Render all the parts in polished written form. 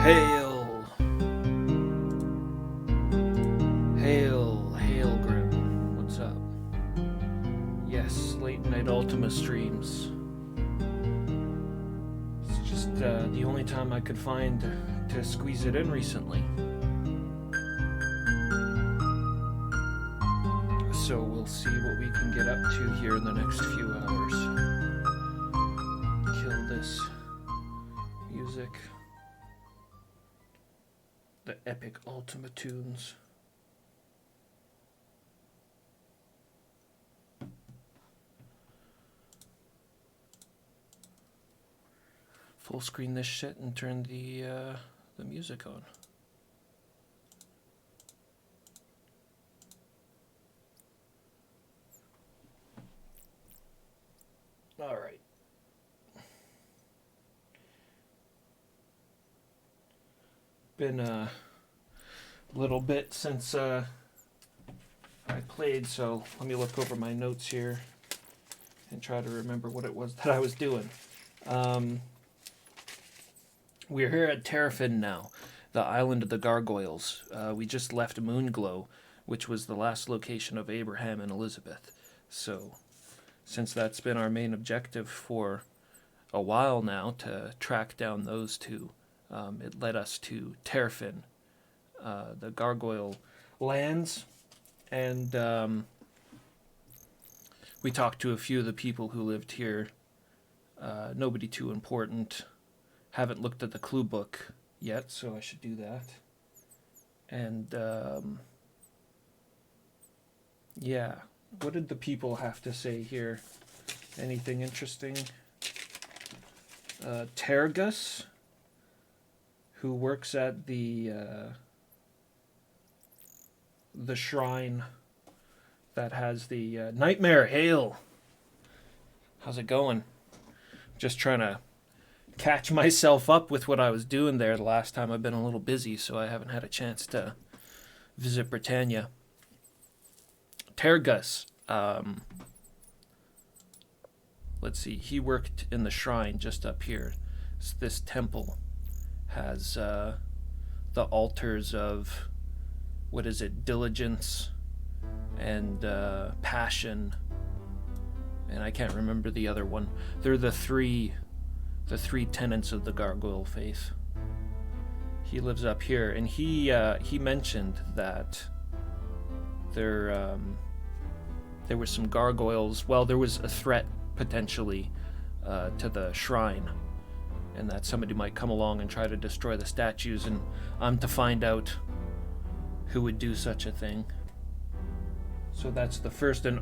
Hail! Hail, Hail Grim. What's up? Yes, late night Ultima streams. It's just the only time I could find to squeeze it in recently. So we'll see what we can get up to here in the next few hours. Kill this music. The epic Ultima tunes. Full screen this shit and turn the music on. All right. Been a little bit since I played, so let me look over my notes here and try to remember what it was that I was doing. We're here at Terrafin now, the island of the gargoyles. We just left Moonglow, which was the last location of Abraham and Elizabeth. So, since that's been our main objective for a while now, to track down those two, it led us to Terrafin, the gargoyle lands, and we talked to a few of the people who lived here. Nobody too important. Haven't looked at the clue book yet, so I should do that. And yeah, what did the people have to say here? Anything interesting? Tergus, who works at the shrine that has the Nightmare. Hail! How's it going? Just trying to catch myself up with what I was doing there the last time. I've been a little busy, so I haven't had a chance to visit Britannia. Tergus, let's see, he worked in the shrine just up here. So this temple has the altars of, what is it, diligence and passion, and I can't remember the other one. They're the three tenets of the gargoyle faith. He lives up here, and he mentioned that there were some gargoyles. Well, there was a threat potentially to the shrine, and that somebody might come along and try to destroy the statues, and I'm to find out who would do such a thing. So that's the first and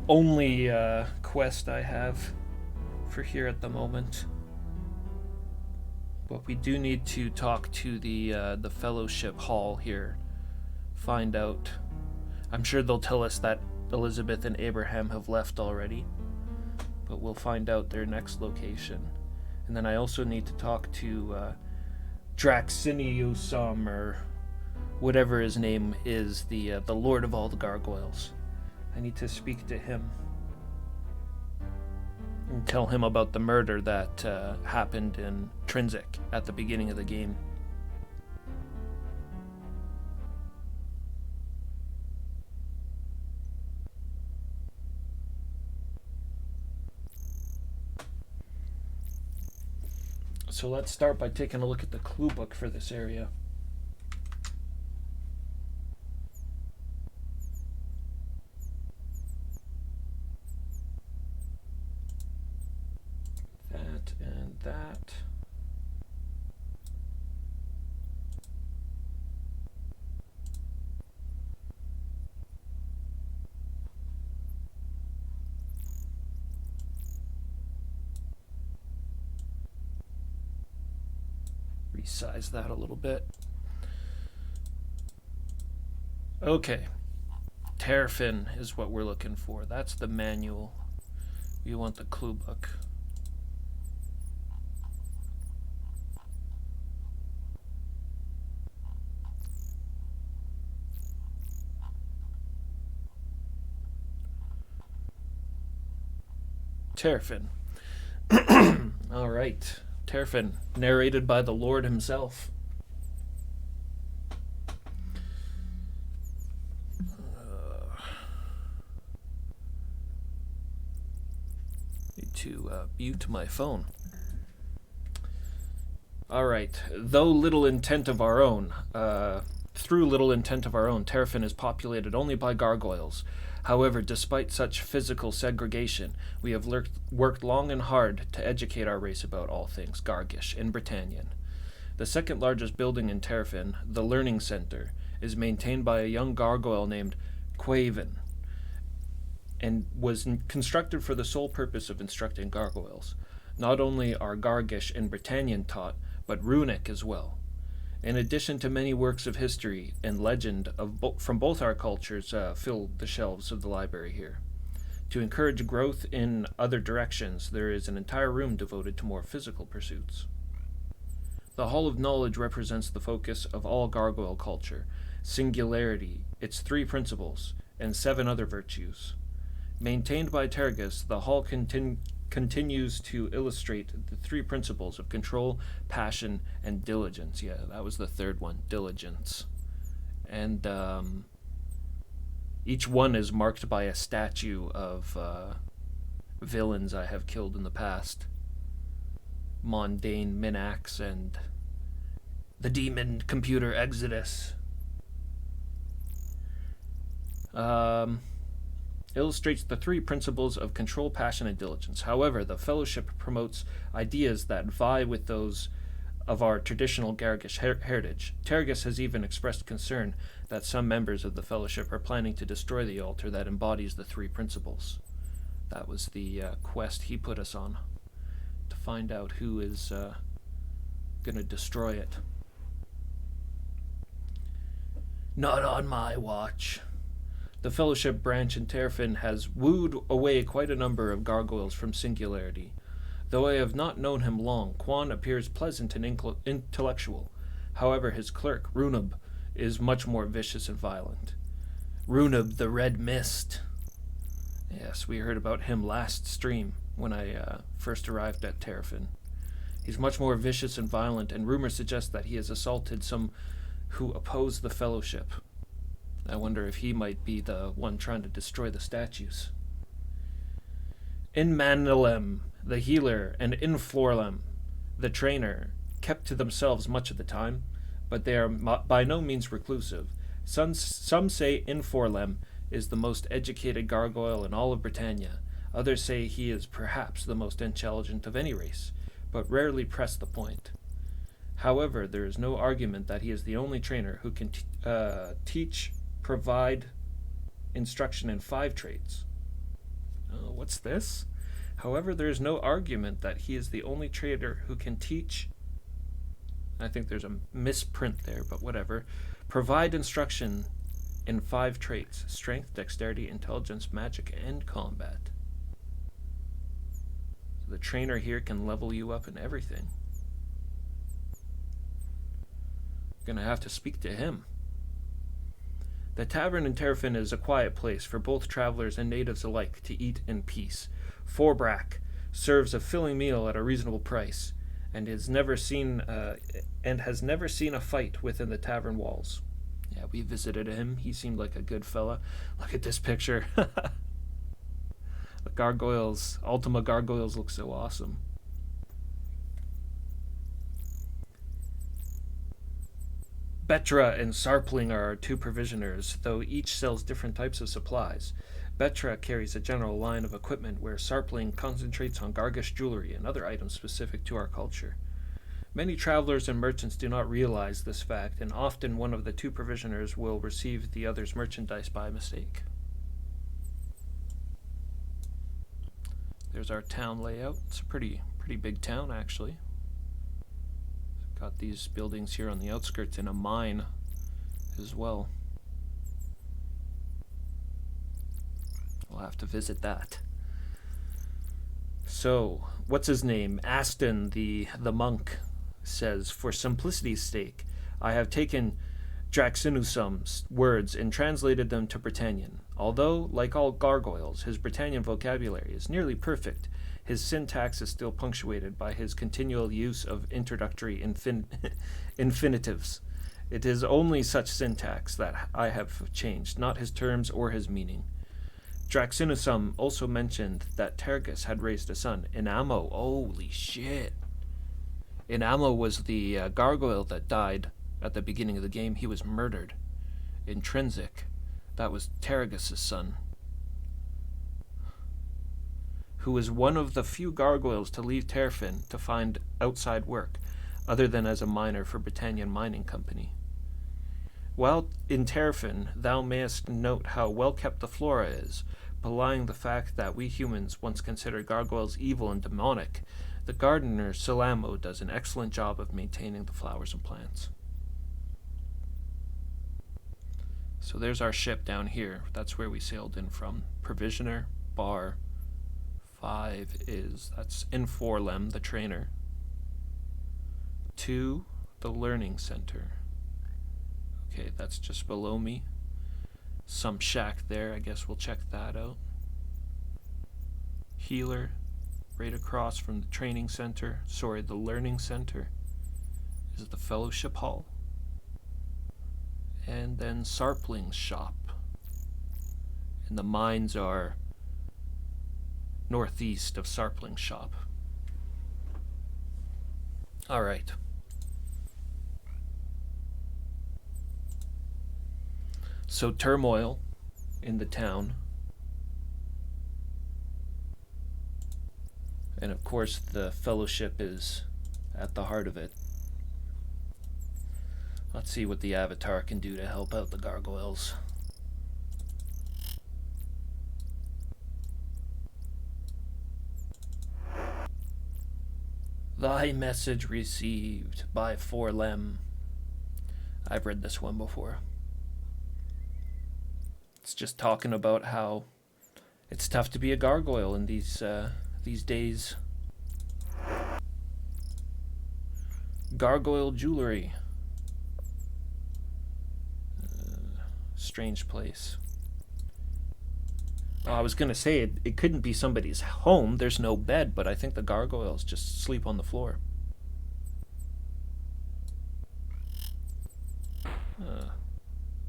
only quest I have for here at the moment. But we do need to talk to the fellowship hall here. Find out. I'm sure they'll tell us that Elizabeth and Abraham have left already, but we'll find out their next location. And then I also need to talk to Draxiniusum, or whatever his name is, the Lord of all the gargoyles. I need to speak to him and tell him about the murder that happened in Trinsic at the beginning of the game. So let's start by taking a look at the clue book for this area. That and that. Resize that a little bit. Okay. Terrafin is what we're looking for. That's the manual. We want the clue book. Terrafin. All right. Terrafin, narrated by the Lord himself. to mute my phone. Alright, through little intent of our own, Terrafin is populated only by gargoyles. However, despite such physical segregation, we have worked long and hard to educate our race about all things Gargish in Britannian. The second largest building in Terrafin, the Learning Center, is maintained by a young gargoyle named Quaven, and was constructed for the sole purpose of instructing gargoyles. Not only are Gargish and Britannian taught, but Runic as well. In addition to many works of history and legend from both our cultures fill the shelves of the library here. To encourage growth in other directions, there is an entire room devoted to more physical pursuits. The Hall of Knowledge represents the focus of all gargoyle culture, singularity, its 3 principles, and 7 other virtues. Maintained by Tergus, the hall continues to illustrate the 3 principles of control, passion, and diligence. Yeah, that was the third one, diligence. And each one is marked by a statue of villains I have killed in the past. Mondane Minax and the demon computer Exodus. Illustrates the 3 principles of control, passion, and diligence. However, the Fellowship promotes ideas that vie with those of our traditional Gargish heritage. Tergus has even expressed concern that some members of the Fellowship are planning to destroy the altar that embodies the 3 principles. That was the quest he put us on, to find out who is going to destroy it. Not on my watch. The Fellowship branch in Terrafin has wooed away quite a number of gargoyles from singularity. Though I have not known him long, Quan appears pleasant and intellectual. However, his clerk, Runub, is much more vicious and violent. Runub the Red Mist. Yes, we heard about him last stream when I first arrived at Terrafin. He's much more vicious and violent, and rumors suggest that he has assaulted some who oppose the Fellowship. I wonder if he might be the one trying to destroy the statues. In Manilem, the healer, and in Florlem, the trainer, kept to themselves much of the time, but they are by no means reclusive. Some say in Florlem is the most educated gargoyle in all of Britannia. Others say he is perhaps the most intelligent of any race, but rarely press the point. However, there is no argument that he is the only trainer who can provide instruction in 5 trades. What's this? However, there is no argument that he is the only trader who can teach. I think there's a misprint there, but whatever. Provide instruction in 5 traits: strength, dexterity, intelligence, magic, and combat. So the trainer here can level you up in everything. Gonna have to speak to him. The tavern in Terrafin is a quiet place for both travelers and natives alike to eat in peace. Forbrack serves a filling meal at a reasonable price, and has never seen a fight within the tavern walls. Yeah, we visited him. He seemed like a good fella. Look at this picture. The gargoyles, Ultima gargoyles, look so awesome. Betra and Sarpling are our 2 provisioners, though each sells different types of supplies. Betra carries a general line of equipment where Sarpling concentrates on Gargish jewelry and other items specific to our culture. Many travelers and merchants do not realize this fact, and often one of the 2 provisioners will receive the other's merchandise by mistake. There's our town layout. It's a pretty big town, actually. Got these buildings here on the outskirts in a mine as well. We'll have to visit that. So, what's his name? Aston, the monk, says, for simplicity's sake, I have taken Draxinusum's words and translated them to Britannian. Although, like all gargoyles, his Britannian vocabulary is nearly perfect, his syntax is still punctuated by his continual use of introductory infinitives. It is only such syntax that I have changed, not his terms or his meaning. Draxinusum also mentioned that Tergus had raised a son, Inamo. Holy shit. Inamo was the gargoyle that died at the beginning of the game. He was murdered. Intrinsic. That was Tergus' son, who was one of the few gargoyles to leave Terfin to find outside work, other than as a miner for Britannian Mining Company. While in Terfin, thou mayest note how well kept the flora is, belying the fact that we humans once considered gargoyles evil and demonic. The gardener Salamo does an excellent job of maintaining the flowers and plants. So there's our ship down here. That's where we sailed in from. Provisioner, bar. 5 is, that's in Forlem, the trainer. 2, the learning center. Okay, that's just below me. Some shack there, I guess we'll check that out. Healer, right across from the training center. Sorry, the learning center is the fellowship hall. And then Sarpling's shop. And the mines are northeast of Sarpling's shop. Alright. So turmoil in the town. And of course the fellowship is at the heart of it. Let's see what the Avatar can do to help out the gargoyles. Thy message received by Forlem. I've read this one before. It's just talking about how it's tough to be a gargoyle in these days. Gargoyle jewelry. Strange place. I was going to say it couldn't be somebody's home. There's no bed, but I think the gargoyles just sleep on the floor.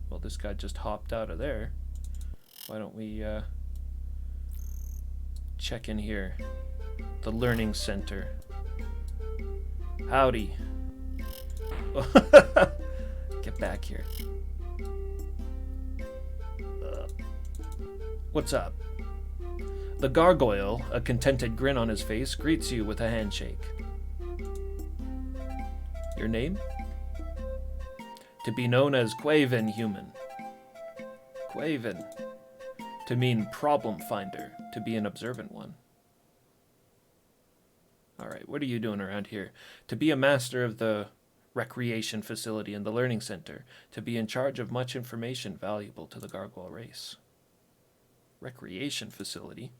Well, this guy just hopped out of there. Why don't we check in here? The learning center. Howdy. Get back here. What's up? The gargoyle, a contented grin on his face, greets you with a handshake. Your name? To be known as Quaven Human. Quaven. To mean problem finder, to be an observant one. Alright, what are you doing around here? To be a master of the recreation facility and the learning center. To be in charge of much information valuable to the gargoyle race. Recreation facility.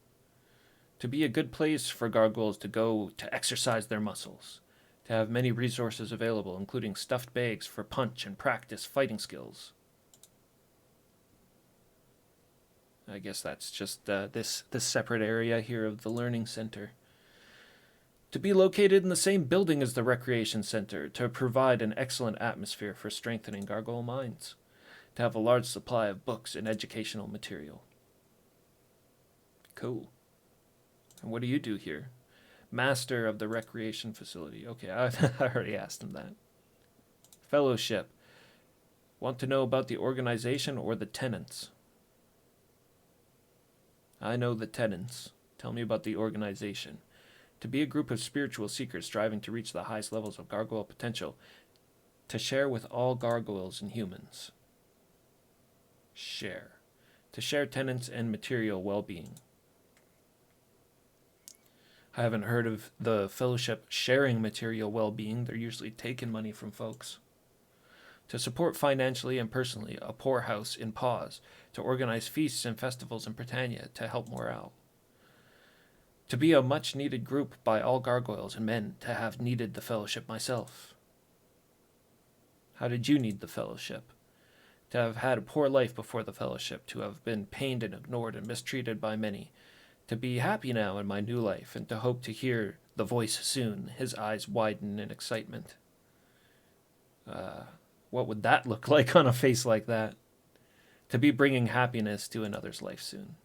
To be a good place for gargoyles to go to exercise their muscles. To have many resources available, including stuffed bags for punch and practice fighting skills. I guess that's just this separate area here of the learning center. To be located in the same building as the recreation center, to provide an excellent atmosphere for strengthening gargoyle minds. To have a large supply of books and educational material. Cool. And what do you do here? Master of the recreation facility. Okay, I already asked him that. Fellowship. Want to know about the organization or the tenants? I know the tenants. Tell me about the organization. To be a group of spiritual seekers striving to reach the highest levels of gargoyle potential. To share with all gargoyles and humans. Share. To share tenants and material well-being. I haven't heard of the fellowship sharing material well-being. They're usually taking money from folks. To support financially and personally a poorhouse in Pause. To organize feasts and festivals in Britannia to help morale. To be a much-needed group by all gargoyles and men. To have needed the fellowship myself. How did you need the fellowship? To have had a poor life before the fellowship. To have been pained and ignored and mistreated by many. To be happy now in my new life, and to hope to hear the voice soon. His eyes widen in excitement. What would that look like on a face like that? To be bringing happiness to another's life soon.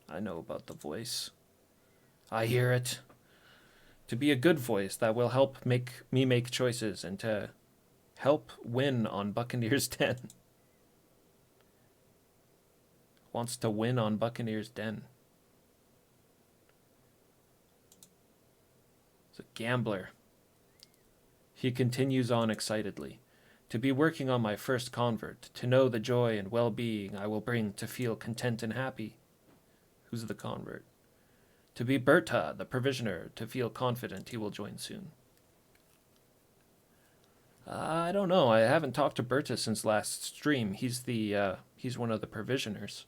I know about the voice. I hear it. To be a good voice that will help me make choices and to help win on Buccaneers Den. Wants to win on Buccaneers Den. He's a gambler. He continues on excitedly. To be working on my first convert, to know the joy and well-being I will bring to feel content and happy. Who's the convert? To be Berta, the provisioner, to feel confident he will join soon. I don't know. I haven't talked to Berta since last stream. He's one of the provisioners.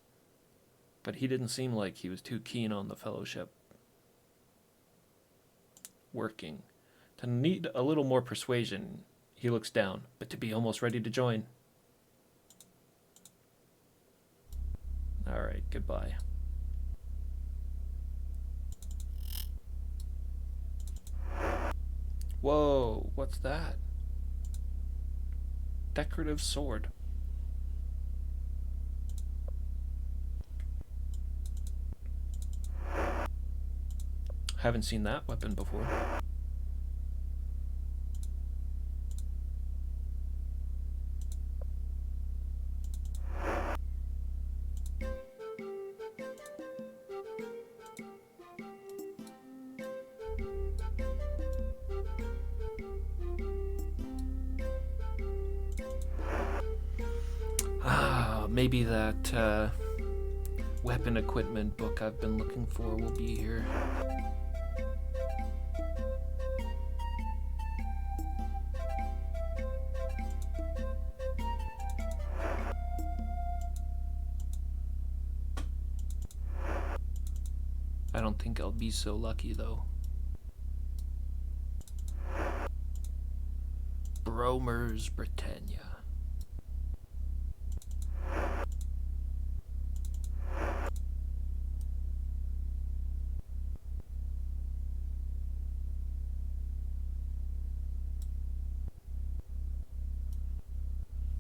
But he didn't seem like he was too keen on the fellowship. Working. To need a little more persuasion, he looks down, but to be almost ready to join. Alright, goodbye. Whoa, what's that? Decorative sword. Haven't seen that weapon before. Maybe that weapon equipment book I've been looking for will be here. I don't think I'll be so lucky though. Bromer's Britannia.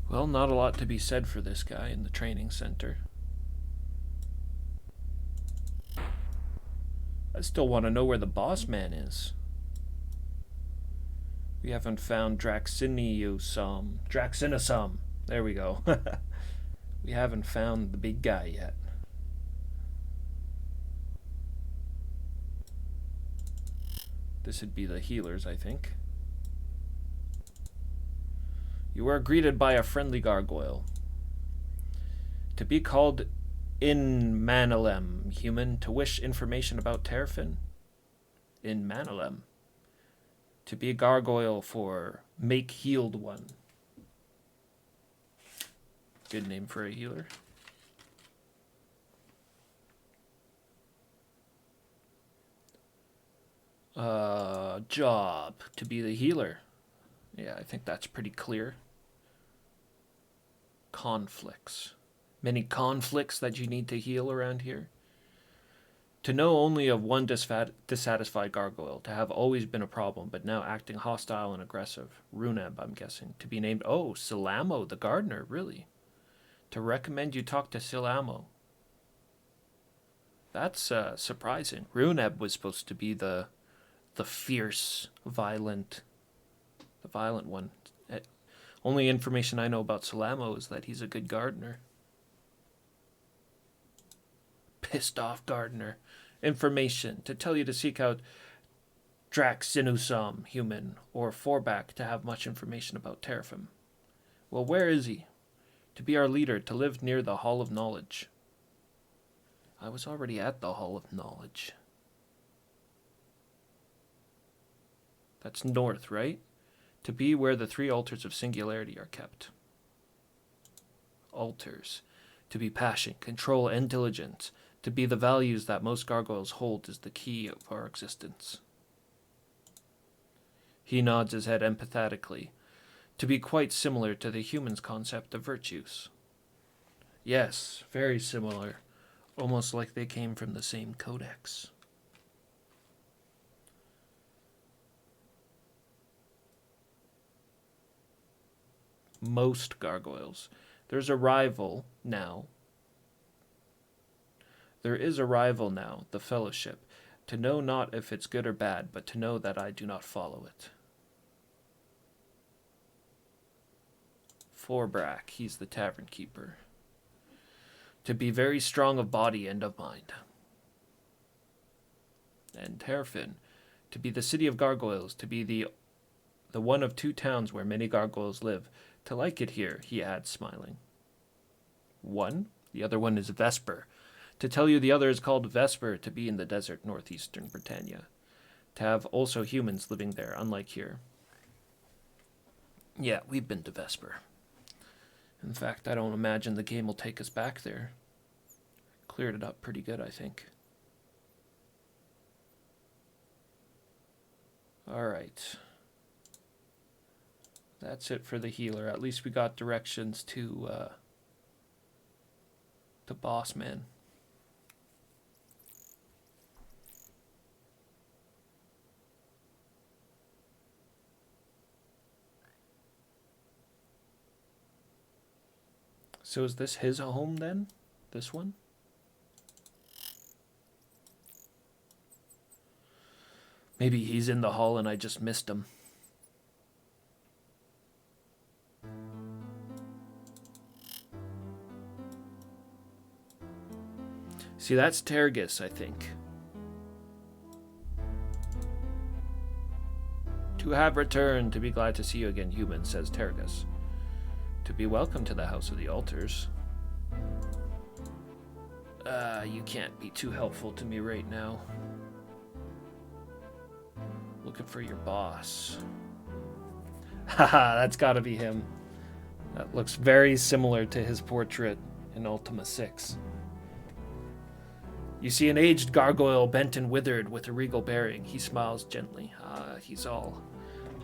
Well, not a lot to be said for this guy in the training center. I still want to know where the boss man is. We haven't found Draxinosum. There we go. We haven't found the big guy yet. This would be the healers, I think. You are greeted by a friendly gargoyle. To be called in Manalem, human, to wish information about Terrafin. In Manalem. To be a gargoyle for make healed one. Good name for a healer. Job. To be the healer. Yeah, I think that's pretty clear. Conflicts. Many conflicts that you need to heal around here. To know only of one dissatisfied gargoyle. To have always been a problem, but now acting hostile and aggressive. Runeb, I'm guessing. To be named, oh, Silamo, the gardener, really. To recommend you talk to Silamo. That's surprising. Runeb was supposed to be the fierce, violent one. Only information I know about Silamo is that he's a good gardener. Pissed off gardener. Information to tell you to seek out Draxinusum, human, or Forback to have much information about Terrafim. Well, where is he? To be our leader, to live near the Hall of Knowledge. I was already at the Hall of Knowledge. That's north, right? To be where the 3 altars of singularity are kept. Altars. To be passion, control, and diligence. To be the values that most gargoyles hold is the key of our existence. He nods his head empathetically. To be quite similar to the human's concept of virtues. Yes, very similar. Almost like they came from the same codex. Most gargoyles. There's a rival now. There is a rival now, the Fellowship. To know not if it's good or bad, but to know that I do not follow it. Forbrack, he's the tavern keeper. To be very strong of body and of mind. And Terrafin, to be the city of gargoyles, to be the one of 2 towns where many gargoyles live, to like it here, he adds, smiling. 1? The other one is Vesper. To tell you the other is called Vesper, to be in the desert northeastern Britannia. To have also humans living there, unlike here. Yeah, we've been to Vesper. In fact, I don't imagine the game will take us back there. Cleared it up pretty good, I think. Alright. That's it for the healer. At least we got directions to Boss Man. So is this his home then? This one? Maybe he's in the hall and I just missed him. See, that's Tergus, I think. To have returned, to be glad to see you again, human, says Tergus. To be welcome to the House of the Altars. You can't be too helpful to me right now. Looking for your boss. Haha, that's gotta be him. That looks very similar to his portrait in Ultima VI. You see an aged gargoyle bent and withered with a regal bearing. He smiles gently. He's all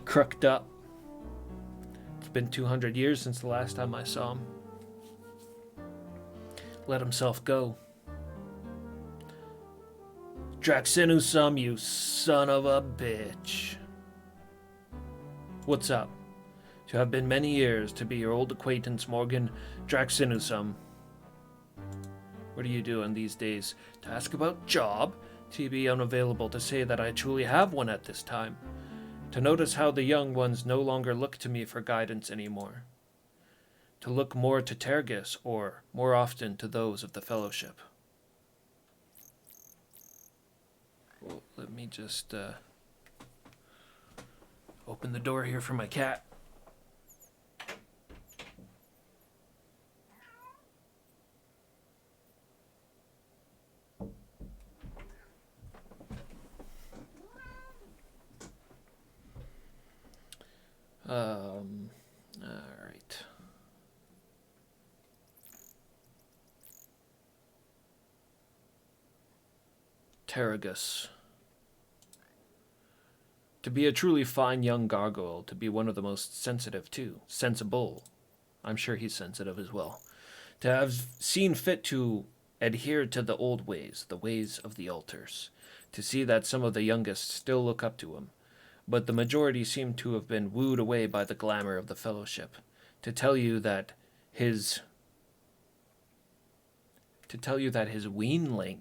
crooked up. It's been 200 years since the last time I saw him. Let himself go. Draxinusum, you son of a bitch. What's up? To have been many years, to be your old acquaintance Morgan Draxinusum. What are you doing these days? To ask about job? To be unavailable to say that I truly have one at this time. To notice how the young ones no longer look to me for guidance anymore. To look more to Tergus, or more often to those of the Fellowship. Well, let me just open the door here for my cat. All right. Terragus. To be a truly fine young gargoyle, to be one of the most sensitive too. Sensible. I'm sure he's sensitive as well. To have seen fit to adhere to the old ways, the ways of the altars. To see that some of the youngest still look up to him. But the majority seem to have been wooed away by the glamour of the Fellowship. To tell you that his weanling,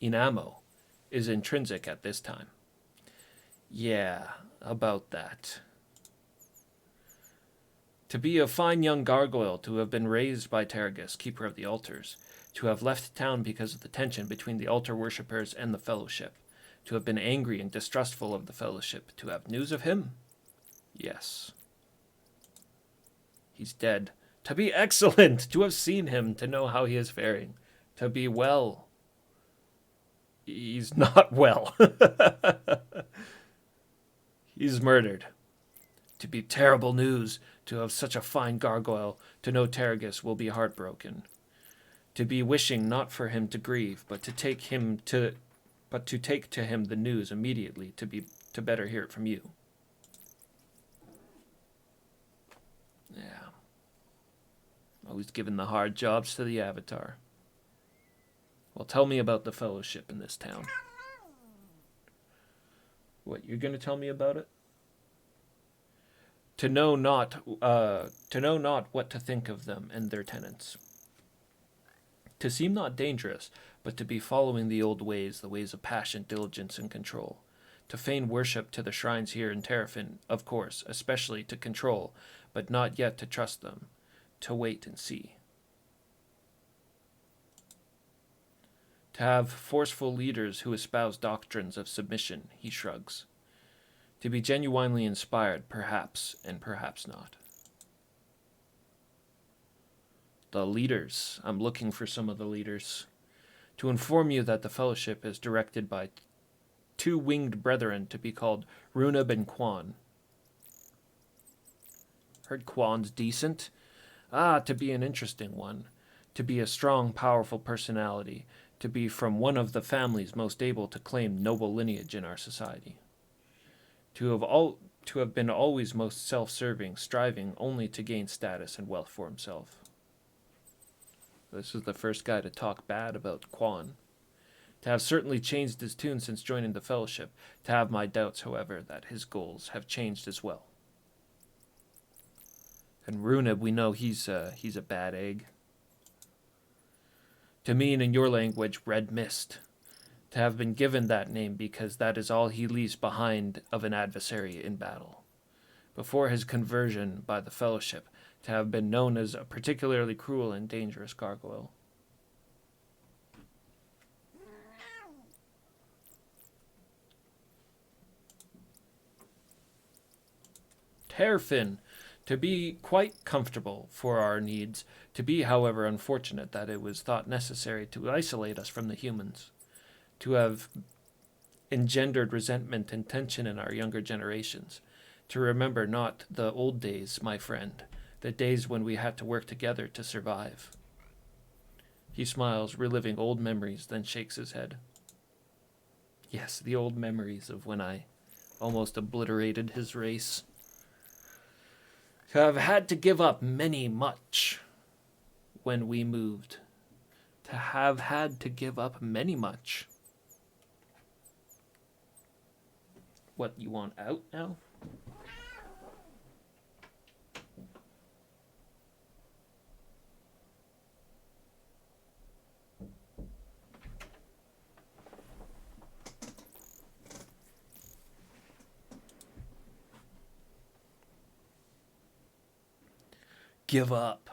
Inamo, is intrinsic at this time. Yeah, about that. To be a fine young gargoyle, to have been raised by Terragus, keeper of the altars, to have left town because of the tension between the altar worshippers and the Fellowship, to have been angry and distrustful of the Fellowship, to have news of him? Yes. He's dead. To be excellent, to have seen him, to know how he is faring, to be well. He's not well. He's murdered. To be terrible news, to have such a fine gargoyle, to know Terragus will be heartbroken. To be wishing not for him to grieve, but to take to him the news immediately, to better hear it from you. Yeah. Always giving the hard jobs to the Avatar. Well, tell me about the Fellowship in this town. What, you're going to tell me about it? To know not what to think of them and their tenants. To seem not dangerous, but to be following the old ways, the ways of passion, diligence, and control. To feign worship to the shrines here in Terrafin, of course, especially to control, but not yet to trust them. To wait and see. To have forceful leaders who espouse doctrines of submission, he shrugs. To be genuinely inspired, perhaps, and perhaps not. The leaders. I'm looking for some of the leaders. To inform you that the fellowship is directed by two winged brethren to be called Runab and Quan. Heard Quan's decent? To be an interesting one. To be a strong, powerful personality. To be from one of the families most able to claim noble lineage in our society. To have been always most self-serving, striving only to gain status and wealth for himself. This is the first guy to talk bad about Quan. To have certainly changed his tune since joining the fellowship. To have my doubts, however, that his goals have changed as well. And Runab, we know he's a bad egg. To mean in your language, red mist. To have been given that name because that is all he leaves behind of an adversary in battle. Before his conversion by the fellowship, to have been known as a particularly cruel and dangerous gargoyle. Terrafin, to be quite comfortable for our needs, to be, however, unfortunate that it was thought necessary to isolate us from the humans, to have engendered resentment and tension in our younger generations, to remember not the old days, my friend, the days when we had to work together to survive. He smiles, reliving old memories, then shakes his head. Yes, the old memories of when I almost obliterated his race. To have had to give up much when we moved. To have had to give up much. What, you want out now? Give up.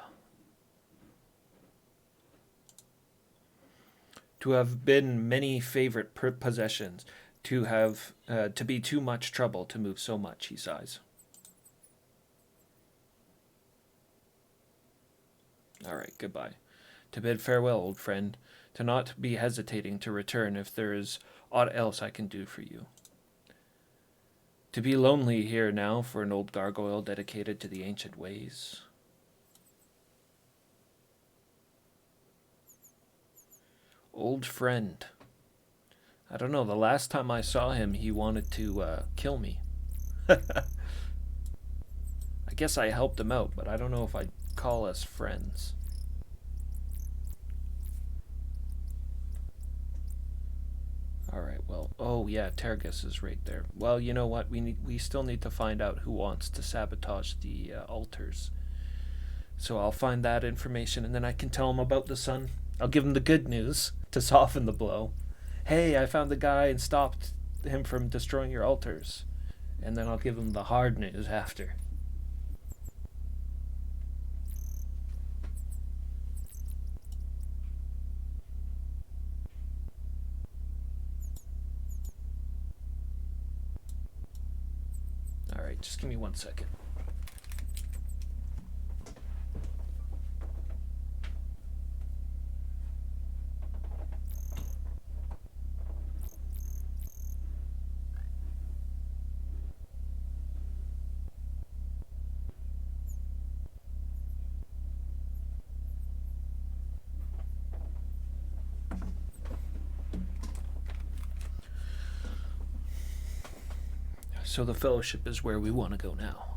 To have been many favorite possessions, to have to be too much trouble to move so much, he sighs. All right, goodbye. To bid farewell, old friend, to not be hesitating to return if there is aught else I can do for you. To be lonely here now for an old gargoyle dedicated to the ancient ways. Old friend. I don't know, the last time I saw him, he wanted to kill me. I guess I helped him out, but I don't know if I'd call us friends. Alright, well, oh yeah, Tergus is right there. Well, you know what, we still need to find out who wants to sabotage the altars. So I'll find that information, and then I can tell him about the sun. I'll give him the good news to soften the blow. Hey, I found the guy and stopped him from destroying your altars. And then I'll give him the hard news after. Alright, just give me 1 second. So the fellowship is where we want to go now.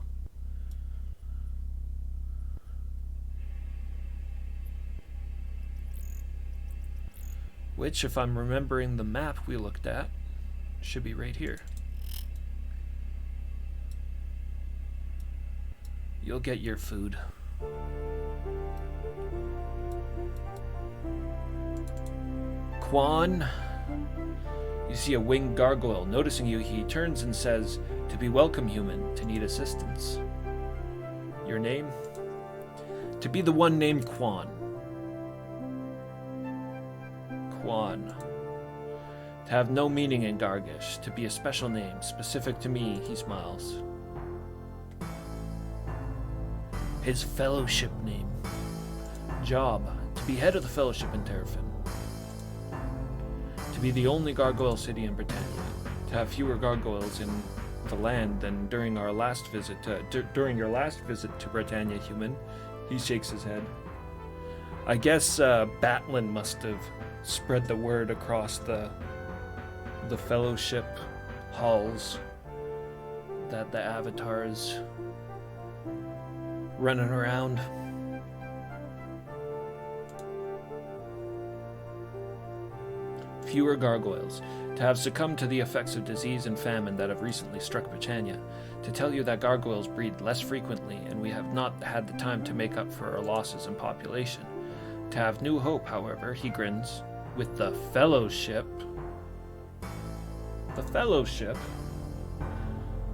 Which, if I'm remembering the map we looked at, should be right here. You'll get your food. Quan? You see a winged gargoyle. Noticing you, he turns and says, "To be welcome, human, to need assistance." Your name? To be the one named Quan. Quan. To have no meaning in Gargish. To be a special name, specific to me, he smiles. His fellowship name. Job. To be head of the fellowship in Terrafin. To be the only gargoyle city in Britannia. To have fewer gargoyles in the land than during our last visit during your last visit to Britannia, human. He shakes his head. I guess Batlin must have spread the word across the fellowship halls that the Avatar's running around. Fewer gargoyles. To have succumbed to the effects of disease and famine that have recently struck Britannia. To tell you that gargoyles breed less frequently, and we have not had the time to make up for our losses in population. To have new hope, however, he grins, with the fellowship. The fellowship?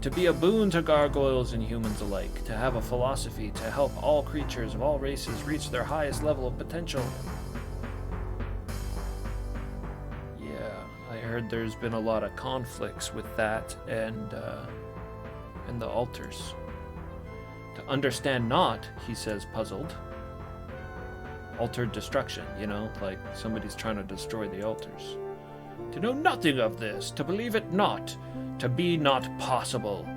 To be a boon to gargoyles and humans alike. To have a philosophy to help all creatures of all races reach their highest level of potential. I heard there's been a lot of conflicts with that and the altars. To understand not, he says, puzzled. Altered destruction, like somebody's trying to destroy the altars. To know nothing of this, to believe it not, to be not possible.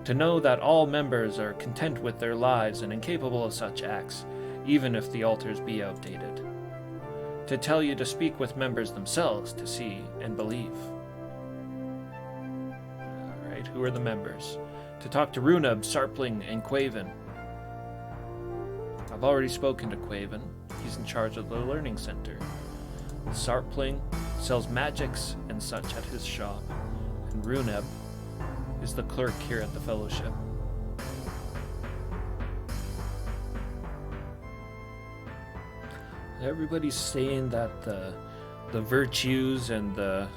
To know that all members are content with their lives and incapable of such acts, even if the altars be outdated. To tell you to speak with members themselves to see and believe. Alright, who are the members? To talk to Runab, Sarpling, and Quaven. I've already spoken to Quaven. He's in charge of the learning center. Sarpling sells magics and such at his shop. And Runab is the clerk here at the fellowship. Everybody's saying that the virtues and the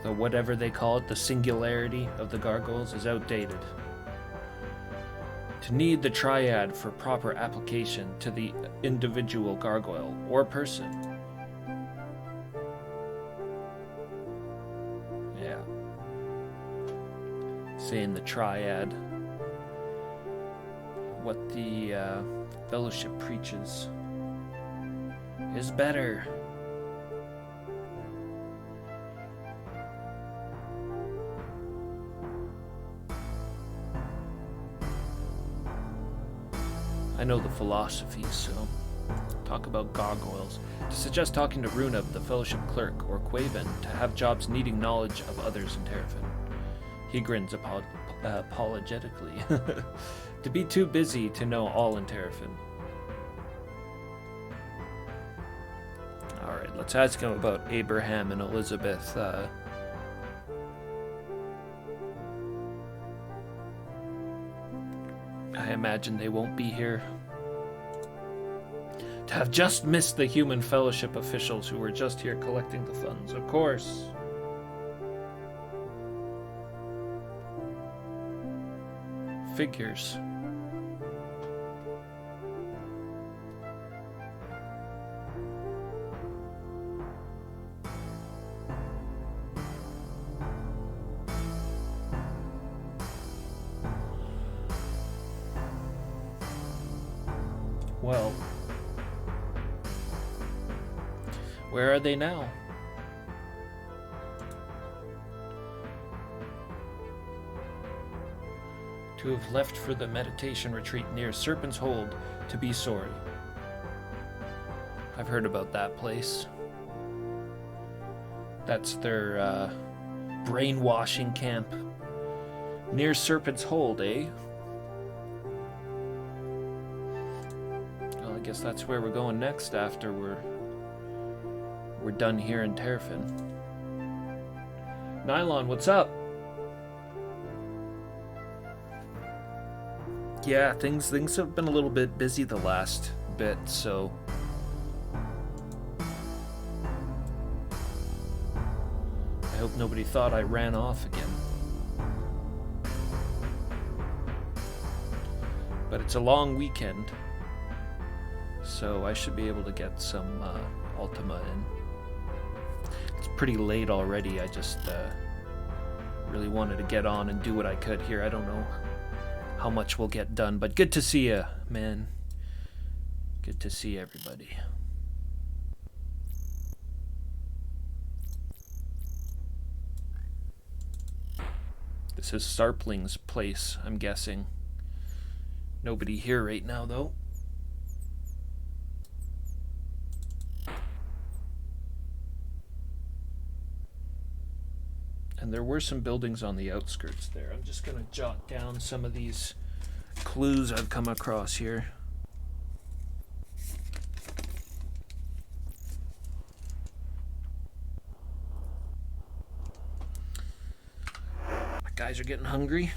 whatever they call it, the singularity of the gargoyles is outdated. To need the triad for proper application to the individual gargoyle or person. Yeah. Saying the triad. What the fellowship preaches is better. I know the philosophy, so talk about gargoyles. To suggest talking to Runab, the fellowship clerk, or Quaven, to have jobs needing knowledge of others in Terrafin. He grins apologetically. To be too busy to know all in Terrafin. Alright, let's ask him about Abraham and Elizabeth. I imagine they won't be here. To have just missed the human fellowship officials who were just here collecting the funds, of course. Figures. Well, where are they now? To have left for the meditation retreat near Serpent's Hold to be sorry. I've heard about that place. That's their brainwashing camp. Near Serpent's Hold, eh? Well, I guess that's where we're going next after we're done here in Terrafin. Nylon, what's up? Yeah, things have been a little bit busy the last bit, so nobody thought I ran off again. But it's a long weekend, so I should be able to get some Ultima in. It's pretty late already. I just really wanted to get on and do what I could here. I don't know how much we'll get done, but good to see you, man. Good to see everybody. This is Sarpling's place, I'm guessing. Nobody here right now, though. And there were some buildings on the outskirts there. I'm just going to jot down some of these clues I've come across here. My guys are getting hungry.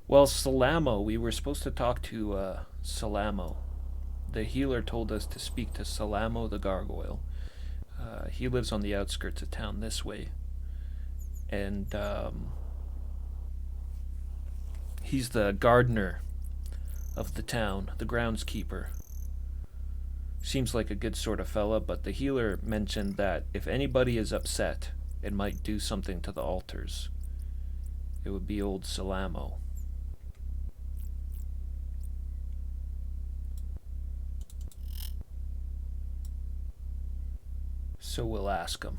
Well, Salamo, we were supposed to talk to Salamo. The healer told us to speak to Salamo the gargoyle. He lives on the outskirts of town this way. And he's the gardener of the town, the groundskeeper. Seems like a good sort of fella, but the healer mentioned that if anybody is upset, it might do something to the altars. It would be old Salamo. So we'll ask him.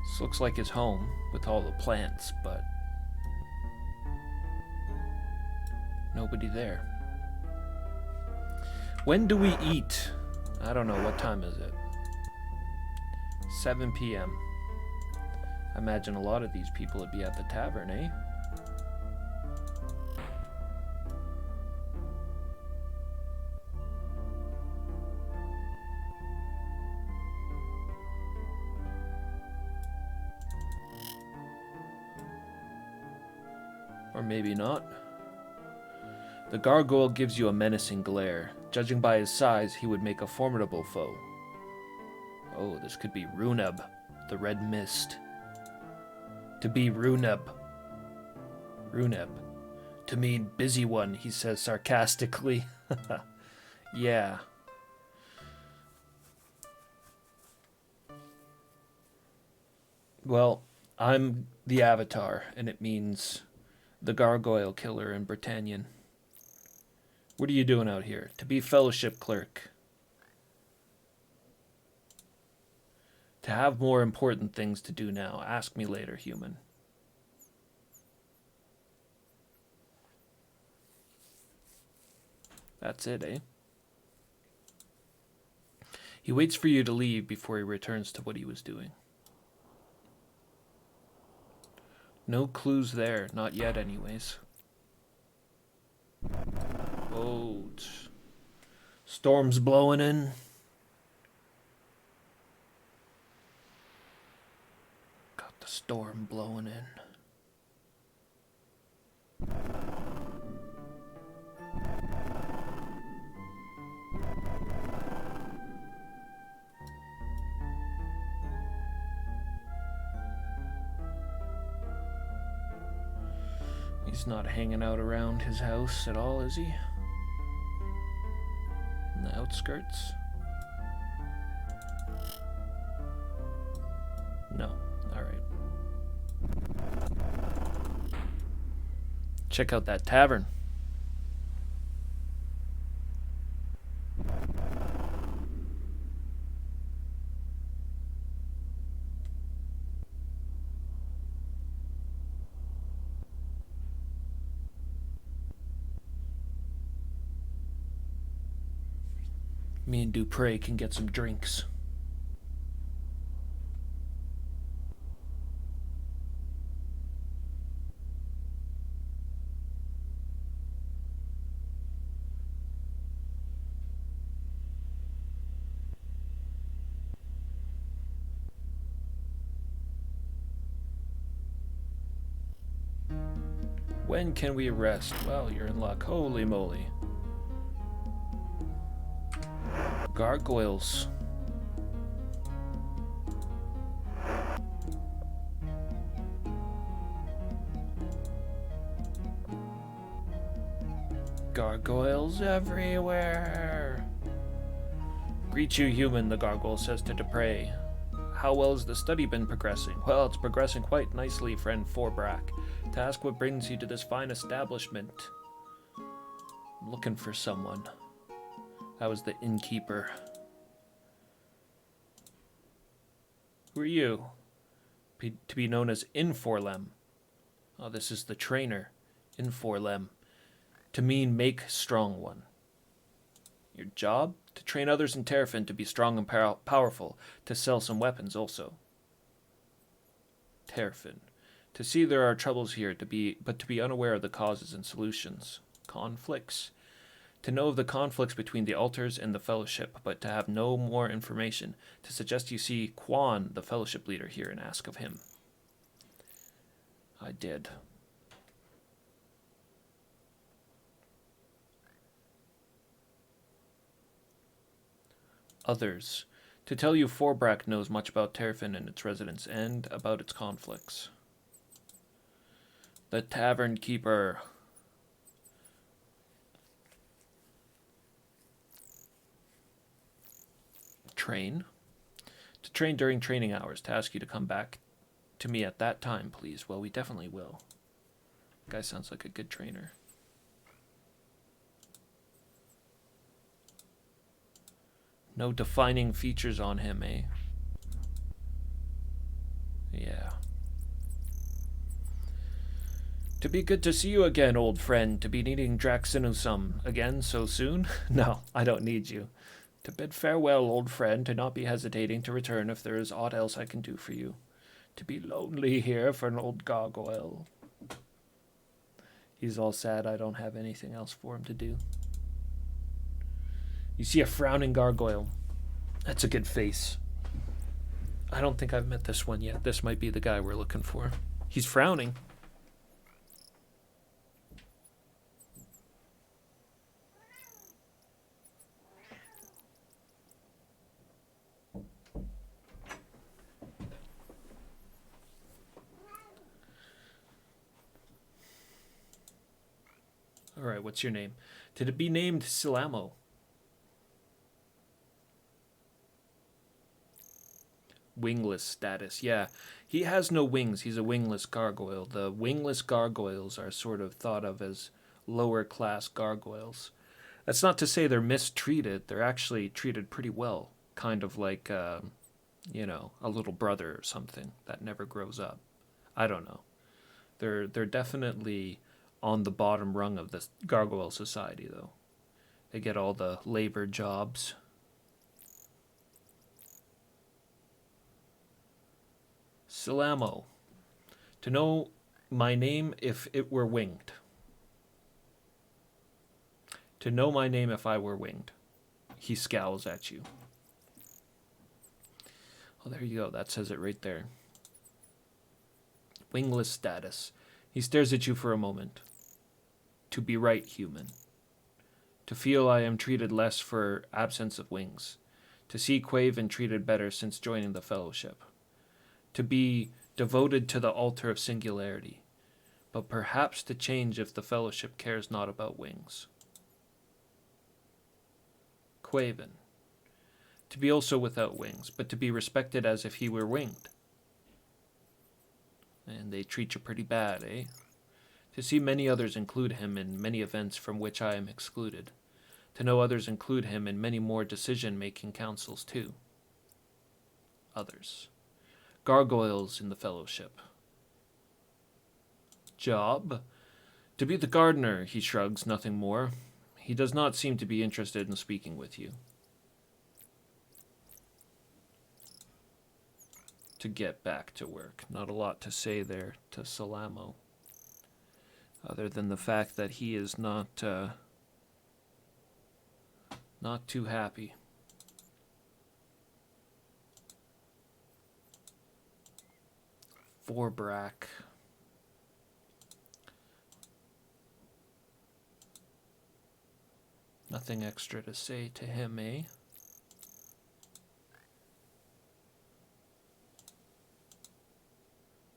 This looks like his home with all the plants, but nobody there. When do we eat? I don't know. What time is it? 7 p.m. I imagine a lot of these people would be at the tavern, eh? Or maybe not. The gargoyle gives you a menacing glare. Judging by his size, he would make a formidable foe. Oh, this could be Runeb, the Red Mist. To be Runeb. Runeb. To mean busy one, he says sarcastically. Yeah. Well, I'm the Avatar, and it means the gargoyle killer in Britannian. What are you doing out here? To be fellowship clerk. To have more important things to do now. Ask me later, human. That's it, eh? He waits for you to leave before he returns to what he was doing. No clues there. Not yet, anyways. Oh, storm's blowing in. Got the storm blowing in. He's not hanging out around his house at all, is he? In the outskirts? No. Alright. Check out that tavern. Me and Dupre can get some drinks. When can we rest? Well, you're in luck. Holy moly. Gargoyles. Gargoyles everywhere. Greet you, human, the gargoyle says to Dupre. How well has the study been progressing? Well, it's progressing quite nicely, friend Forbrack. To ask what brings you to this fine establishment. I'm looking for someone. That was the innkeeper. Who are you? To be known as Inforlem. Oh, this is the trainer. Inforlem. To mean make strong one. Your job? To train others in Terrafin to be strong and powerful. To sell some weapons also. Terrafin. To see there are troubles here, but to be unaware of the causes and solutions. Conflicts. To know of the conflicts between the altars and the fellowship, but to have no more information. To suggest you see Quan, the fellowship leader, here and ask of him. I did. Others. To tell you Forbrack knows much about Terrafin and its residents, and about its conflicts. The Tavern Keeper. Train. To train during training hours. To ask you to come back to me at that time, please. Well, we definitely will. Guy sounds like a good trainer. No defining features on him, eh? Yeah. To be good to see you again, old friend. To be needing Draxinusum again so soon? No, I don't need you. To bid farewell, old friend. To not be hesitating to return if there is aught else I can do for you. To be lonely here for an old gargoyle. He's all sad I don't have anything else for him to do. You see a frowning gargoyle. That's a good face. I don't think I've met this one yet. This might be the guy we're looking for. He's frowning. Alright, what's your name? To be named Silamo. Wingless status. Yeah, he has no wings. He's a wingless gargoyle. The wingless gargoyles are sort of thought of as lower class gargoyles. That's not to say they're mistreated. They're actually treated pretty well. Kind of like, you know, a little brother or something that never grows up. I don't know. They're definitely on the bottom rung of the gargoyle society, though. They get all the labor jobs. Silamo. To know my name if it were winged. To know my name if I were winged. He scowls at you. Oh, there you go. That says it right there. Wingless status. He stares at you for a moment. To be right, human. To feel I am treated less for absence of wings. To see Quaven treated better since joining the fellowship. To be devoted to the altar of singularity, but perhaps to change if the fellowship cares not about wings. Quaven. To be also without wings, but to be respected as if he were winged. And they treat you pretty bad, eh? To see many others include him in many events from which I am excluded. To know others include him in many more decision-making councils, too. Others. Gargoyles in the fellowship. Job? To be the gardener, he shrugs, nothing more. He does not seem to be interested in speaking with you. To get back to work. Not a lot to say there to Silamo. Other than the fact that he is not too happy. Forbrack. nothing extra to say to him, eh?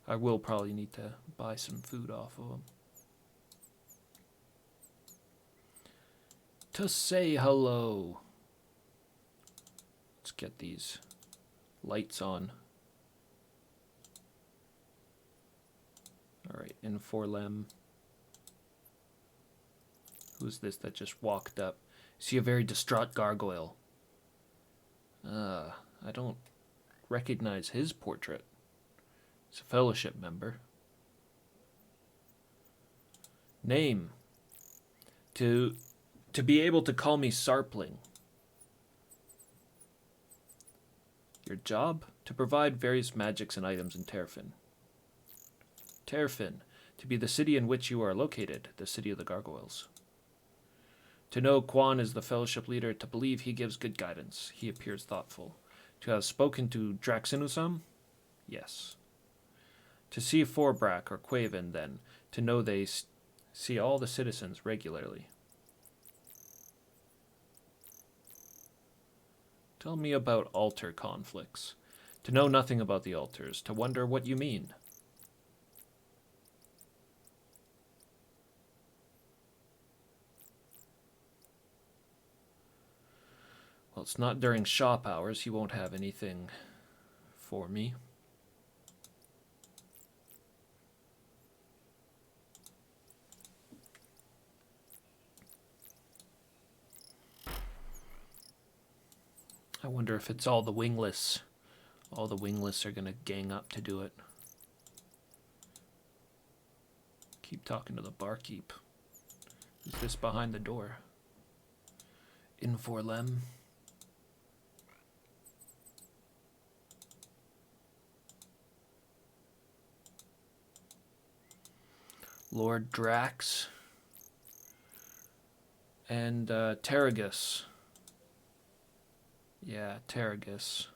I will probably need to buy some food off of him. To say hello. Let's get these lights on. Alright, Inforlem. Who's this that just walked up? Is he a very distraught gargoyle? I don't recognize his portrait. He's a fellowship member. Name. To be able to call me Sarpling. Your job? To provide various magics and items in Terfin. Terfin. To be the city in which you are located, the city of the gargoyles. To know Quan is the fellowship leader, to believe he gives good guidance. He appears thoughtful. To have spoken to Draxinusam? Yes. To see Forbrak or Quaven, then, to know they see all the citizens regularly. Tell me about altar conflicts. To know nothing about the altars, to wonder what you mean. Well, it's not during shop hours. He won't have anything for me. I wonder if it's all the wingless. All the wingless are going to gang up to do it. Keep talking to the barkeep. Who's this behind the door? Inforlem. Lord Drax. And Terragus. Yeah, Terragus.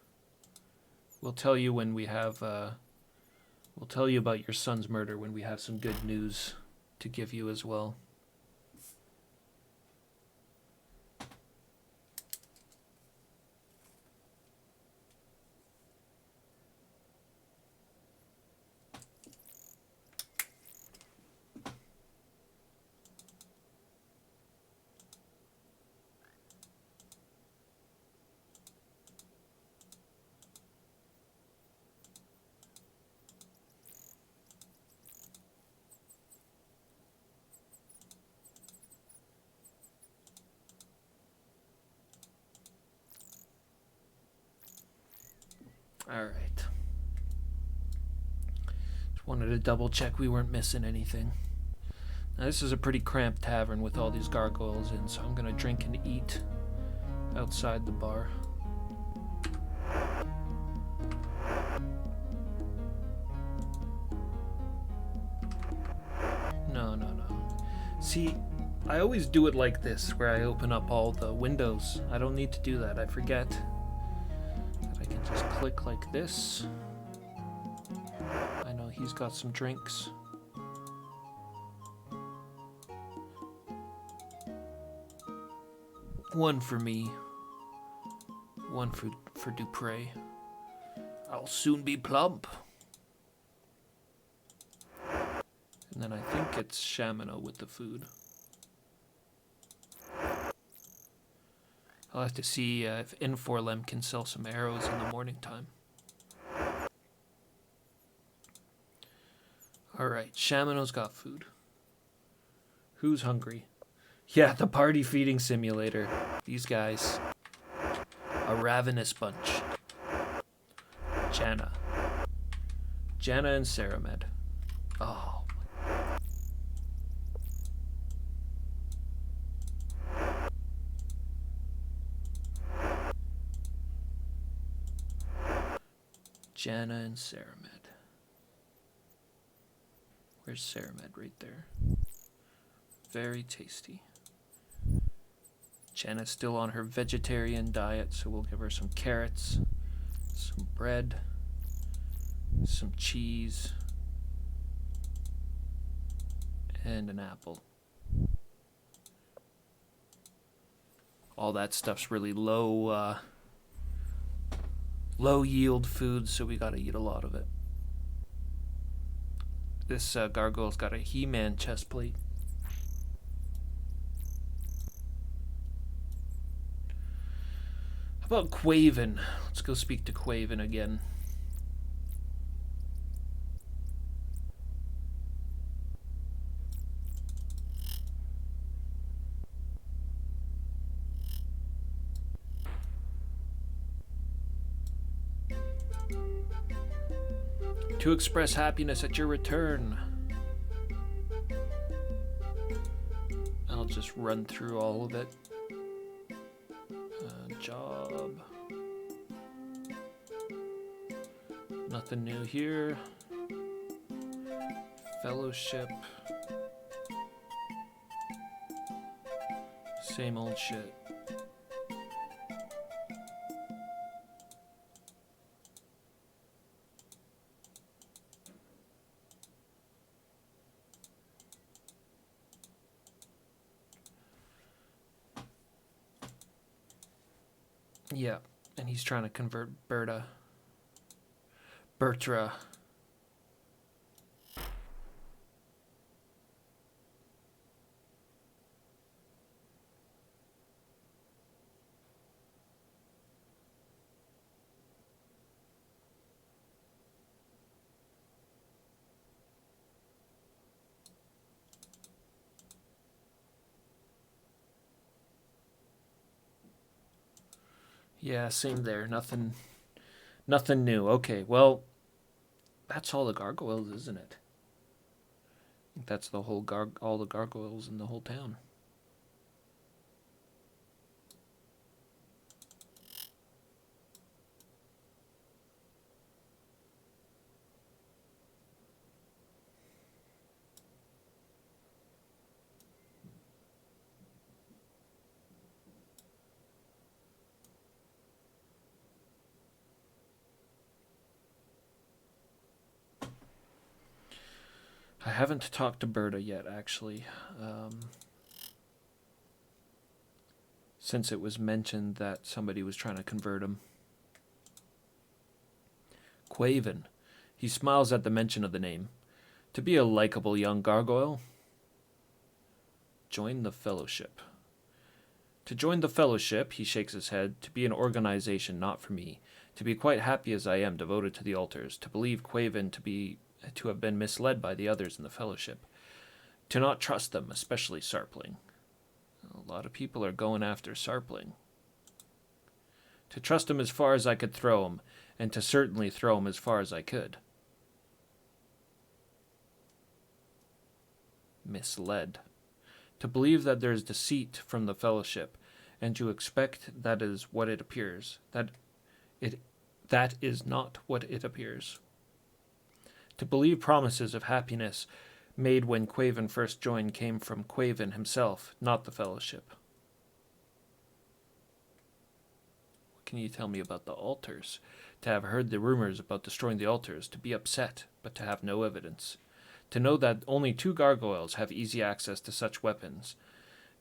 We'll tell you when we have, we'll tell you about your son's murder when we have some good news to give you as well. Alright. Just wanted to double check we weren't missing anything. Now, this is a pretty cramped tavern with all these gargoyles in, so I'm gonna drink and eat outside the bar. No. See, I always do it like this, where I open up all the windows. I don't need to do that. I forget. I can just click like this. I know he's got some drinks. One for me. One for Dupre. I'll soon be plump. And then I think it's Shamino with the food. I'll have to see if Inforlem can sell some arrows in the morning time. Alright, Shamino's got food. Who's hungry? Yeah, the party feeding simulator. These guys. A ravenous bunch. Janna. Janna and Saramed. Oh. Janna and Saramed. Where's Saramed? Right there. Very tasty. Janna's still on her vegetarian diet, so we'll give her some carrots, some bread, some cheese, and an apple. all that stuff's really low yield food, so we gotta eat a lot of it. This gargoyle's got a He-Man chest plate. How about Quaven? Let's go speak to Quaven again. To express happiness at your return. I'll just run through all of it. Job. Nothing new here. Fellowship. Same old shit. Yeah, and he's trying to convert Bertra. Yeah, same there. Nothing new. Okay, well, that's all the gargoyles, isn't it? I think that's the whole all the gargoyles in the whole town. I haven't talked to Berta yet, actually. Since it was mentioned that somebody was trying to convert him. Quaven. He smiles at the mention of the name. To be a likable young gargoyle. Join the Fellowship. To join the Fellowship, he shakes his head, to be an organization not for me. To be quite happy as I am, devoted to the altars. To believe Quaven to have been misled by the others in the Fellowship. To not trust them, especially Sarpling. A lot of people are going after Sarpling. To trust him as far as I could throw him, and to certainly throw him as far as I could. Misled. To believe that there is deceit from the Fellowship, and to expect that is what it appears. That is not what it appears. To believe promises of happiness made when Quaven first joined came from Quaven himself, not the Fellowship. What can you tell me about the altars? To have heard the rumors about destroying the altars, to be upset, but to have no evidence. To know that only 2 gargoyles have easy access to such weapons.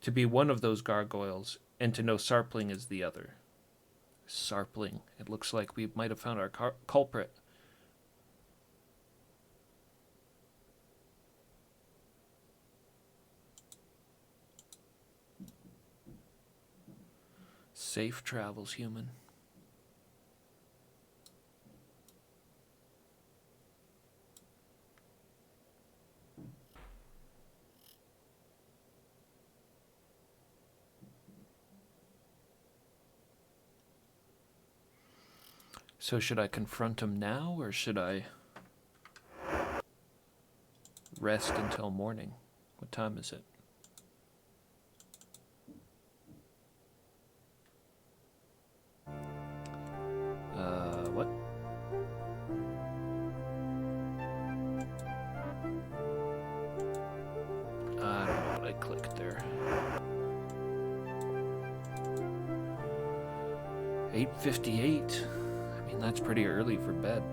To be one of those gargoyles, and to know Sarpling is the other. Sarpling. It looks like we might have found our culprit. Safe travels, human. So should I confront him now, or should I rest until morning? What time is it? What? I don't know what I clicked there. 8:58. I mean, that's pretty early for bed.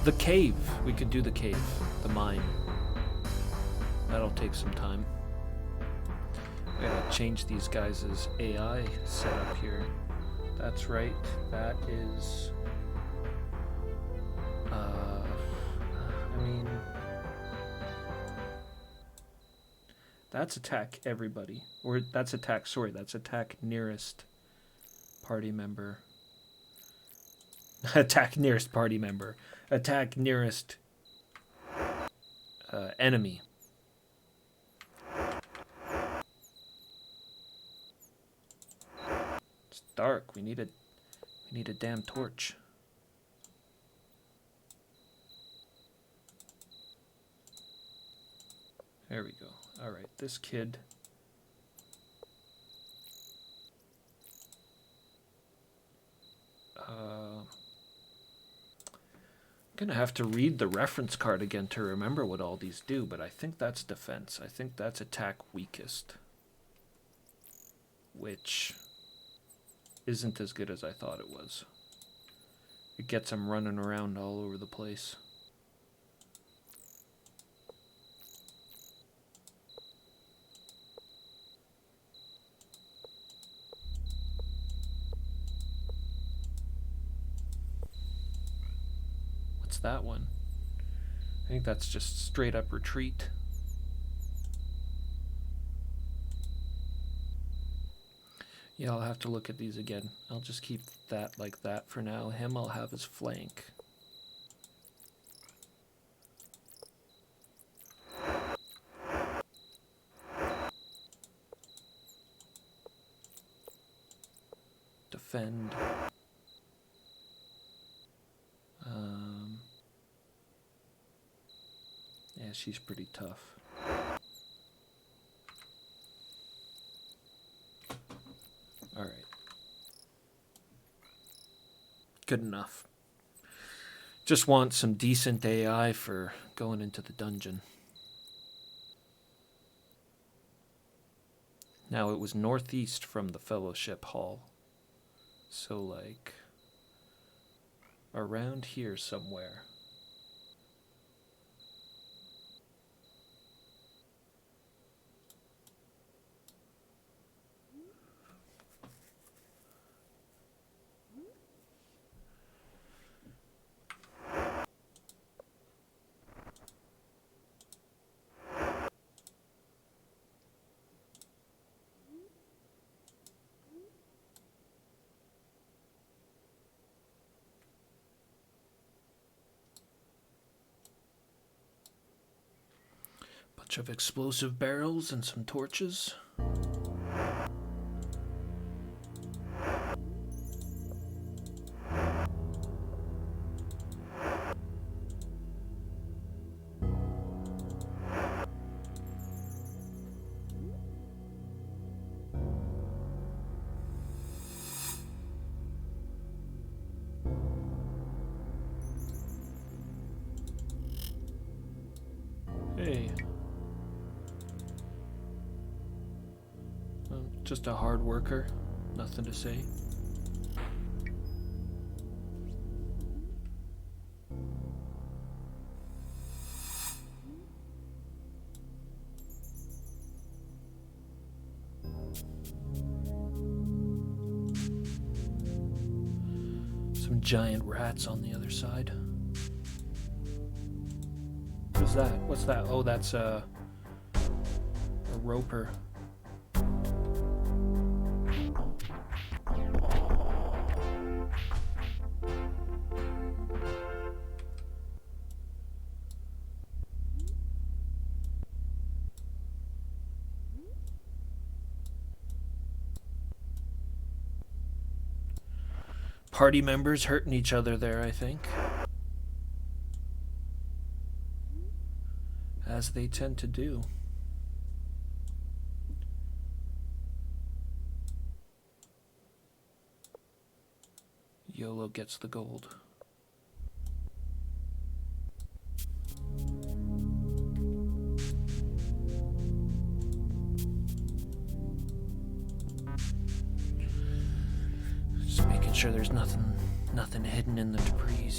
The cave. We could do the cave. The mine. That'll take some time. I gotta change these guys' AI setup here. That's right. That is... I mean... That's attack everybody. Or that's attack, sorry, that's attack nearest party member. Attack nearest party member. Attack nearest enemy. It's dark. We need a damn torch. There we go. All right, this kid. I'm gonna have to read the reference card again to remember what all these do, but I think that's defense. I think that's attack weakest, which isn't as good as I thought it was. It gets him running around all over the place. That one. I think that's just straight up retreat. Yeah, I'll have to look at these again. I'll just keep that like that for now. Him I'll have as flank. Defend. Yeah, she's pretty tough. All right. Good enough. Just want some decent AI for going into the dungeon. Now, it was northeast from the Fellowship Hall. So, like, around here somewhere. Bunch of explosive barrels and some torches. Hey. Just a hard worker, nothing to say. Some giant rats on the other side. What's that? What's that? Oh, that's a roper. Party members hurting each other there, I think. As they tend to do. YOLO gets the gold. Just making sure there's nothing hidden in the debris.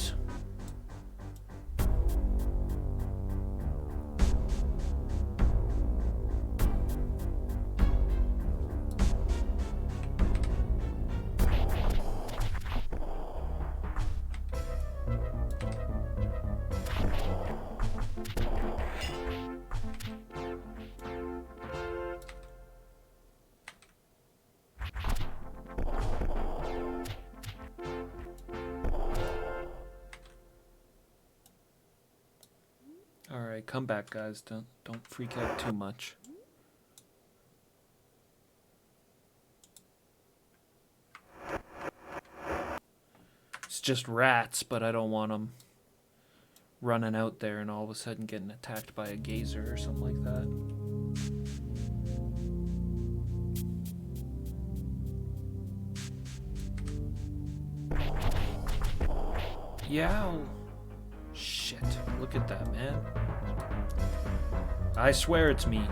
come back, guys. Don't freak out too much. It's just rats, but I don't want them running out there and all of a sudden getting attacked by a gazer or something like that. Yow! Shit, look at that, man. I swear it's me.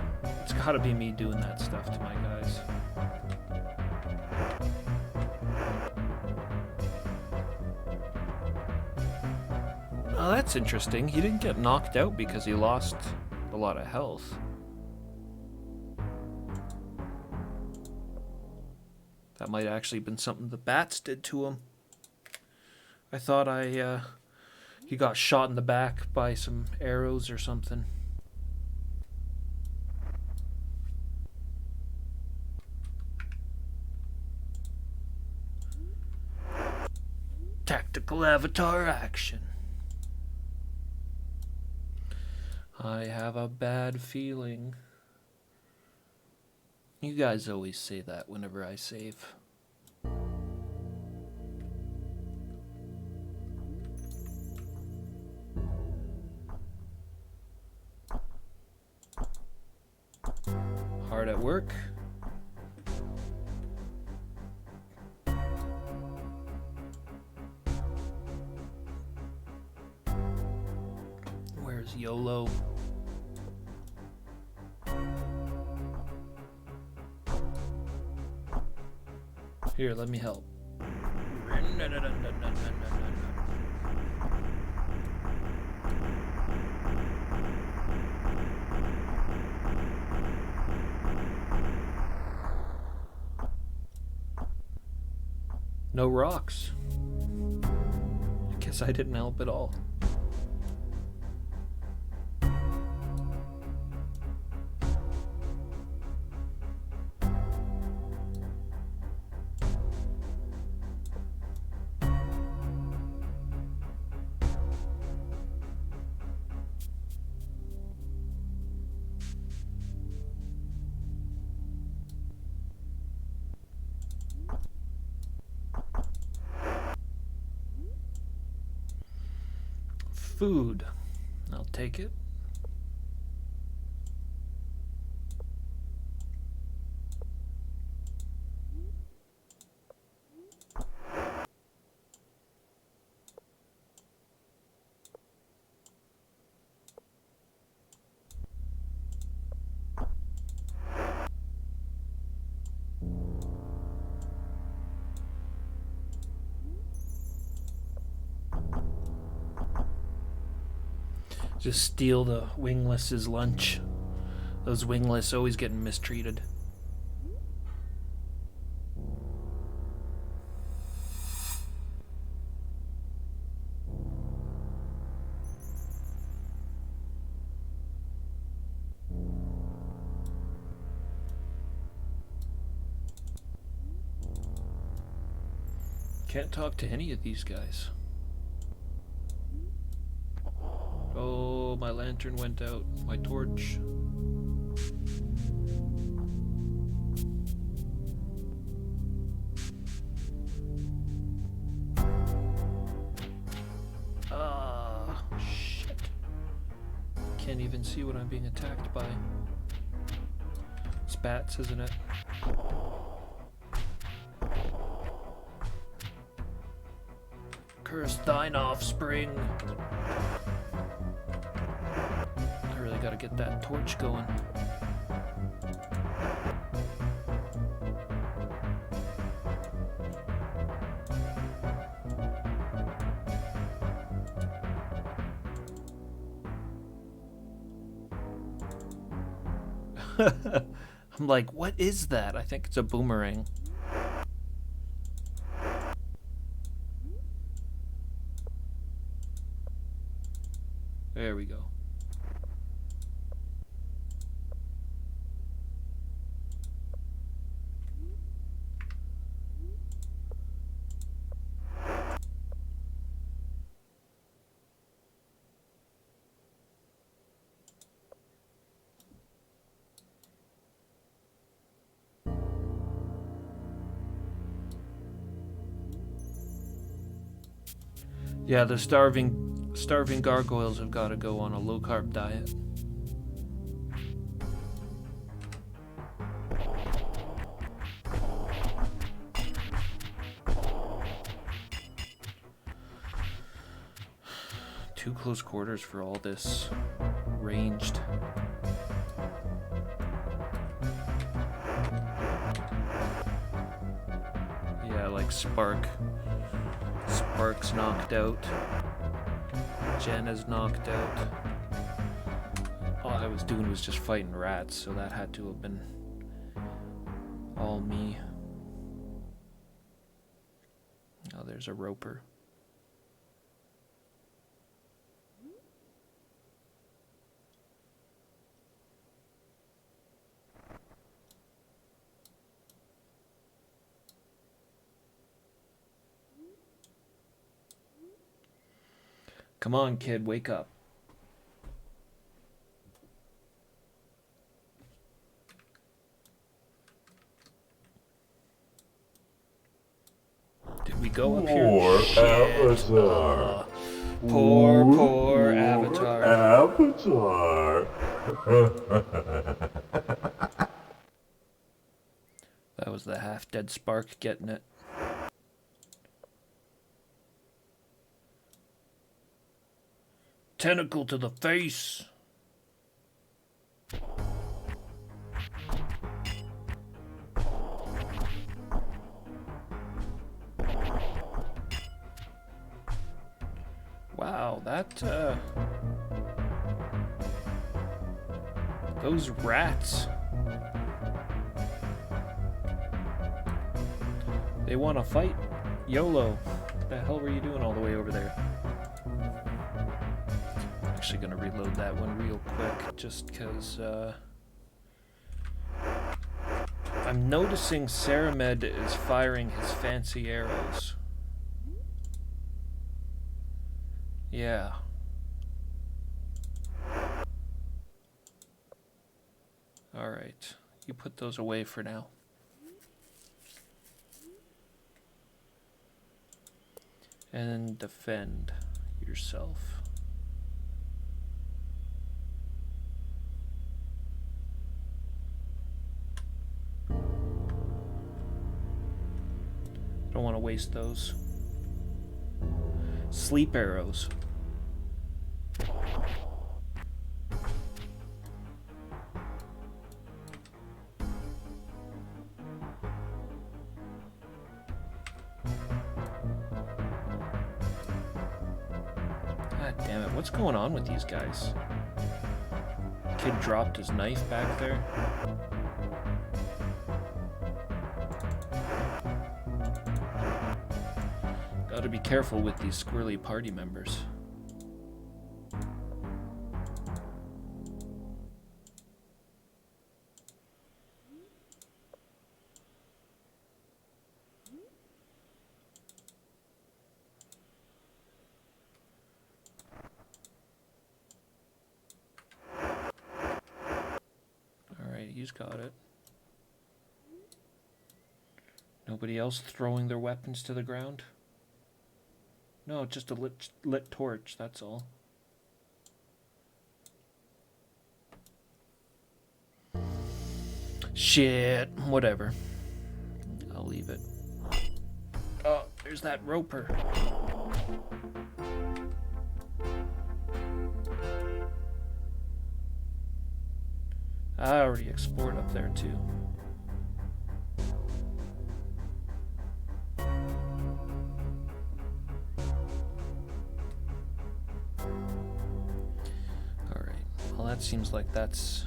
It's gotta be me doing that stuff to my guys. Oh, that's interesting. He didn't get knocked out because he lost a lot of health. That might have actually been something the bats did to him. I thought he got shot in the back by some arrows or something. Tactical avatar action. I have a bad feeling. You guys always say that whenever I save. Hard at work. Where's YOLO? Here, let me help. No rocks. I guess I didn't help at all. Food. I'll take it. Just steal the wingless's lunch. Those wingless always getting mistreated. Can't talk to any of these guys. Oh, my lantern went out. My torch. Ah, shit. Can't even see what I'm being attacked by. It's bats, isn't it? Curse thine offspring. Gotta get that torch going. I'm like, what is that? I think it's a boomerang. There we go. Yeah, the starving gargoyles have got to go on a low-carb diet. Too close quarters for all this ranged. Yeah, like Spark's knocked out. Jen is knocked out. All I was doing was just fighting rats, so that had to have been all me. Oh, there's a roper. Come on, kid, wake up. Did we go up here? Poor Shit. Avatar. Poor Avatar. Avatar. That was the half-dead Spark getting it. Tentacle to the face. Wow, that, those rats. They want to fight? YOLO. What the hell were you doing all the way over there? Actually gonna reload that one real quick, just because, I'm noticing Saramed is firing his fancy arrows. Yeah. Alright. You put those away for now. And defend yourself. Don't want to waste those. Sleep arrows. God damn it, what's going on with these guys? Kid dropped his knife back there. Gotta be careful with these squirrely party members. Alright, he's got it. Nobody else throwing their weapons to the ground? No, just a lit torch, that's all. Shit, whatever. I'll leave it. Oh, there's that roper. I already explored up there too. Well, that seems like that's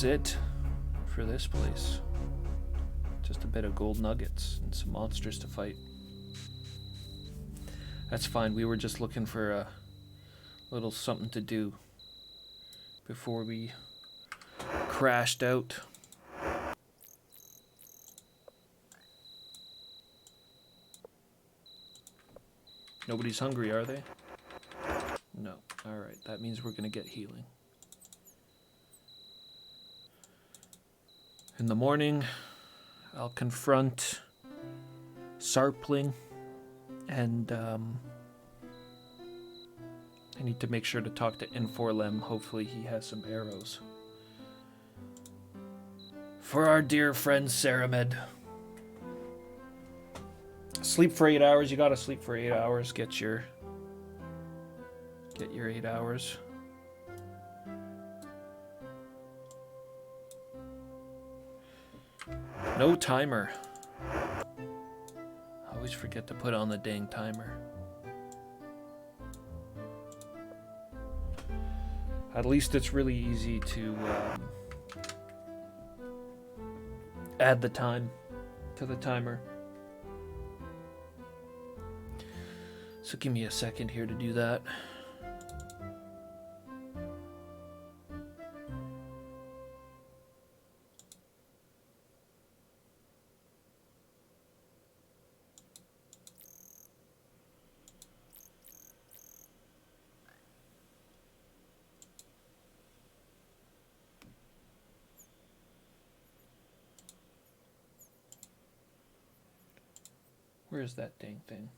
it for this place. Just a bit of gold nuggets and some monsters to fight. That's fine. We were just looking for a little something to do before we crashed out. Nobody's hungry, are they? No. Alright, that means we're going to get healing. In the morning, I'll confront Sarpling And I need to make sure to talk to Inforlem. Hopefully he has some arrows. For our dear friend Saramed. Sleep for 8 hours. You gotta sleep for 8 hours. Get your 8 hours. No timer. I always forget to put on the dang timer. At least it's really easy to add the time to the timer. So give me a second here to do that. Where is that dang thing?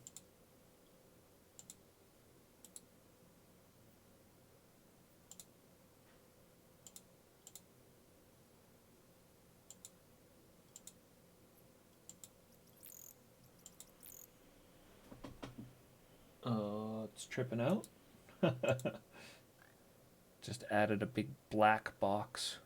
It's tripping out. Just added a big black box.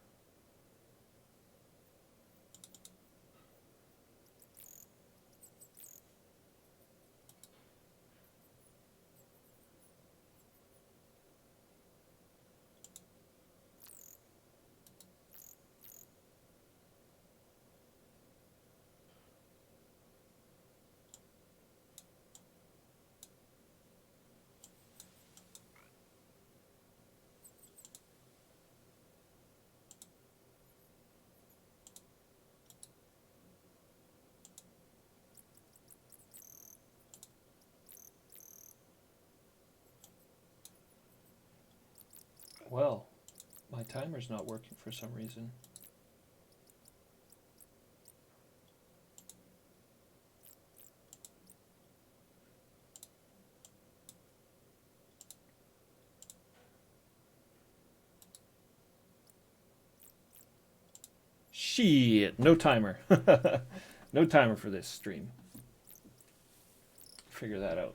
Well, my timer's not working for some reason. Shit, no timer. No timer for this stream. Figure that out.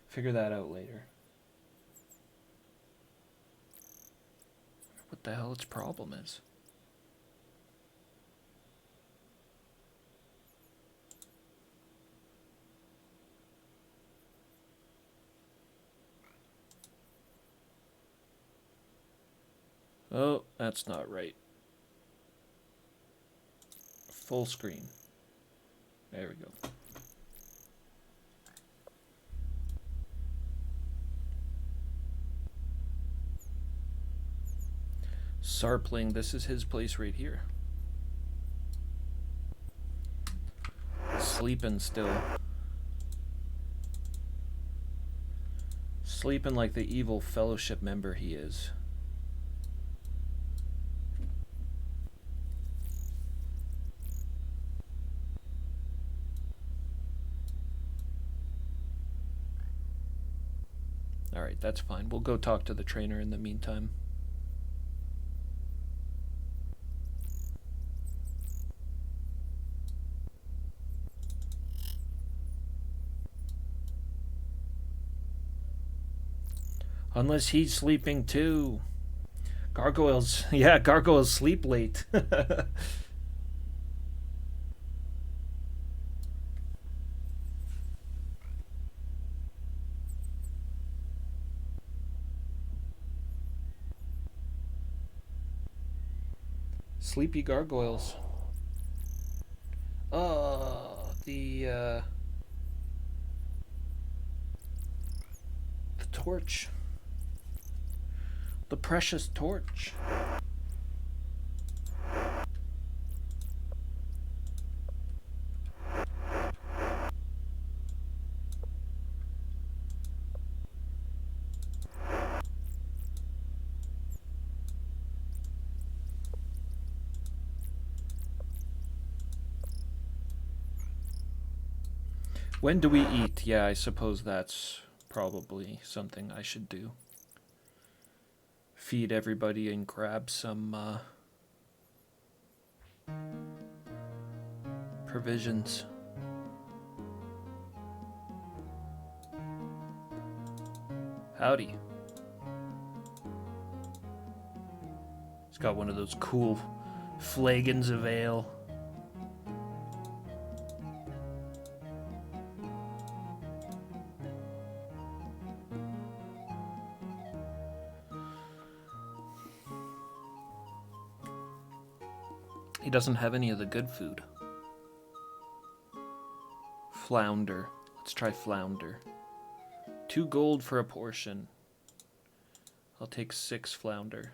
Figure that out later. What the hell its problem is. Oh, that's not right. Full screen. There we go. Sarpling, this is his place right here. Sleeping still. Sleeping like the evil fellowship member he is. Alright, that's fine. We'll go talk to the trainer in the meantime. Unless he's sleeping too. Gargoyles, yeah, gargoyles sleep late. Sleepy gargoyles. The torch. The precious torch. When do we eat? Yeah, I suppose that's probably something I should do. Feed everybody and grab some provisions. Howdy. He's got one of those cool flagons of ale. He doesn't have any of the good food. Flounder. Let's try flounder. 2 gold for a portion. I'll take 6 flounder.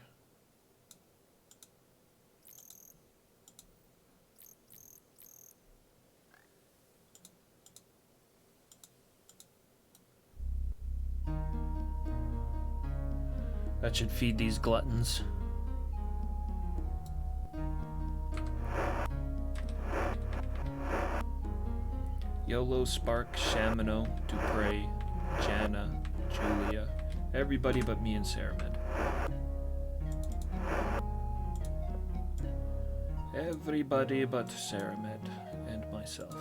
That should feed these gluttons. Yolo, Spark, Shamino, Dupre, Jana, Julia. Everybody but me and Saramed. Everybody but Saramed and myself.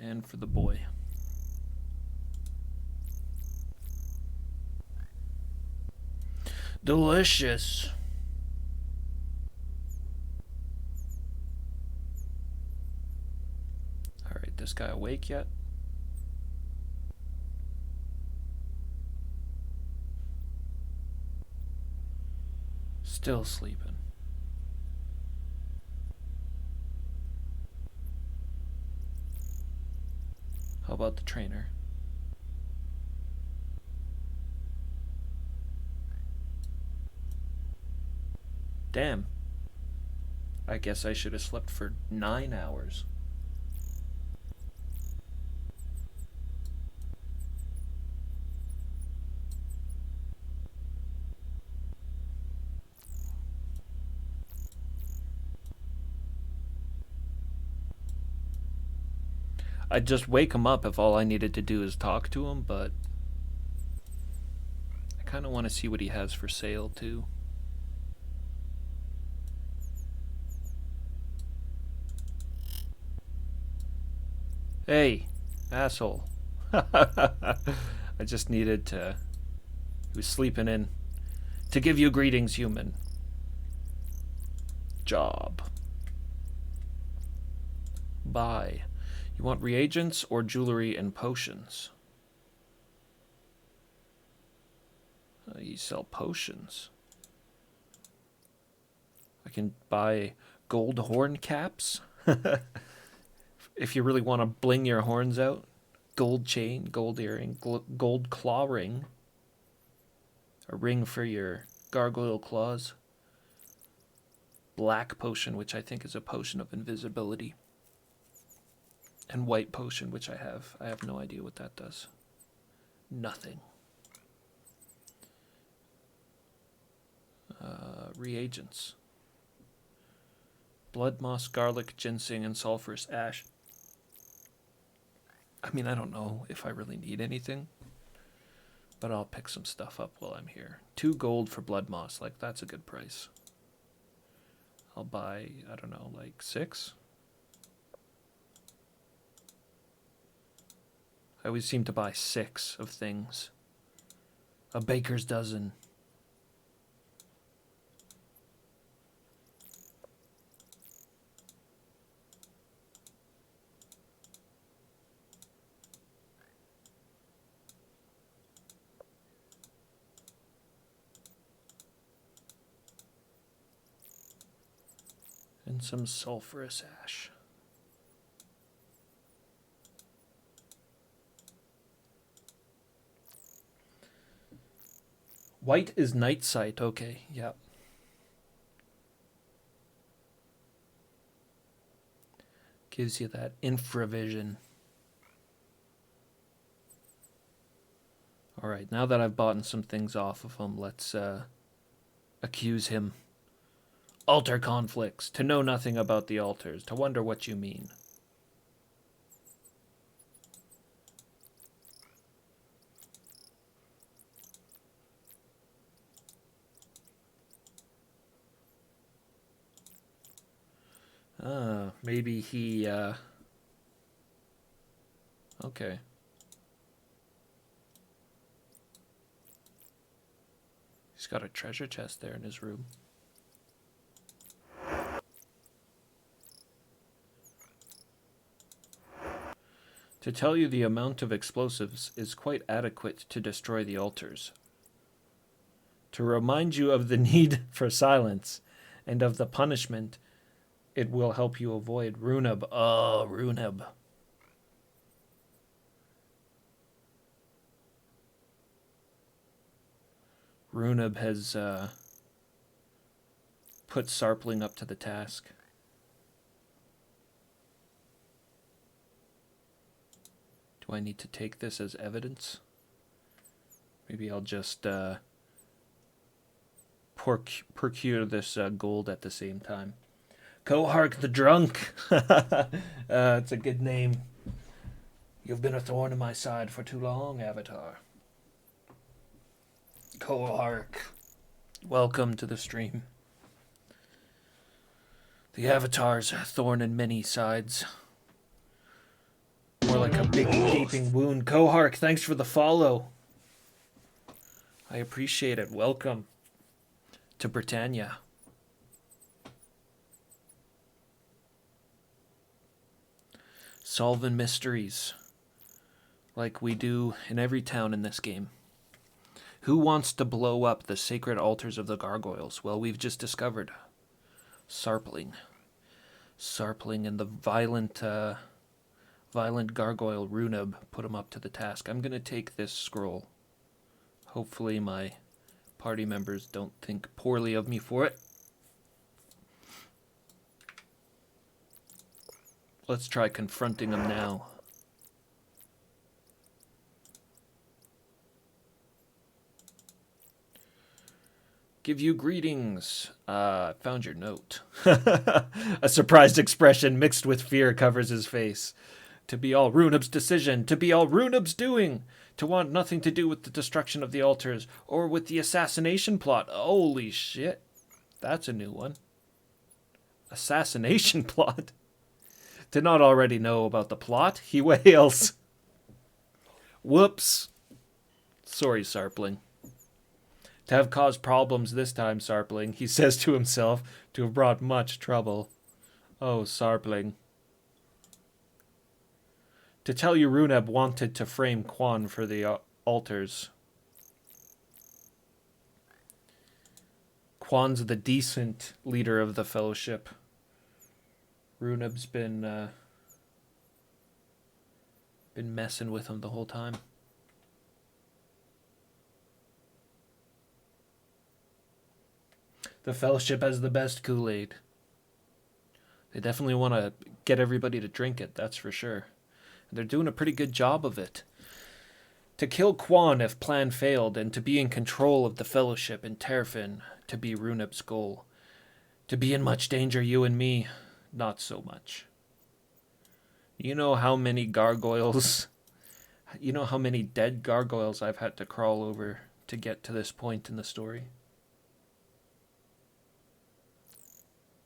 And for the boy. Delicious. Alright, this guy awake yet? Still sleeping. How about the trainer? Damn. I guess I should have slept for 9 hours. I'd just wake him up if all I needed to do is talk to him, but I kind of want to see what he has for sale too. Hey, asshole. I just needed to... He was sleeping in. To give you greetings, human. Job. Buy. You want reagents or jewelry and potions? You sell potions. I can buy gold horn caps. If you really want to bling your horns out. Gold chain, gold earring, gold claw ring. A ring for your gargoyle claws. Black potion, which I think is a potion of invisibility. And white potion, which I have. I have no idea what that does. Nothing. Reagents. Blood moss, garlic, ginseng, and sulfurous ash. I mean, I don't know if I really need anything, but I'll pick some stuff up while I'm here. 2 gold for blood moss, like that's a good price. I'll buy, I don't know, like 6? I always seem to buy 6 of things. A baker's dozen. And some sulfurous ash. White is night sight. Okay, yep. Gives you that infravision. Alright, now that I've bought some things off of him, let's accuse him. Altar conflicts. To know nothing about the altars. To wonder what you mean. Maybe he, okay. He's got a treasure chest there in his room. To tell you, the amount of explosives is quite adequate to destroy the altars. To remind you of the need for silence and of the punishment it will help you avoid. Runeb. Oh, Runeb. Runeb has put Sarpling up to the task. Do I need to take this as evidence? Maybe I'll just procure this gold at the same time. Kohark the Drunk. It's a good name. You've been a thorn in my side for too long, Avatar. Kohark. Welcome to the stream. The Avatar's a thorn in many sides. More like a big gaping wound. Kohark, thanks for the follow. I appreciate it. Welcome to Britannia. Solving mysteries like we do in every town in this game. Who wants to blow up the sacred altars of the gargoyles? Well, we've just discovered Sarpling. Sarpling and the violent gargoyle Runeb put him up to the task. I'm going to take this scroll. Hopefully my party members don't think poorly of me for it. Let's try confronting him now. Give you greetings. Found your note. A surprised expression mixed with fear covers his face. To be all Runeb's decision. To be all Runeb's doing. To want nothing to do with the destruction of the altars or with the assassination plot. Holy shit. That's a new one. Assassination plot. Did not already know about the plot. He wails. Whoops. Sorry, Sarpling. To have caused problems this time, Sarpling, he says to himself, to have brought much trouble. Oh, Sarpling. To tell you, Runeb wanted to frame Quan for the altars. Quan's the decent leader of the Fellowship. Runeb's been messing with him the whole time. The Fellowship has the best Kool-Aid. They definitely want to get everybody to drink it, that's for sure. And they're doing a pretty good job of it. To kill Quan if plan failed, and to be in control of the Fellowship in Terfin, to be Runeb's goal. To be in much danger, you and me, not so much. You know how many gargoyles... You know how many dead gargoyles I've had to crawl over to get to this point in the story?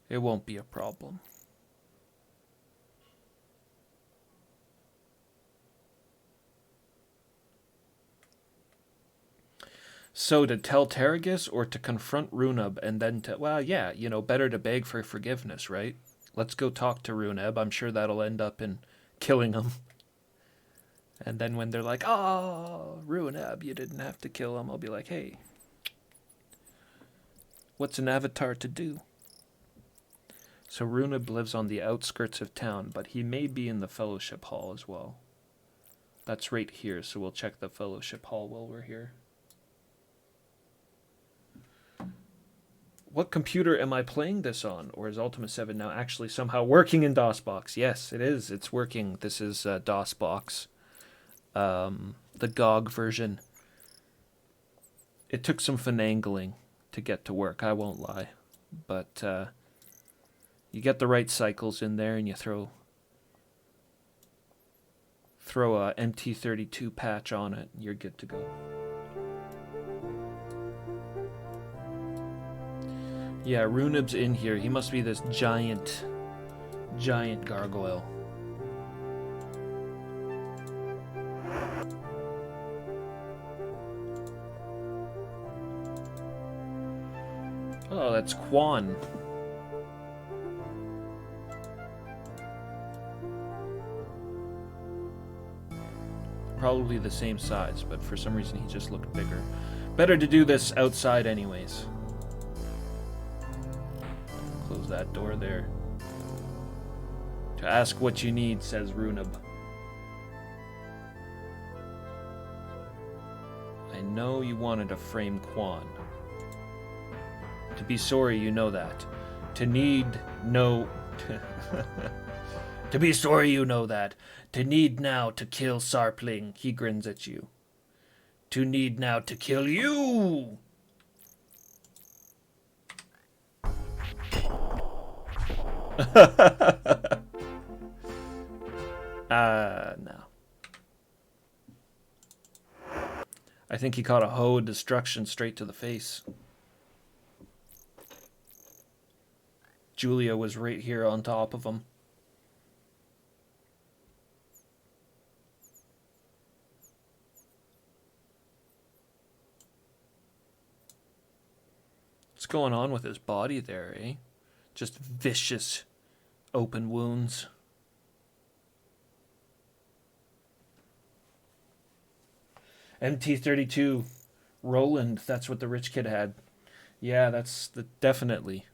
It won't be a problem. So to tell Terragus or to confront Runeb and then to... Well, yeah, you know, better to beg for forgiveness, right? Let's go talk to Runeb. I'm sure that'll end up in killing him. And then when they're like, oh, Runeb, you didn't have to kill him, I'll be like, hey, what's an avatar to do? So Runeb lives on the outskirts of town, but he may be in the Fellowship Hall as well. That's right here, so we'll check the Fellowship Hall while we're here. What computer am I playing this on? Or is Ultima 7 now actually somehow working in DOSBox? Yes, it is. It's working. This is DOSBox. The GOG version. It took some finagling to get to work, I won't lie. But you get the right cycles in there and you throw a MT32 patch on it and you're good to go. Yeah, Runib's in here. He must be this giant gargoyle. Oh, that's Quan. Probably the same size, but for some reason he just looked bigger. Better to do this outside anyways. Close that door there. To ask what you need, says Runib. I know you wanted to frame Quan. To be sorry, you know that. To need, no... To be sorry, you know that. To need now to kill Sarpling, he grins at you. To need now to kill you! No. I think he caught a hoe of destruction straight to the face. Julia was right here on top of him. What's going on with his body there, eh? Just vicious open wounds. MT32 Roland, that's what the rich kid had. Yeah, that's definitely.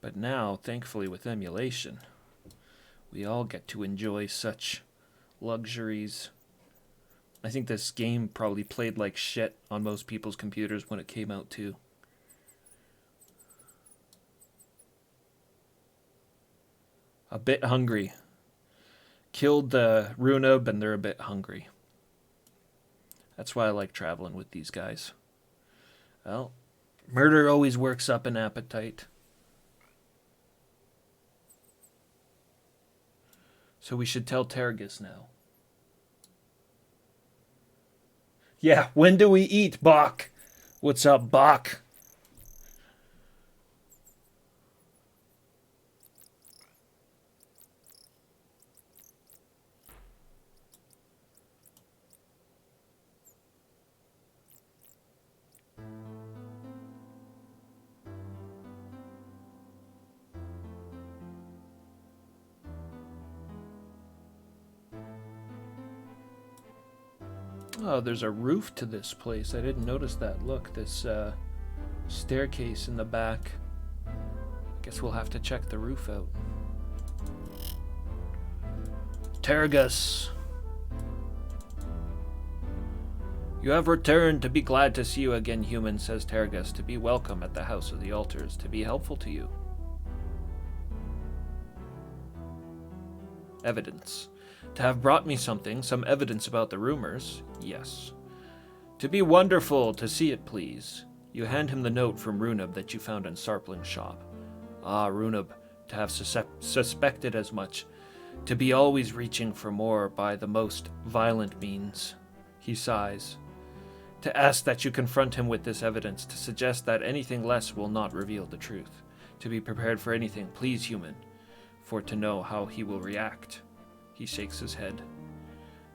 But now, thankfully with emulation, we all get to enjoy such luxuries. I think this game probably played like shit on most people's computers when it came out too. A bit hungry. Killed the Runib and they're a bit hungry. That's why I like traveling with these guys. Well, murder always works up an appetite. So we should tell Tergus now. Yeah, when do we eat, Bach? What's up, Bach? Oh, there's a roof to this place. I didn't notice that. Look, this staircase in the back. Guess we'll have to check the roof out. Tergus. You have returned. To be glad to see you again, human, says Tergus. To be welcome at the House of the Altars. To be helpful to you. Evidence. To have brought me something, some evidence about the rumors, yes. To be wonderful, to see it, please. You hand him the note from Runib that you found in Sarpling's shop. Ah, Runib, to have suspected as much. To be always reaching for more by the most violent means. He sighs. To ask that you confront him with this evidence, to suggest that anything less will not reveal the truth. To be prepared for anything, please, human, for to know how he will react. He shakes his head.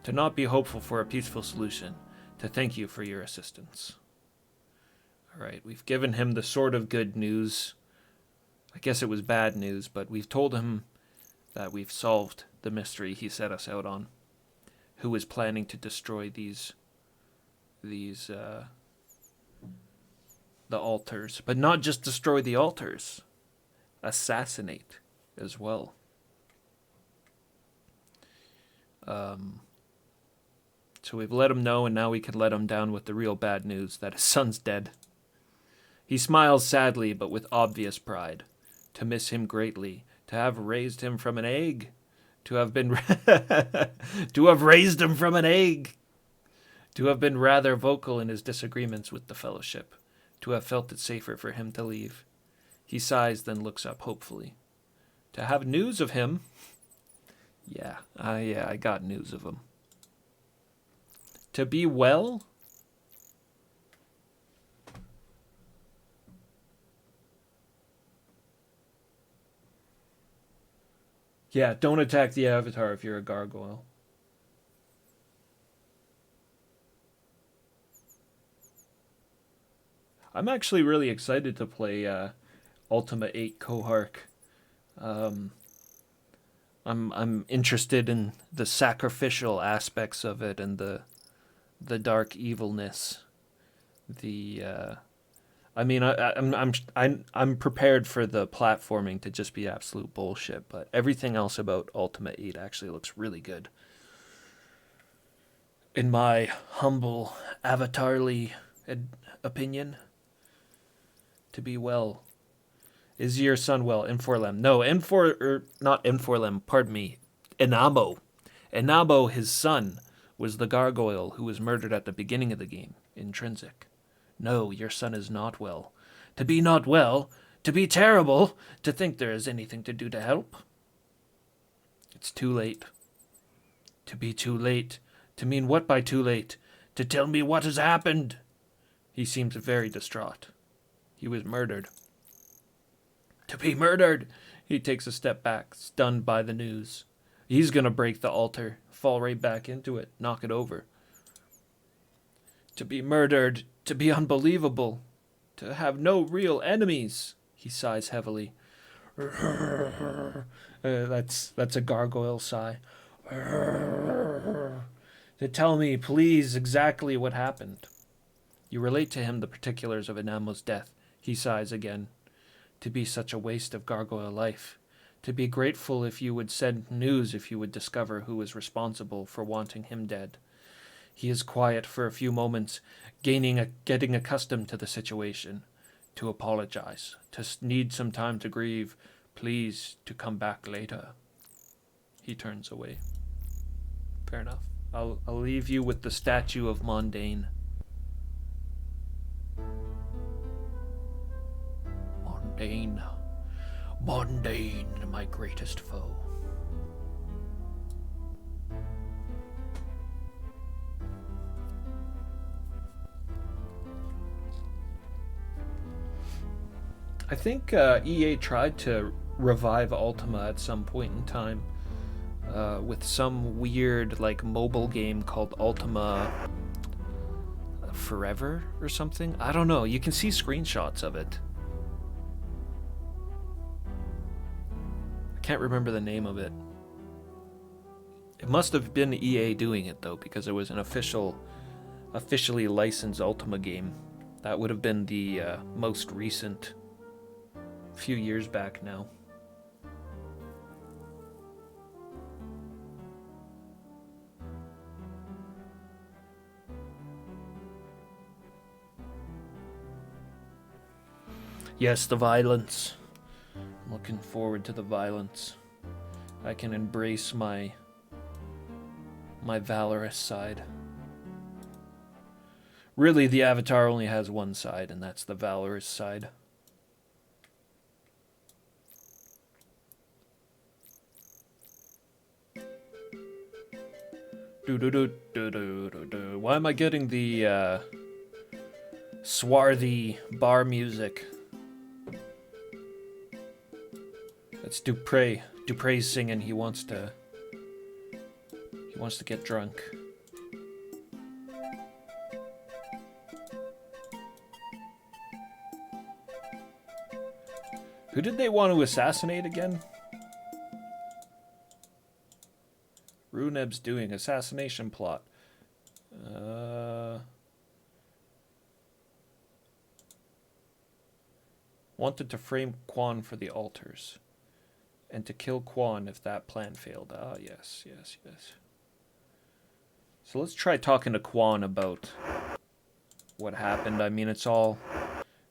To not be hopeful for a peaceful solution. To thank you for your assistance. Alright, we've given him the sort of good news. I guess it was bad news, but we've told him that we've solved the mystery he set us out on. Who is planning to destroy the altars. But not just destroy the altars. Assassinate as well. So we've let him know, and now we can let him down with the real bad news that his son's dead. He smiles sadly, but with obvious pride. To miss him greatly, to have raised him from an egg, to have been to have raised him from an egg, to have been rather vocal in his disagreements with the fellowship, to have felt it safer for him to leave. He sighs, then looks up hopefully. To have news of him? Yeah, I got news of him. To be well? Yeah, don't attack the Avatar if you're a gargoyle. I'm actually really excited to play Ultima 8 Kohark. I'm interested in the sacrificial aspects of it and the dark evilness. I mean, I'm prepared for the platforming to just be absolute bullshit, but everything else about Ultima 8 actually looks really good. In my humble avatarly opinion, to be well. Is your son well? N4Lem. No, not N4Lem, pardon me. Enamo. Enamo, his son, was the gargoyle who was murdered at the beginning of the game, Intrinsic. No, your son is not well. To be not well, to be terrible, to think there is anything to do to help. It's too late. To be too late. To mean what by too late? To tell me what has happened. He seems very distraught. He was murdered. To be murdered! He takes a step back, stunned by the news. He's gonna break the altar, fall right back into it, knock it over. To be murdered, to be unbelievable, to have no real enemies. He sighs heavily. That's a gargoyle sigh. To tell me, please, exactly what happened. You relate to him the particulars of Enamo's death. He sighs again. To be such a waste of gargoyle life. To be grateful if you would send news if you would discover who is responsible for wanting him dead. He is quiet for a few moments, getting accustomed to the situation. To apologize. To need some time to grieve. Please, to come back later. He turns away. Fair enough. I'll leave you with the statue of Mondaine. Mondaine, my greatest foe. I think EA tried to revive Ultima at some point in time with some weird like mobile game called Ultima Forever or something. I don't know. You can see screenshots of it. Can't remember the name of it. It must have been EA doing it though, because it was an officially licensed Ultima game. That would have been the most recent, few years back now. Yes, the violence. I'm looking forward to the violence. I can embrace my valorous side. Really, the Avatar only has one side, and that's the valorous side. Why am I getting the swarthy bar music? That's Dupre. Dupre's singing. He wants to get drunk. Who did they want to assassinate again? Runeb's doing assassination plot. Wanted to frame Quan for the altars. And to kill Quan if that plan failed. Ah, yes. So let's try talking to Quan about what happened. I mean, it's all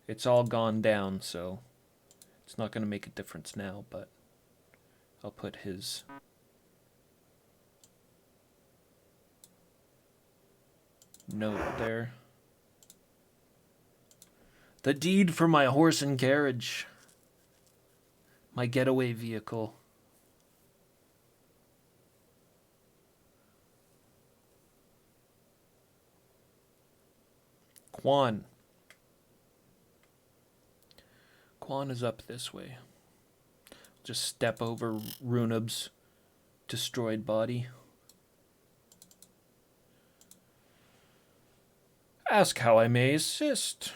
It's all gone down, so it's not going to make a difference now, but I'll put his note there. The deed for my horse and carriage. My getaway vehicle. Quan. Quan is up this way. Just step over Runab's destroyed body. Ask how I may assist.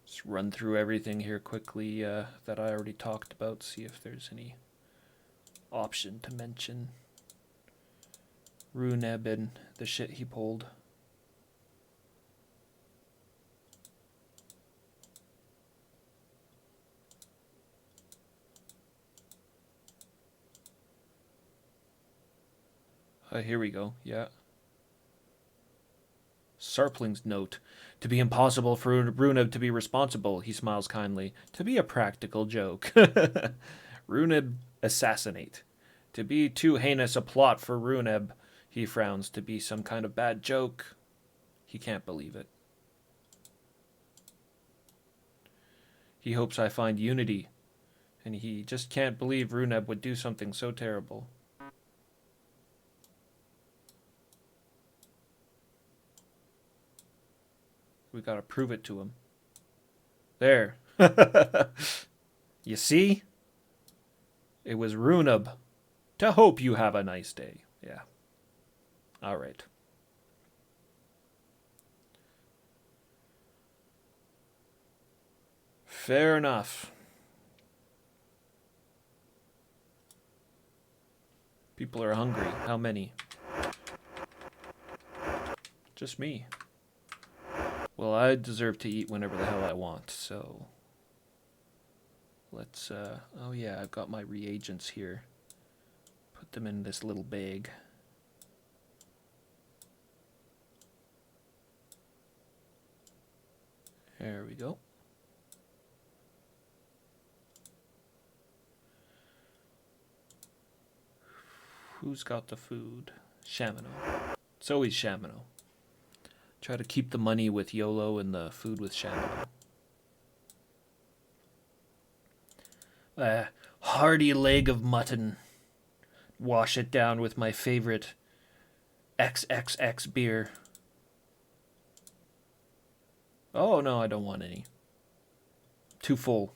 Just run through everything here quickly that I already talked about. See if there's any option to mention. Runeb and the shit he pulled. Here we go, yeah. Sarpling's note. To be impossible for Runeb to be responsible, he smiles kindly. To be a practical joke. Runeb assassinate. To be too heinous a plot for Runeb, he frowns. To be some kind of bad joke, he can't believe it. He hopes I find unity, and he just can't believe Runeb would do something so terrible. We gotta prove it to him. There. You see? It was Runeb. To hope you have a nice day. Yeah. All right. Fair enough. People are hungry. How many? Just me. Well, I deserve to eat whenever the hell I want, so let's, oh yeah, I've got my reagents here. Put them in this little bag. There we go. Who's got the food? Shamino. It's always Shamino. Try to keep the money with YOLO and the food with Shamino. A hearty leg of mutton. Wash it down with my favorite XXX beer. Oh, no, I don't want any. Too full.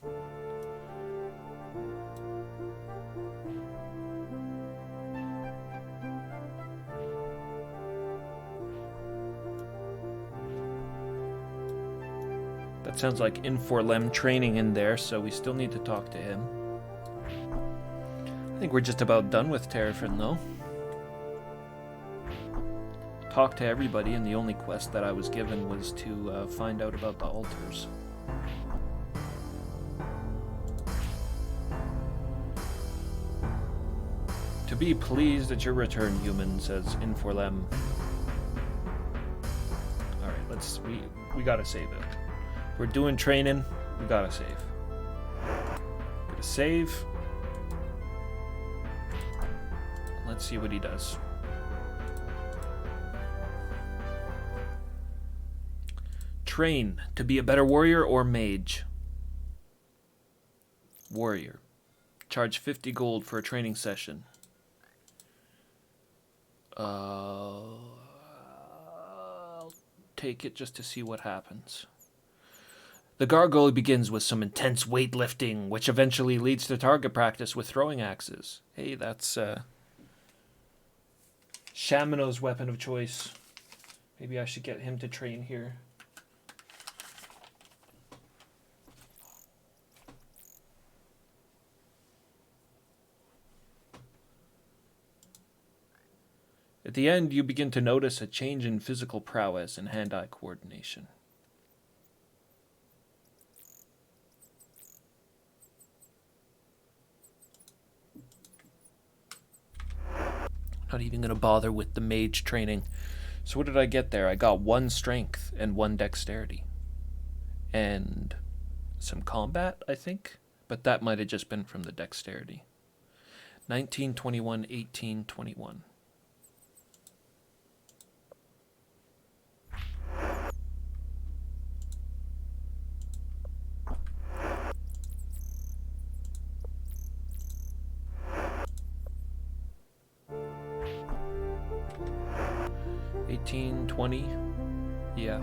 That sounds like Inforlem training in there, so we still need to talk to him. I think we're just about done with Terrafin, though. Talk to everybody, and the only quest that I was given was to find out about the altars. To be pleased at your return, human, says Inforlem. Alright, we gotta save it. We're doing training, we gotta save. Gonna save. Let's see what he does. Train to be a better warrior or mage. Warrior. Charge 50 gold for a training session. I'll take it just to see what happens. The gargoyle begins with some intense weightlifting, which eventually leads to target practice with throwing axes. Hey, that's Shamino's weapon of choice. Maybe I should get him to train here. At the end, you begin to notice a change in physical prowess and hand-eye coordination. Not even going to bother with the mage training. So what did I get there? I got 1 strength and 1 dexterity. And some combat, I think. But that might have just been from the dexterity. 19, 21, 18, 21. Yeah.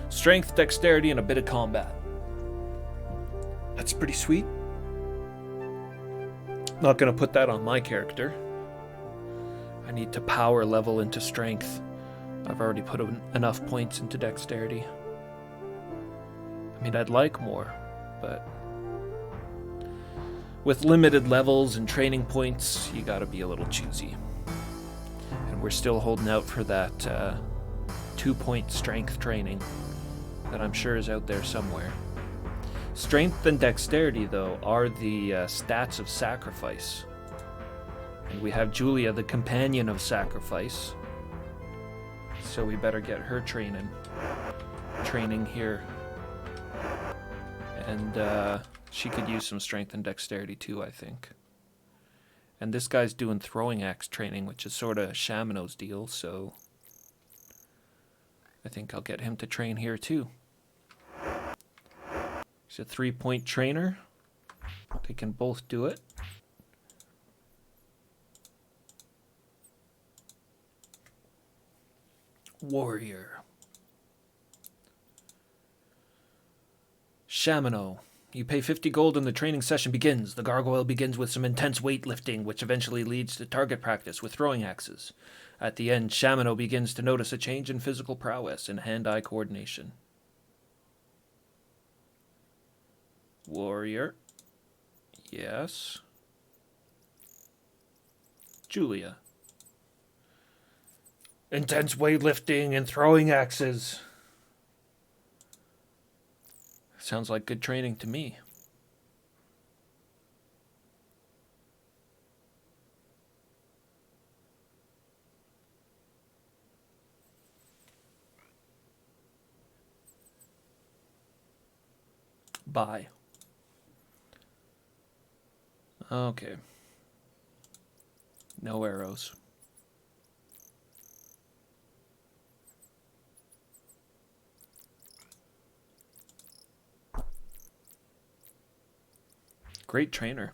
Strength, dexterity, and a bit of combat. That's pretty sweet. Not gonna put that on my character. I need to power level into strength. I've already put enough points into dexterity. I mean, I'd like more, but with limited levels and training points, you gotta be a little choosy. And we're still holding out for that 2-point strength training that I'm sure is out there somewhere. Strength and dexterity, though, are the stats of sacrifice. And we have Julia, the companion of sacrifice. So we better get her training here. And she could use some strength and dexterity too, I think. And this guy's doing throwing axe training, which is sort of Shamino's deal, so I think I'll get him to train here too. He's a 3-point trainer. They can both do it. Warrior. Shamino. You pay 50 gold and the training session begins. The gargoyle begins with some intense weightlifting, which eventually leads to target practice with throwing axes. At the end, Shamino begins to notice a change in physical prowess and hand-eye coordination. Warrior. Yes. Julia. Intense weightlifting and throwing axes. Sounds like good training to me. Bye. Okay. No arrows. Great trainer.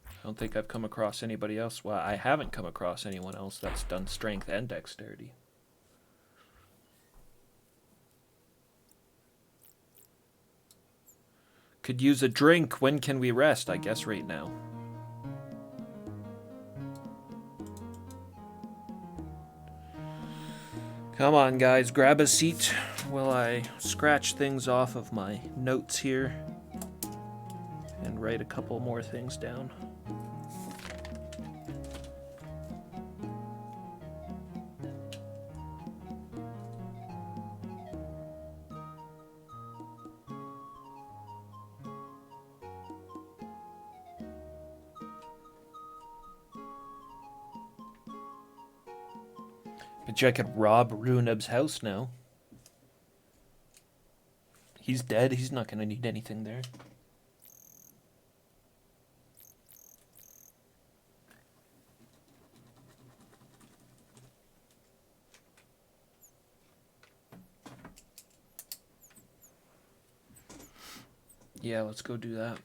I don't think I've come across anybody else. Well, I haven't come across anyone else that's done strength and dexterity. Could use a drink. When can we rest? I guess right now. Come on, guys. Grab a seat while I scratch things off of my notes here and write a couple more things down. Bet you I could rob Runeb's house now. He's dead. He's not going to need anything there. Yeah, let's go do that.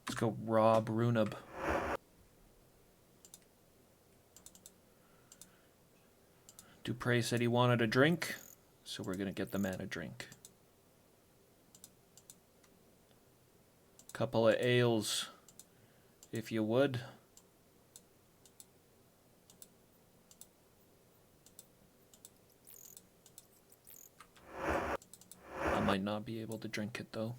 Let's go rob Runeb. Dupre said he wanted a drink, so we're going to get the man a drink. Couple of ales, if you would. I might not be able to drink it, though.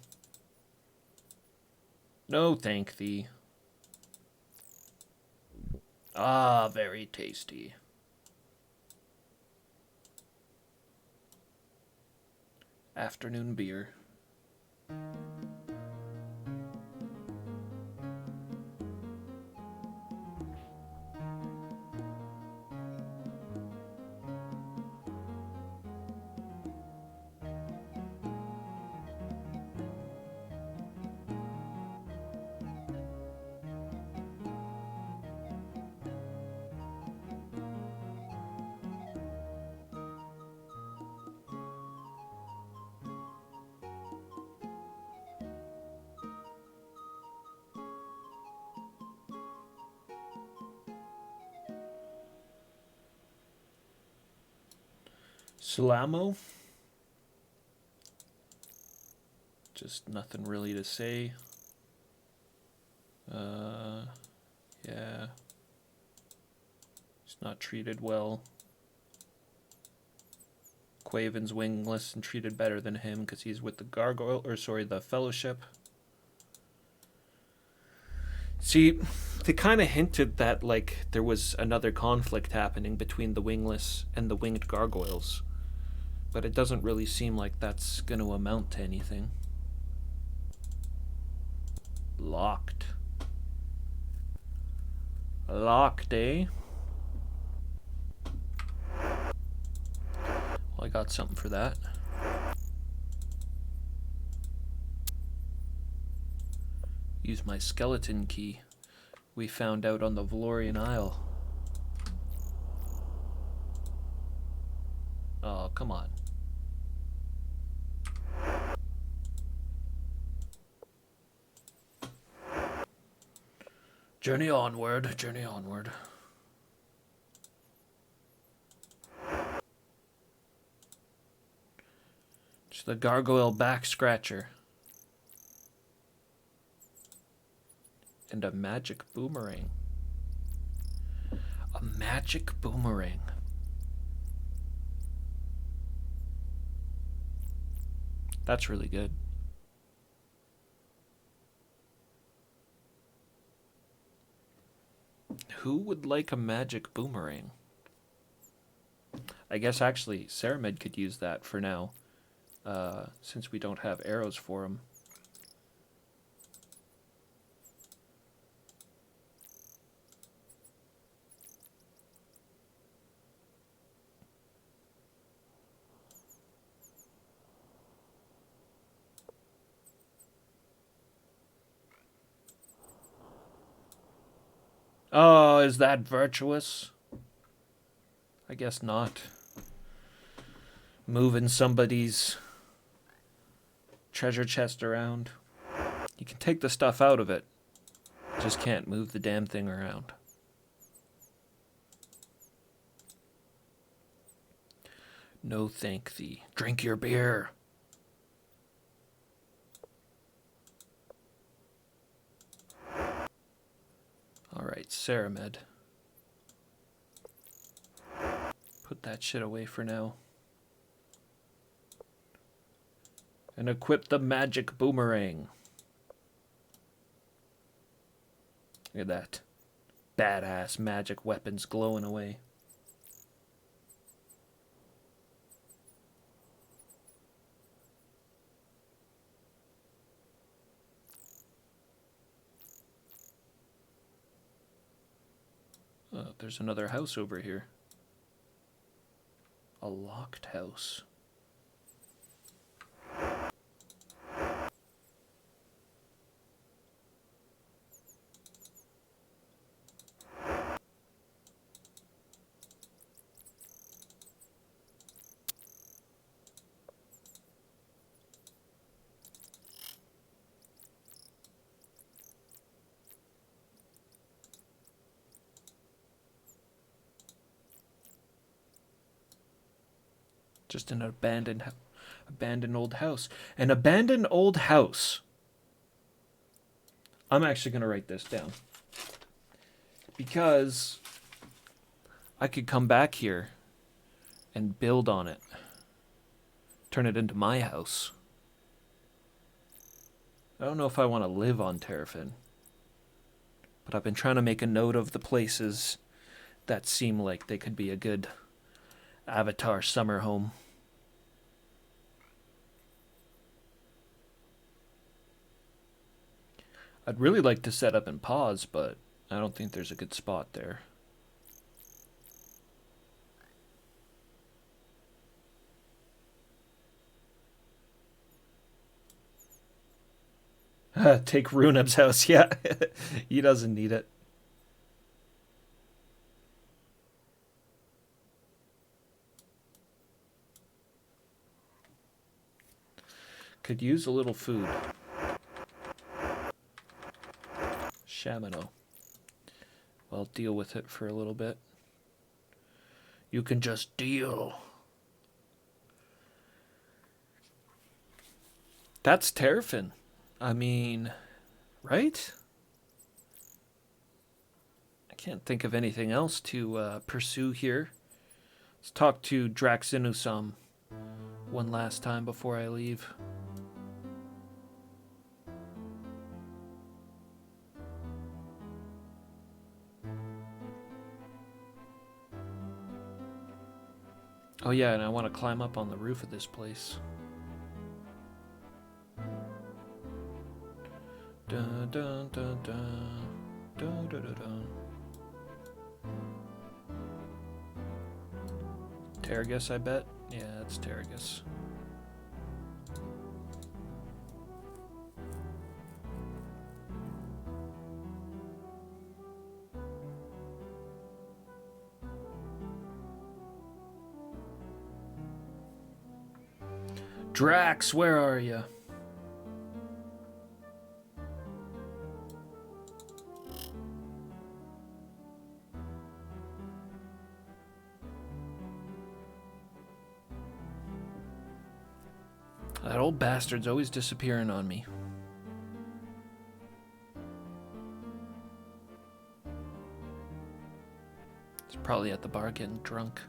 No, thank thee. Ah, very tasty. Afternoon beer. Salamo. Just nothing really to say. Yeah. He's not treated well. Quaven's wingless and treated better than him because he's with the gargoyle, or sorry, the fellowship. See, they kind of hinted that like there was another conflict happening between the wingless and the winged gargoyles, but it doesn't really seem like that's going to amount to anything. Locked. Locked, eh? Well, I got something for that. Use my skeleton key we found out on the Valorian Isle. Oh, come on. Journey onward, journey onward. It's the gargoyle back scratcher. And a magic boomerang. A magic boomerang. That's really good. Who would like a magic boomerang? I guess actually Ceramed could use that for now, since we don't have arrows for him. Oh, is that virtuous? I guess not. Moving somebody's treasure chest around. You can take the stuff out of it. Just can't move the damn thing around. No thank thee. Drink your beer. Alright, Ceramed. Put that shit away for now. And equip the magic boomerang. Look at that. Badass magic weapons glowing away. Oh, there's another house over here. A locked house. Just an abandoned old house. An abandoned old house. I'm actually going to write this down. Because I could come back here and build on it. Turn it into my house. I don't know if I want to live on Terrafin. But I've been trying to make a note of the places that seem like they could be a good Avatar summer home. I'd really like to set up in Pause, but I don't think there's a good spot there. Take Runeb's house, yeah. He doesn't need it. Could use a little food. Shamino. Well, deal with it for a little bit. You can just deal. That's Terrafin. I mean, right? I can't think of anything else to pursue here. Let's talk to Draxinusam one last time before I leave. Oh yeah, and I want to climb up on the roof of this place. Dun, dun, dun, dun. Dun, dun, dun, dun. Terragus, I bet? Yeah, it's Terragus. Drax, where are you? That old bastard's always disappearing on me. He's probably at the bar getting drunk.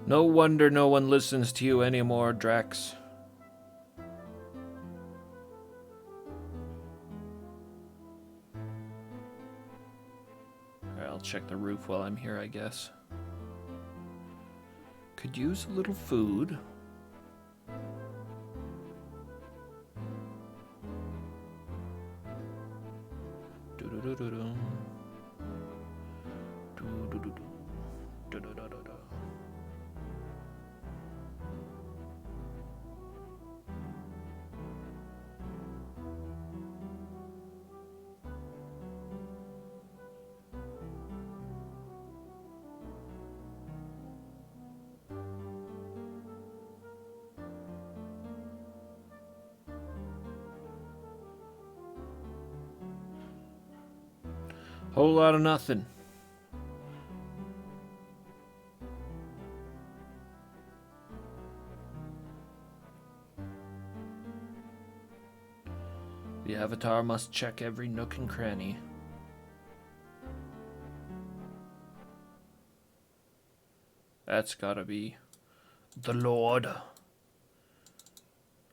No wonder no one listens to you anymore, Drax. Alright, I'll check the roof while I'm here, I guess. Could use a little food. Do-do-do-do-do. Do-do-do-do. Do-do-do-do-do. Whole lot of nothing. The Avatar must check every nook and cranny. That's gotta be the Lord.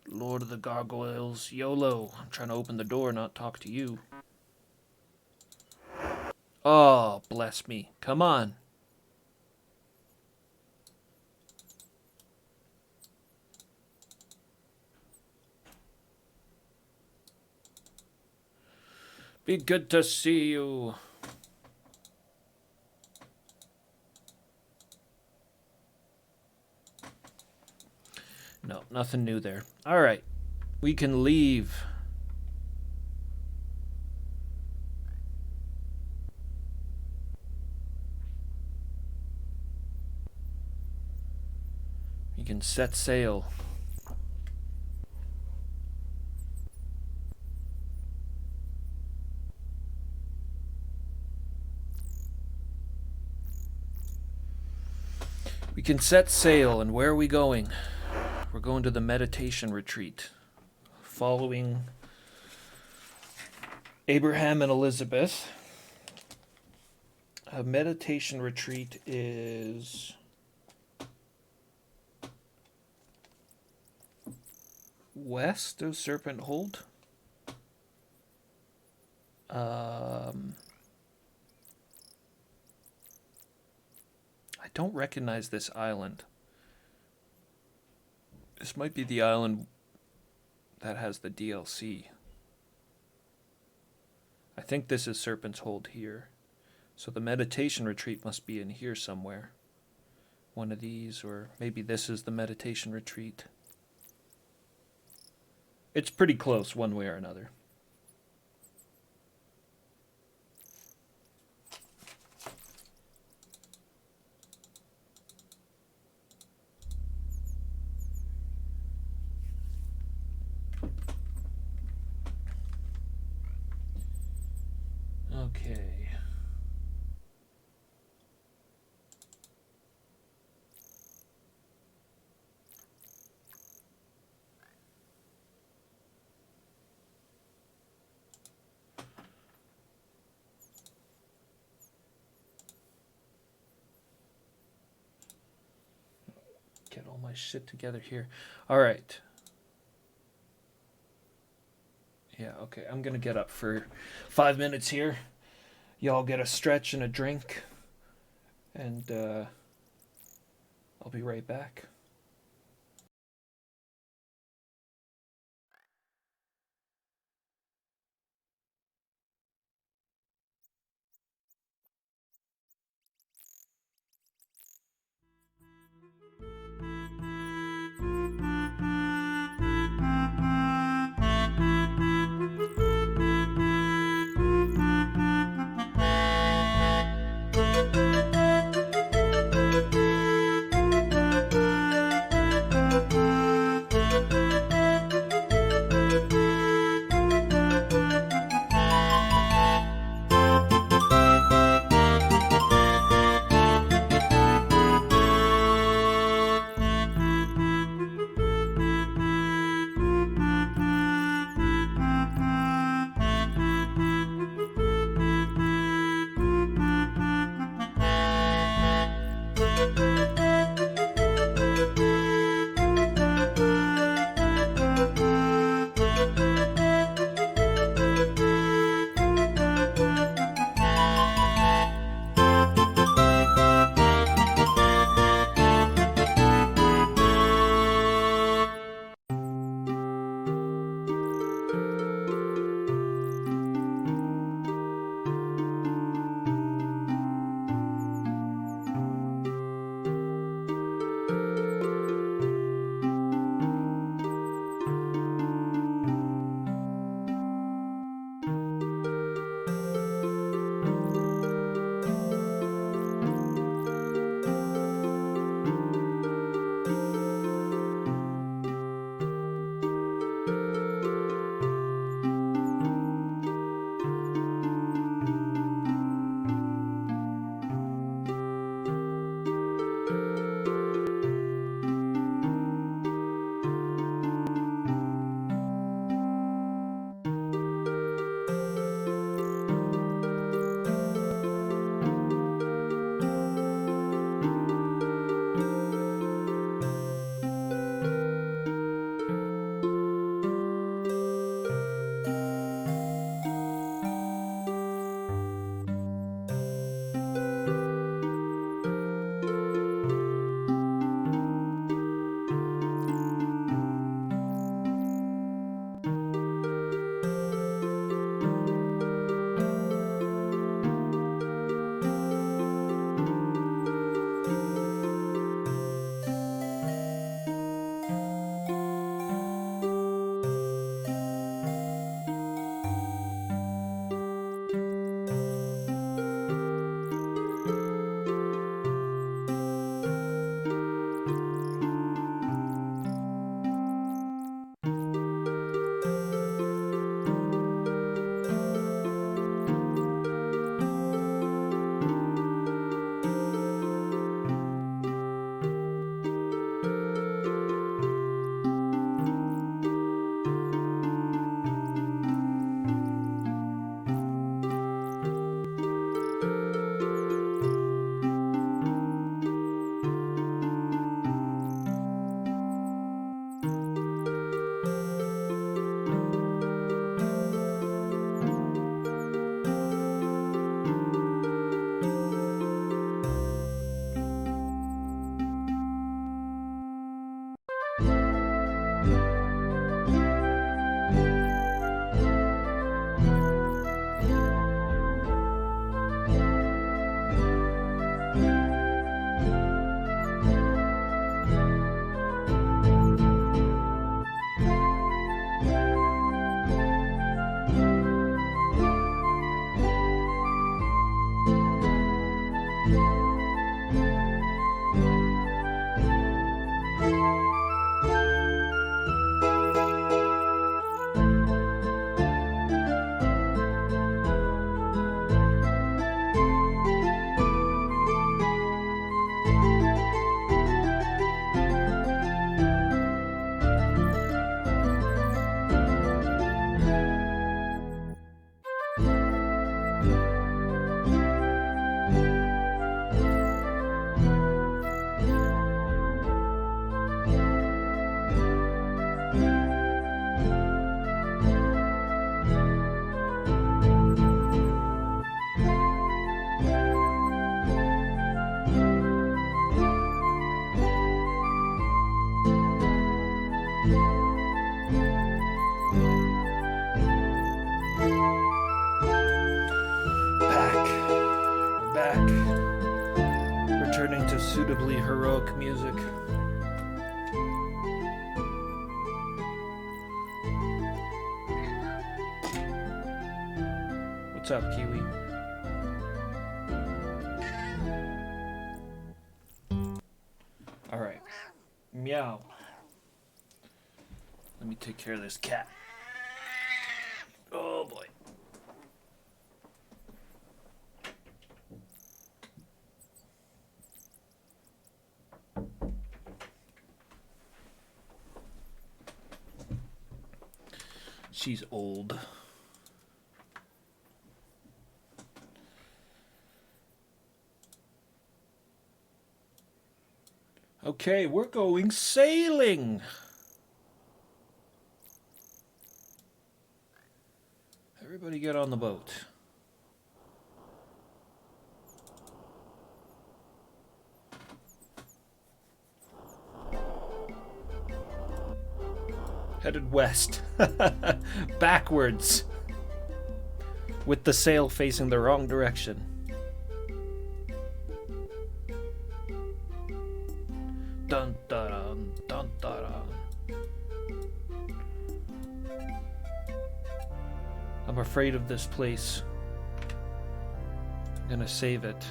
Lord of the Gargoyles. YOLO. I'm trying to open the door, not talk to you. Oh, bless me. Come on. Be good to see you. No, nothing new there. All right. We can leave. You can set sail. We can set sail, and where are we going? We're going to the meditation retreat. Following Abraham and Elizabeth. A meditation retreat is west of Serpent Hold. I don't recognize this island. This might be the island that has the DLC. I think this is Serpent's Hold here. So the meditation retreat must be in here somewhere. One of these, or maybe this is the meditation retreat. It's pretty close one way or another. Okay. Get all my shit together here. All right. Yeah, okay. I'm going to get up for 5 minutes here. Y'all get a stretch and a drink. And I'll be right back. suitably heroic music. What's up, Kiwi? Alright. Meow. Let me take care of this cat. Oh boy. She's old. Okay, we're going sailing. Everybody get on the boat. Headed west. Backwards. With the sail facing the wrong direction. Dun dun dun dun dun. I'm afraid of this place. I'm gonna save it.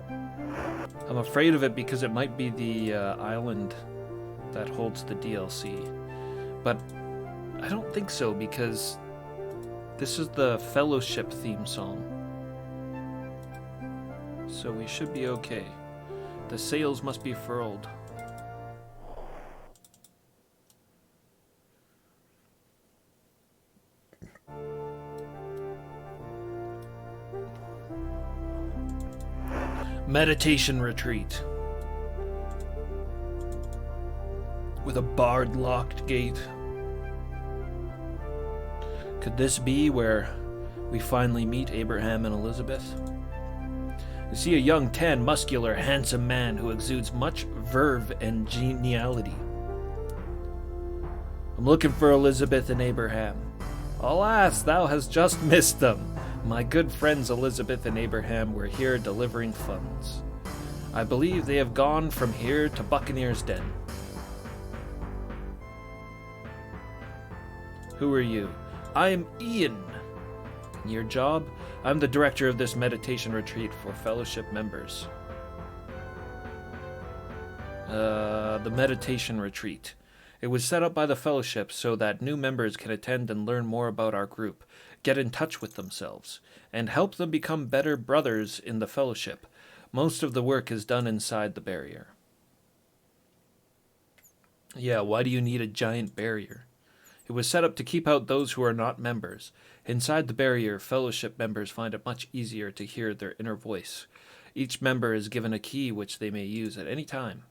I'm afraid of it because it might be the island that holds the DLC. But I don't think so, because this is the Fellowship theme song. So we should be okay. The sails must be furled. Meditation retreat. With a barred locked gate. Could this be where we finally meet Abraham and Elizabeth? You see a young, tan, muscular, handsome man who exudes much verve and geniality. I'm looking for Elizabeth and Abraham. Alas, thou hast just missed them. My good friends Elizabeth and Abraham were here delivering funds. I believe they have gone from here to Buccaneer's Den. Who are you? I am Ian. And your job? I'm the director of this meditation retreat for Fellowship members. The meditation retreat. It was set up by the Fellowship so that new members can attend and learn more about our group, get in touch with themselves, and help them become better brothers in the Fellowship. Most of the work is done inside the barrier. Yeah, why do you need a giant barrier? It was set up to keep out those who are not members. Inside the barrier, Fellowship members find it much easier to hear their inner voice. Each member is given a key which they may use at any time.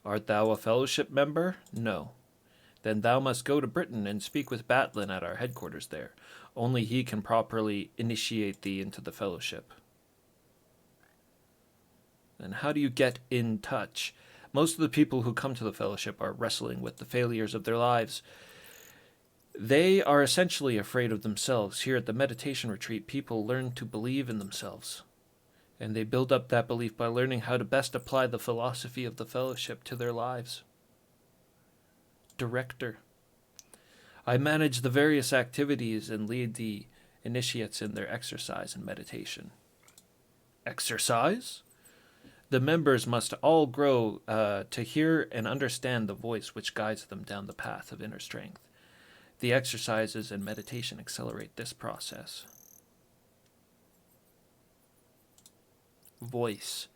Art thou a Fellowship member? No. Then thou must go to Britain and speak with Batlin at our headquarters there. Only he can properly initiate thee into the Fellowship. And how do you get in touch? Most of the people who come to the Fellowship are wrestling with the failures of their lives. They are essentially afraid of themselves. Here at the meditation retreat, people learn to believe in themselves. And they build up that belief by learning how to best apply the philosophy of the Fellowship to their lives. Director. I manage the various activities and lead the initiates in their exercise and meditation. Exercise? The members must all grow to hear and understand the voice which guides them down the path of inner strength. The exercises and meditation accelerate this process. Voice.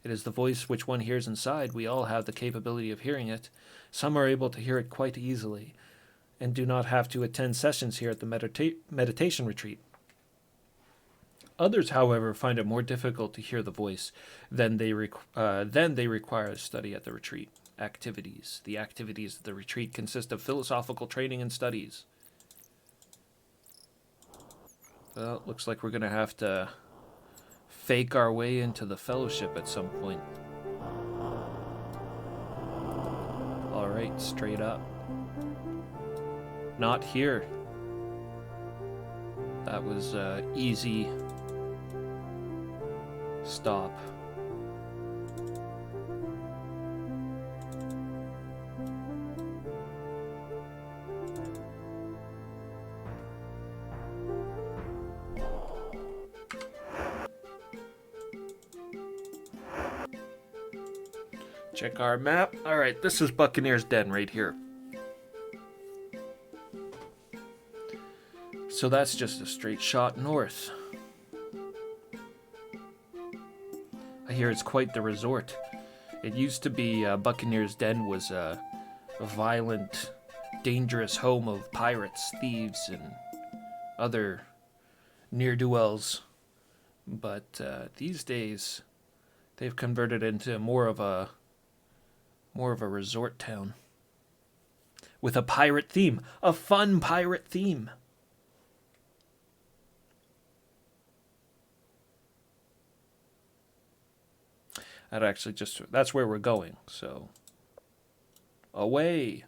It is the voice which one hears inside. We all have the capability of hearing it. Some are able to hear it quite easily and do not have to attend sessions here at the meditation retreat. Others, however, find it more difficult to hear the voice. Then they require study at the retreat. Activities. The activities of the retreat consist of philosophical training and studies. Well, looks like we're going to have to fake our way into the Fellowship at some point. Alright, straight up. Not here. That was easy. Stop. Check our map. Alright, this is Buccaneer's Den right here. So that's just a straight shot north. I hear it's quite the resort. It used to be Buccaneer's Den was a violent, dangerous home of pirates, thieves, and other ne'er-do-wells. But these days, they've converted into more of a resort town with a pirate theme, a fun pirate theme. That's where we're going, so away.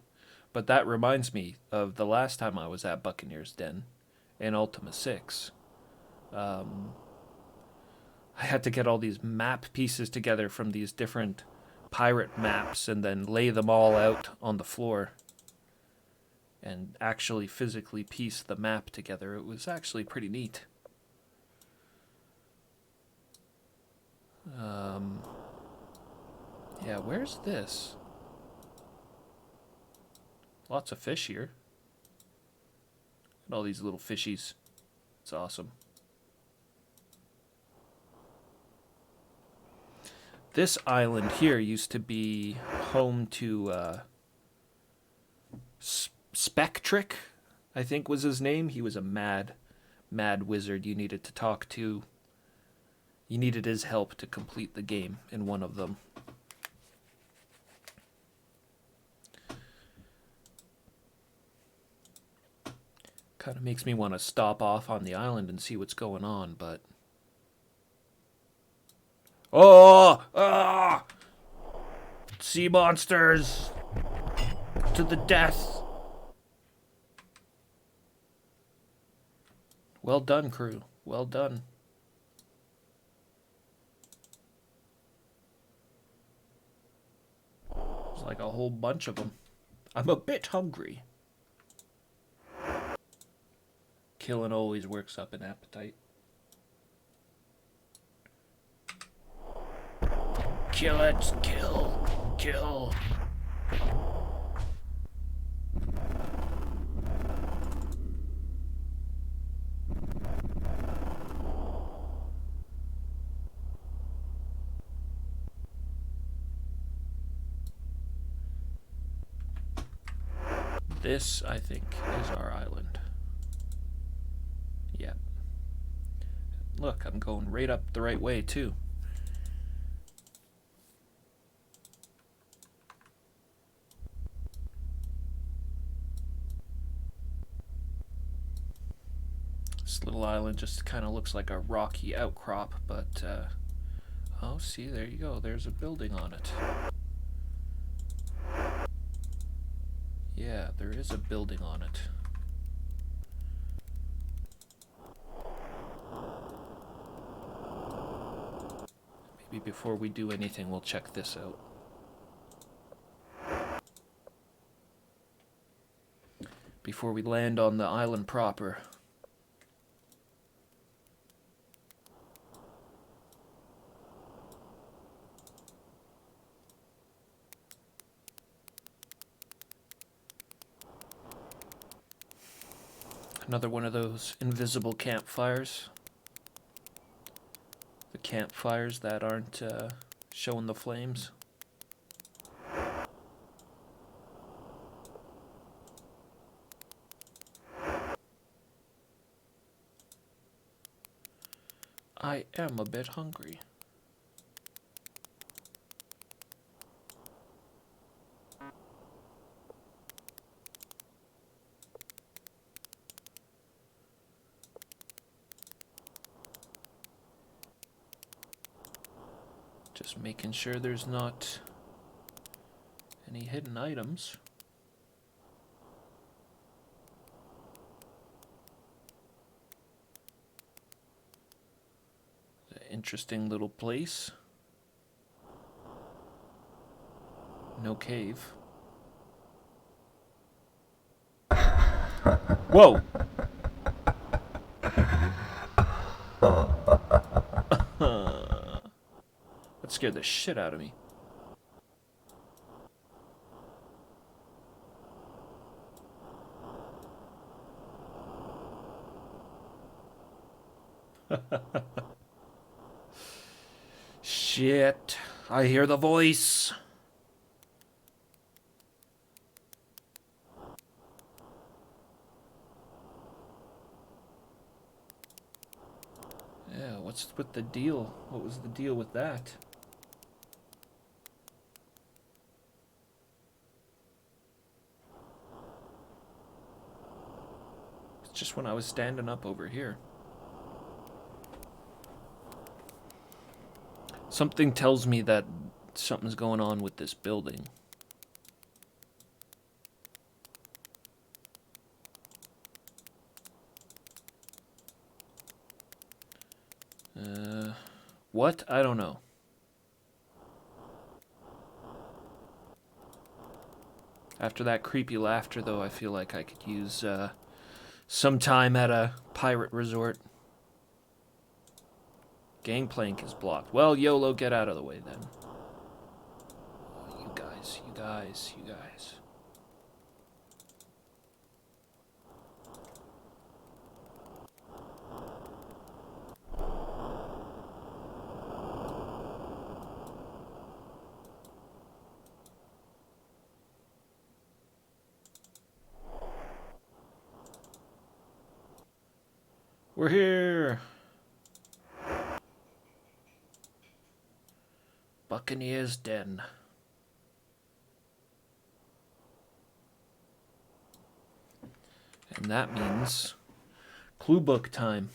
But that reminds me of the last time I was at Buccaneer's Den in Ultima VI. I had to get all these map pieces together from these different pirate maps and then lay them all out on the floor and actually physically piece the map together. It was actually pretty neat. Yeah, where's this? Lots of fish here. And all these little fishies. It's awesome. This island here used to be home to Spectric, I think was his name. He was a mad wizard you needed to talk to. You needed his help to complete the game in one of them. Kind of makes me want to stop off on the island and see what's going on, but... Oh! Ah! Sea monsters! To the death! Well done, crew. Well done. There's like a whole bunch of them. I'm a bit hungry. Killing always works up an appetite. Kill it! Kill! Kill! This, I think, is our island. Yep. Look, I'm going right up the right way, too. This little island just kind of looks like a rocky outcrop, but, oh, see, there you go. There's a building on it. Yeah, there is a building on it. Maybe before we do anything, we'll check this out. Before we land on the island proper. Another one of those invisible campfires. The campfires that aren't showing the flames. I am a bit hungry. Just making sure there's not any hidden items. An interesting little place. No cave. Whoa! That scared the shit out of me. Shit. I hear the voice. Yeah, what's with the deal? What was the deal with that? It's just when I was standing up over here. Something tells me that something's going on with this building. What? I don't know. After that creepy laughter, though, I feel like I could use some time at a pirate resort. Gangplank is blocked. Well, YOLO, get out of the way then. Oh, you guys, you guys, you guys. We're here. Buccaneer's Den. And that means clue book time.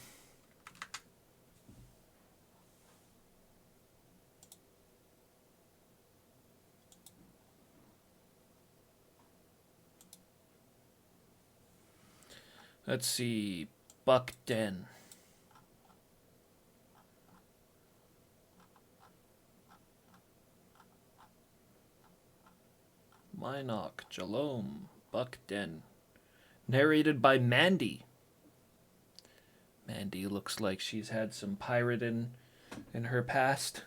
Let's see. Buck Den. Minoc, Jalome, Buck Den. Narrated by Mandy. Mandy looks like she's had some pirate in her past.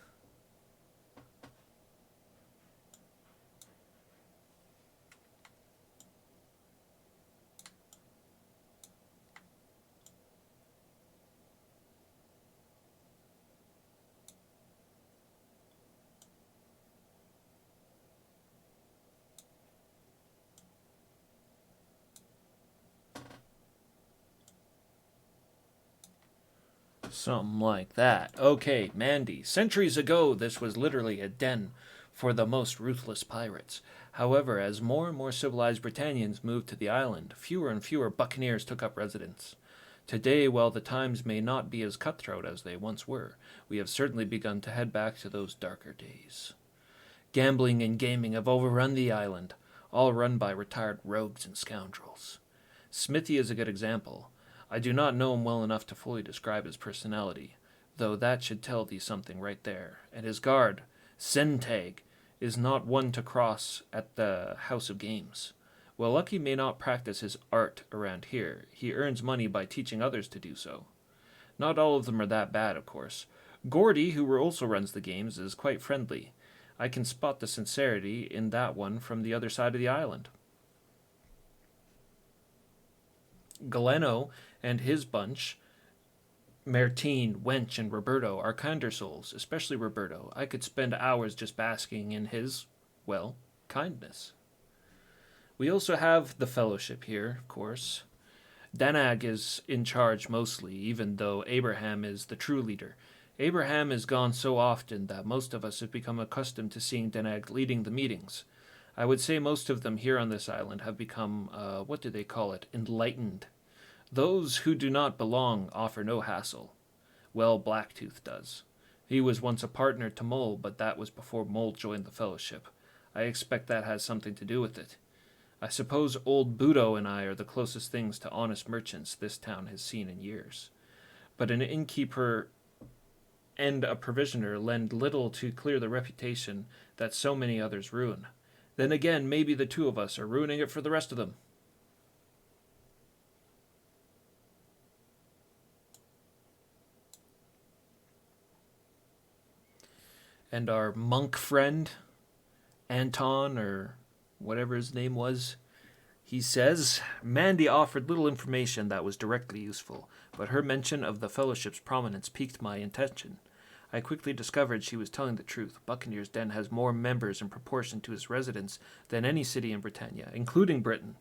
Something like that. Okay, Mandy. Centuries ago, this was literally a den for the most ruthless pirates. However, as more and more civilized Britannians moved to the island, fewer and fewer buccaneers took up residence. Today, while the times may not be as cutthroat as they once were, we have certainly begun to head back to those darker days. Gambling and gaming have overrun the island, all run by retired rogues and scoundrels. Smithy is a good example. I do not know him well enough to fully describe his personality, though that should tell thee something right there. And his guard, Sentag, is not one to cross at the House of Games. While Lucky may not practice his art around here, he earns money by teaching others to do so. Not all of them are that bad, of course. Gordy, who also runs the games, is quite friendly. I can spot the sincerity in that one from the other side of the island. Galeno and his bunch, Martine, Wench, and Roberto, are kinder souls, especially Roberto. I could spend hours just basking in his, well, kindness. We also have the Fellowship here, of course. Danag is in charge mostly, even though Abraham is the true leader. Abraham is gone so often that most of us have become accustomed to seeing Danag leading the meetings. I would say most of them here on this island have become, what do they call it, enlightened. Those who do not belong offer no hassle. Well, Blacktooth does. He was once a partner to Mole, but that was before Mole joined the Fellowship. I expect that has something to do with it. I suppose old Budo and I are the closest things to honest merchants this town has seen in years. But an innkeeper and a provisioner lend little to clear the reputation that so many others ruin. Then again, maybe the two of us are ruining it for the rest of them. And our monk friend, Anton, or whatever his name was, He says, Mandy offered little information that was directly useful, but her mention of the Fellowship's prominence piqued my attention. I quickly discovered she was telling the truth. Buccaneer's Den has more members in proportion to its residents than any city in Britannia, including Britain.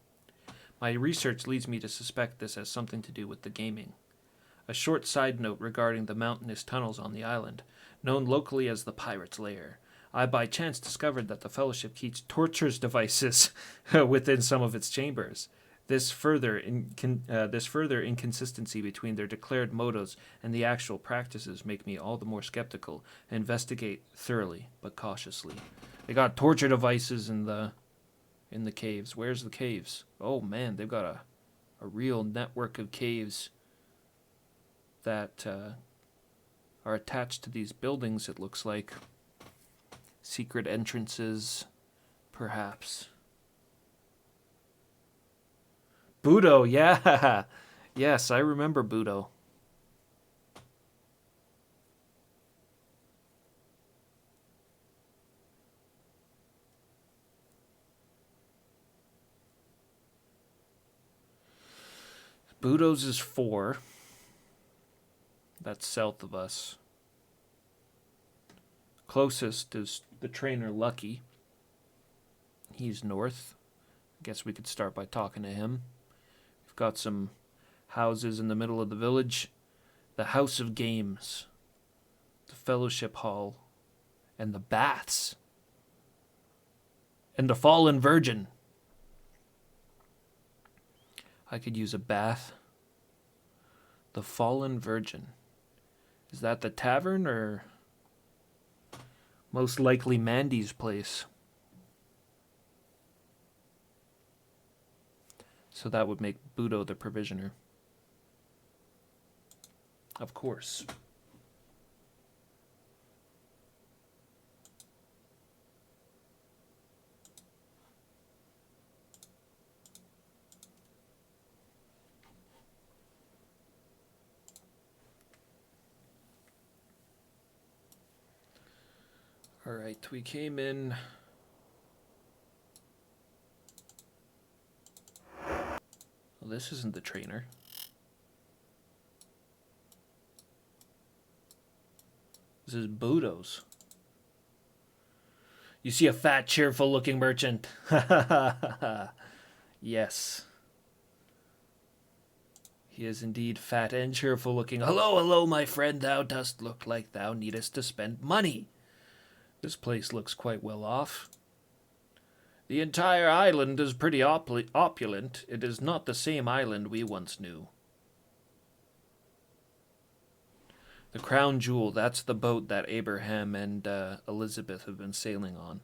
My research leads me to suspect this has something to do with the gaming. A short side note regarding the mountainous tunnels on the island, known locally as the Pirate's Lair. I by chance discovered that the Fellowship keeps torture devices within some of its chambers. This further inconsistency between their declared motives and the actual practices make me all the more skeptical and investigate thoroughly but cautiously. They got torture devices in the caves. Where's the caves? Oh man, they've got a real network of caves that are attached to these buildings, it looks like. Secret entrances, perhaps. Budo, yeah! Yes, I remember Budo. Budo's is 4. That's south of us. Closest is the trainer Lucky. He's north. I guess we could start by talking to him. We've got some houses in the middle of the village. The House of Games. The Fellowship Hall. And the Baths. And the Fallen Virgin. I could use a bath. The Fallen Virgin. Is that the tavern or most likely Mandy's place? So that would make Budo the provisioner. Of course. Alright, we came in. Well, this isn't the trainer. This is Budo's. You see a fat, cheerful-looking merchant. Yes. He is indeed fat and cheerful-looking. Hello, hello, my friend. Thou dost look like thou needest to spend money. This place looks quite well off. The entire island is pretty opulent. It is not the same island we once knew. The Crown Jewel, that's the boat that Abraham and Elizabeth have been sailing on.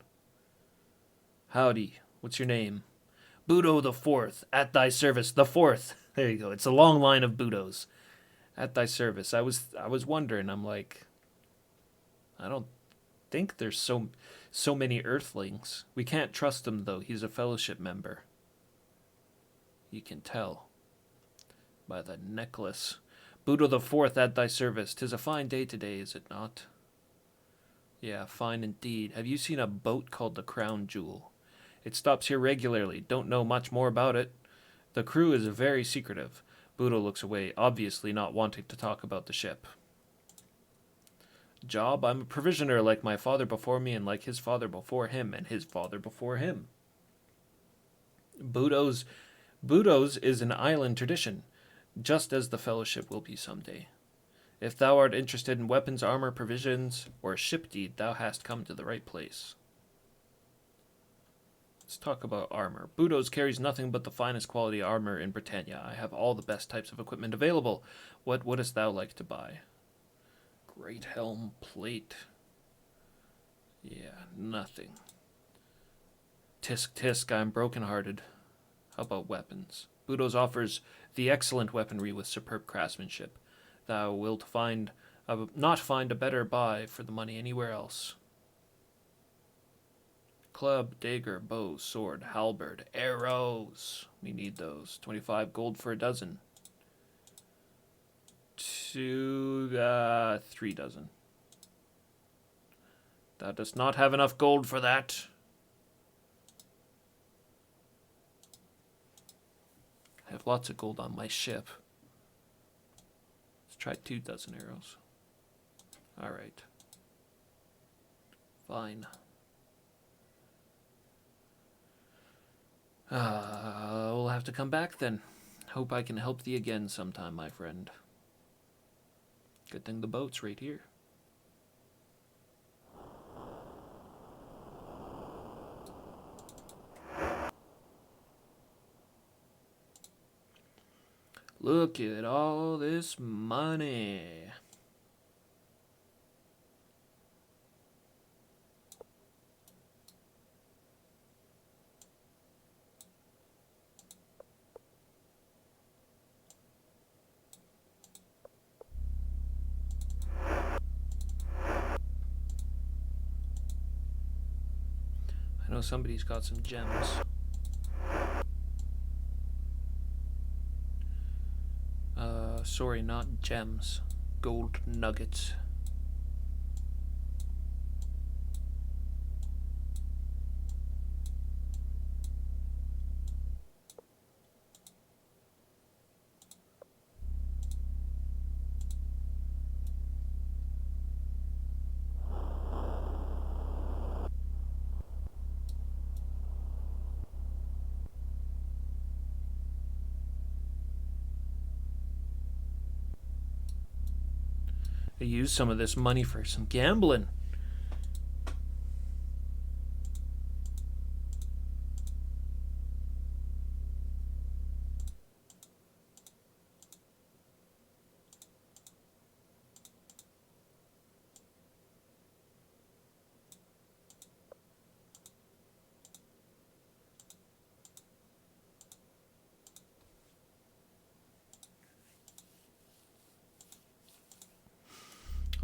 Howdy, what's your name? Budo the Fourth, at thy service, the Fourth. There you go, it's a long line of Budos. At thy service. I was wondering, I'm like, I don't think there's so many Earthlings. We can't trust him, though. He's a Fellowship member. You can tell by the necklace. Budo the Fourth at thy service. 'Tis a fine day today, is it not? Yeah, fine indeed. Have you seen a boat called the Crown Jewel? It stops here regularly. Don't know much more about it. The crew is very secretive. Budo looks away, obviously not wanting to talk about the ship. Job? I'm a provisioner like my father before me and like his father before him and his father before him. Budo's is an island tradition, just as the Fellowship will be someday. If thou art interested in weapons, armor, provisions, or a ship deed, thou hast come to the right place. Let's talk about armor. Budo's carries nothing but the finest quality armor in Britannia. I have all the best types of equipment available. What wouldst thou like to buy? Great helm plate. Yeah, nothing. Tisk tisk, I'm broken-hearted. How about weapons? Budo's offers the excellent weaponry with superb craftsmanship. Thou wilt not find a better buy for the money anywhere else. Club, dagger, bow, sword, halberd, arrows. We need those. 25 gold for a dozen. 3 dozen. Thou dost not have enough gold for that. I have lots of gold on my ship. Let's try 2 dozen arrows. Alright. Fine. We'll have to come back then. Hope I can help thee again sometime, my friend. Good thing the boat's right here. Look at all this money. I know somebody's got some gems. Sorry, not gems. Gold nuggets. I used some of this money for some gambling.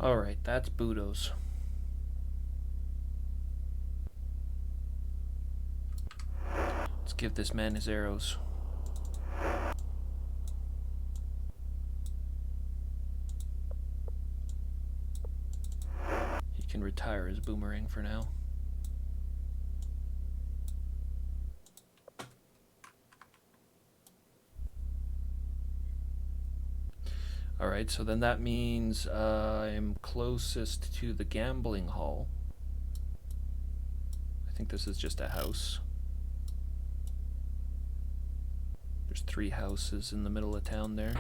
Alright, that's Budo's. Let's give this man his arrows. He can retire his boomerang for now. Alright, so then that means I'm closest to the gambling hall. I think this is just a house. There's 3 houses in the middle of town there.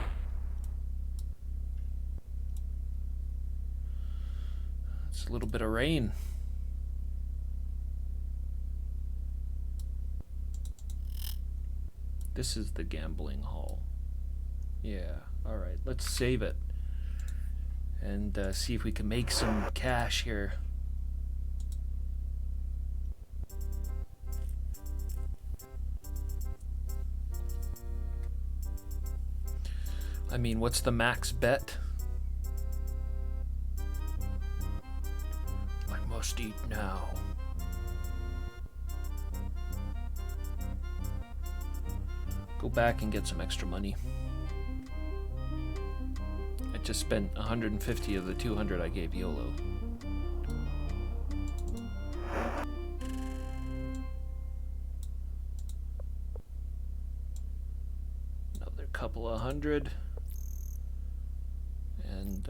It's a little bit of rain. This is the gambling hall. Yeah, alright, let's save it. And see if we can make some cash here. I mean, what's the max bet? I must eat now. Go back and get some extra money. I just spent 150 of the 200 I gave YOLO. Another couple of hundred. And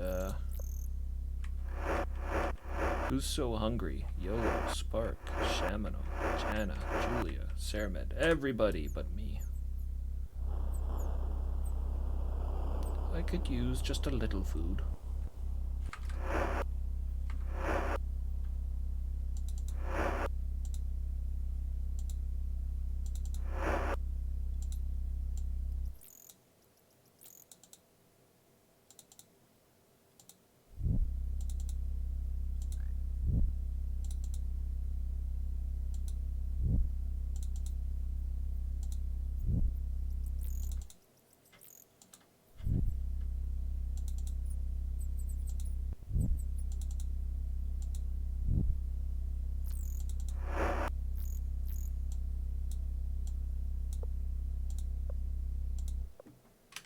who's so hungry? YOLO, Spark, Shamino, Jana, Julia, Ceramed, everybody but me. I could use just a little food.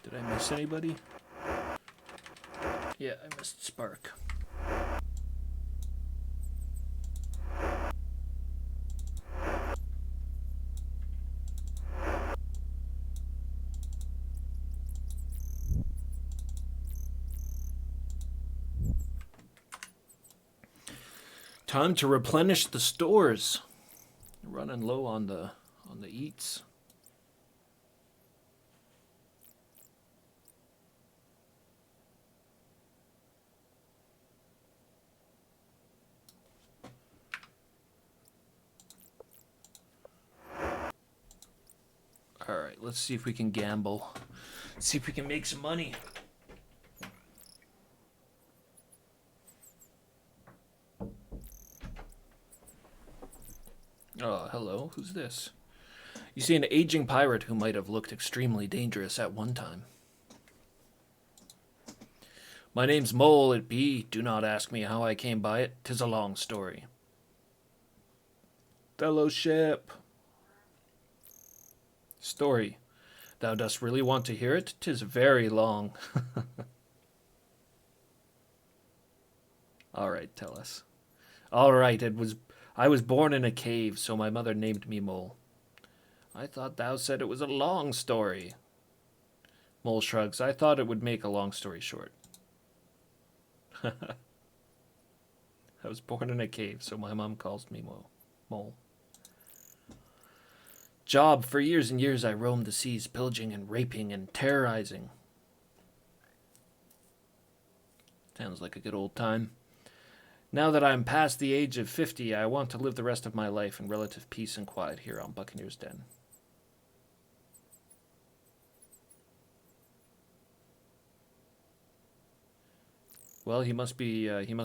Did I miss anybody? Yeah, I missed Spark. Time to replenish the stores. Running low on the eats. All right, let's see if we can gamble. See if we can make some money. Oh, hello. Who's this? You see an aging pirate who might have looked extremely dangerous at one time. My name's Mole, it be. Do not ask me how I came by it. 'Tis a long story. Fellowship. Story. Thou dost really want to hear it? 'Tis very long. All right, tell us. All right, I was born in a cave, so my mother named me Mole. I thought thou said it was a long story. Mole shrugs. I thought it would make a long story short. I was born in a cave, so my mom calls me Mole. Job. For years and years I roamed the seas, pillaging and raping and terrorizing. Sounds like a good old time. Now that I'm past the age of 50, I want to live the rest of my life in relative peace and quiet here on Buccaneer's Den. Well, he must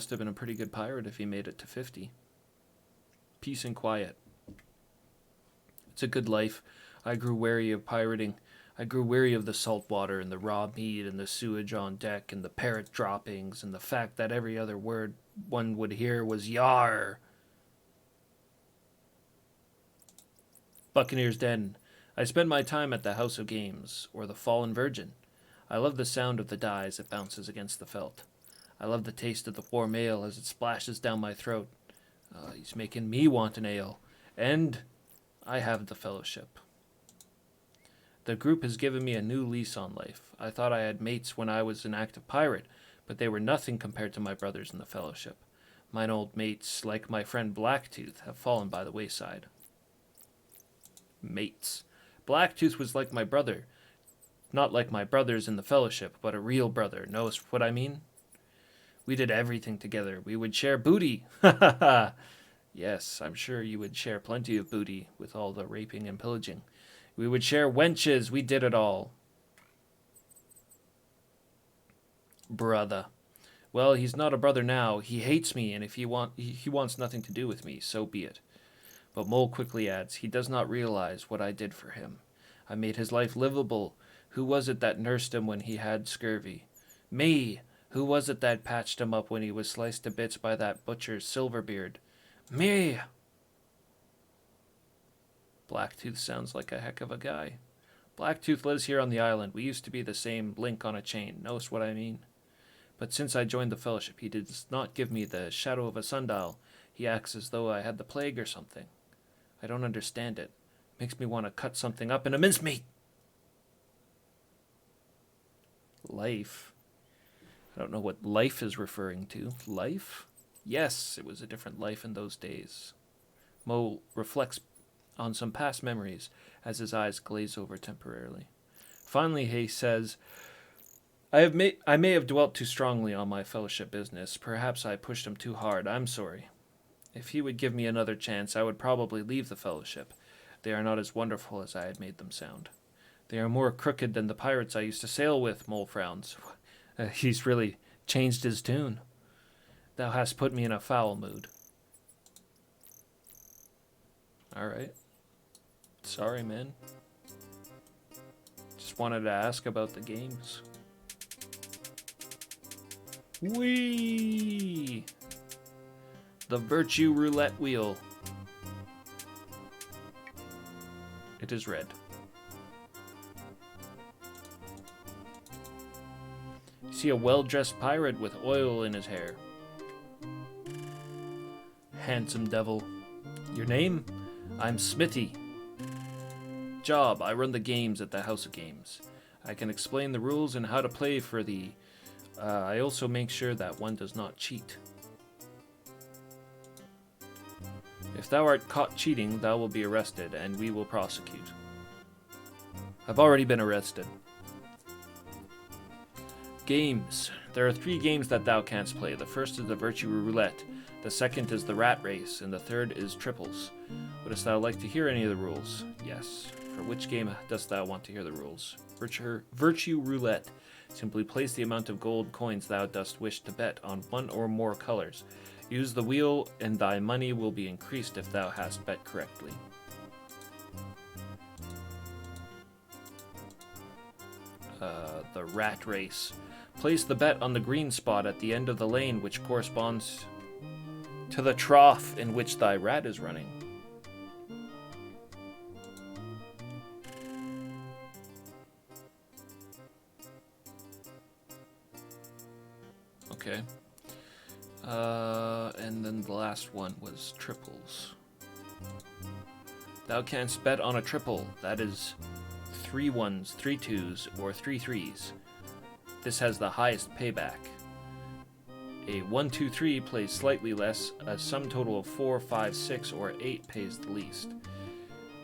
have been a pretty good pirate if he made it to 50. Peace and quiet. It's a good life. I grew wary of pirating. I grew weary of the salt water and the raw meat and the sewage on deck and the parrot droppings and the fact that every other word one would hear was "Yar." Buccaneer's Den. I spend my time at the House of Games, or the Fallen Virgin. I love the sound of the die as it bounces against the felt. I love the taste of the warm ale as it splashes down my throat. He's making me want an ale. And I have the fellowship. The group has given me a new lease on life. I thought I had mates when I was an active pirate, but they were nothing compared to my brothers in the fellowship. Mine old mates, like my friend Blacktooth, have fallen by the wayside. Mates. Blacktooth was like my brother. Not like my brothers in the fellowship, but a real brother. Knows what I mean? We did everything together. We would share booty. Ha ha ha! Yes, I'm sure you would share plenty of booty with all the raping and pillaging. We would share wenches. We did it all. Brother. Well, he's not a brother now. He hates me, and if he wants nothing to do with me, so be it. But Mole quickly adds, he does not realize what I did for him. I made his life livable. Who was it that nursed him when he had scurvy? Me! Who was it that patched him up when he was sliced to bits by that butcher's Silverbeard? Me! Blacktooth sounds like a heck of a guy. Blacktooth lives here on the island. We used to be the same link on a chain. Knows what I mean? But since I joined the fellowship, he does not give me the shadow of a sundial. He acts as though I had the plague or something. I don't understand it. Makes me want to cut something up in a mincemeat. Life. I don't know what life is referring to. Life? Yes, it was a different life in those days. Mo reflects on some past memories as his eyes glaze over temporarily. Finally, he says, I may have dwelt too strongly on my fellowship business. Perhaps I pushed him too hard. I'm sorry. If he would give me another chance, I would probably leave the fellowship. They are not as wonderful as I had made them sound. They are more crooked than the pirates I used to sail with, Mole frowns. He's really changed his tune. Thou hast put me in a foul mood. All right. Sorry, man. Just wanted to ask about the games. Whee! The Virtue Roulette Wheel. It is red. You see a well-dressed pirate with oil in his hair. Handsome devil. Your name? I'm Smithy. Job, I run the games at the House of Games. I can explain the rules and how to play for the... I also make sure that one does not cheat. If thou art caught cheating, thou will be arrested, and we will prosecute. I've already been arrested. Games. There are 3 games that thou canst play. The first is the Virtue Roulette, the second is the Rat Race, and the third is Triples. Wouldst thou like to hear any of the rules? Yes. For which game dost thou want to hear the rules? Virtue Roulette. Simply place the amount of gold coins thou dost wish to bet on one or more colors. Use the wheel, and thy money will be increased if thou hast bet correctly. The Rat Race. Place the bet on the green spot at the end of the lane, which corresponds to the trough in which thy rat is running. Okay. And then the last one was triples. Thou canst bet on a triple. That is 3 1s, 3 2s, or 3 3s. This has the highest payback. A 1, 2, 3 plays slightly less. A sum total of 4, 5, 6, or 8 pays the least.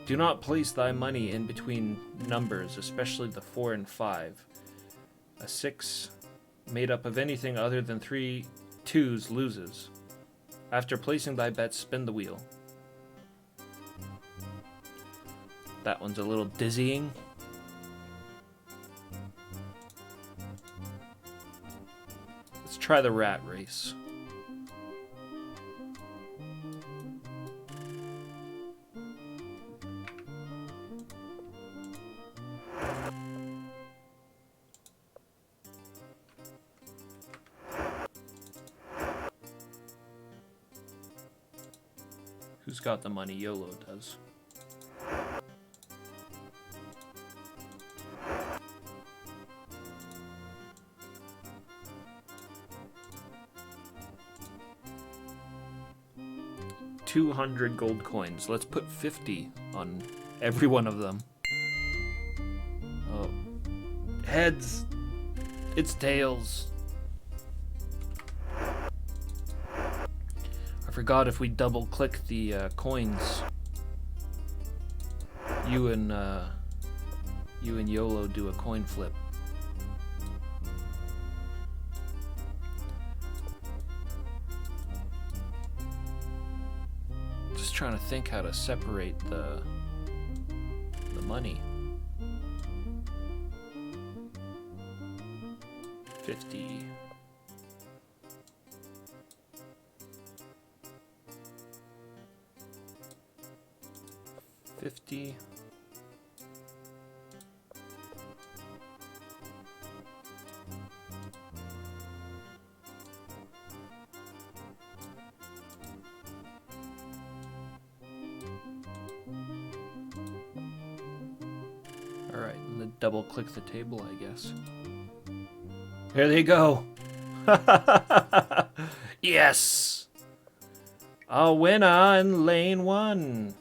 Do not place thy money in between numbers, especially the 4 and 5. A 6 made up of anything other than 3 2s loses. After placing thy bets, spin the wheel. That one's a little dizzying. Let's try the Rat Race. Who's got the money? YOLO does. $200 gold coins. Let's put 50 on every one of them. Oh. Heads. It's tails. I forgot if we double click the coins. You and YOLO do a coin flip. Just trying to think how to separate the money. 50. 50. Alright, and then double click the table, I guess. Here they go. Yes! A winner in lane 1.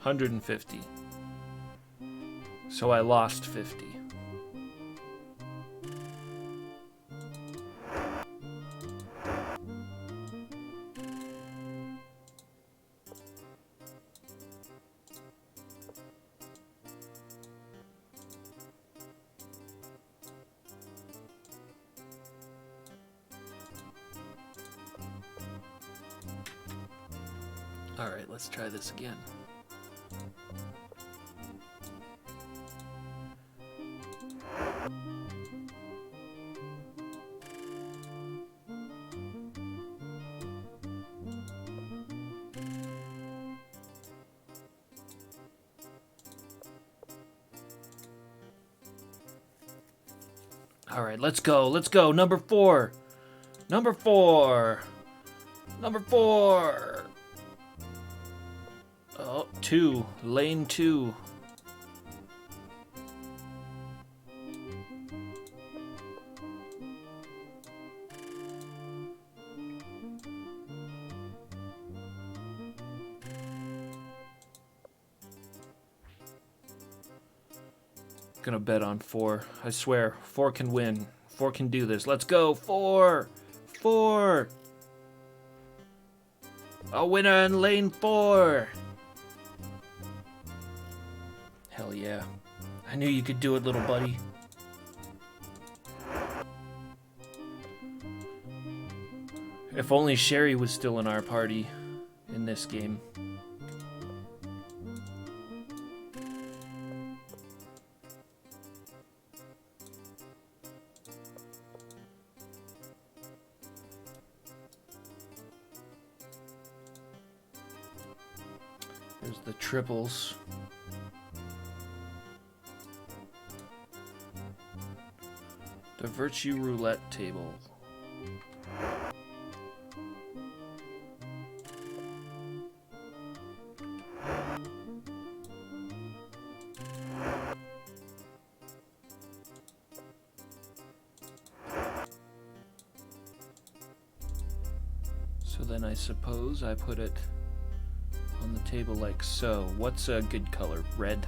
$150. So I lost 50. All right, let's try this again. All right, let's go. Let's go. Number 4. Number 4. Number 4. Oh, 2. Lane 2. Gonna bet on 4. I swear, 4 can win. 4 can do this. Let's go, 4! 4! A winner in lane 4! Hell yeah. I knew you could do it, little buddy. If only Sherry was still in our party in this game. There's the triples. The Virtue Roulette table. So then I suppose I put it on the table like so. What's a good color? Red.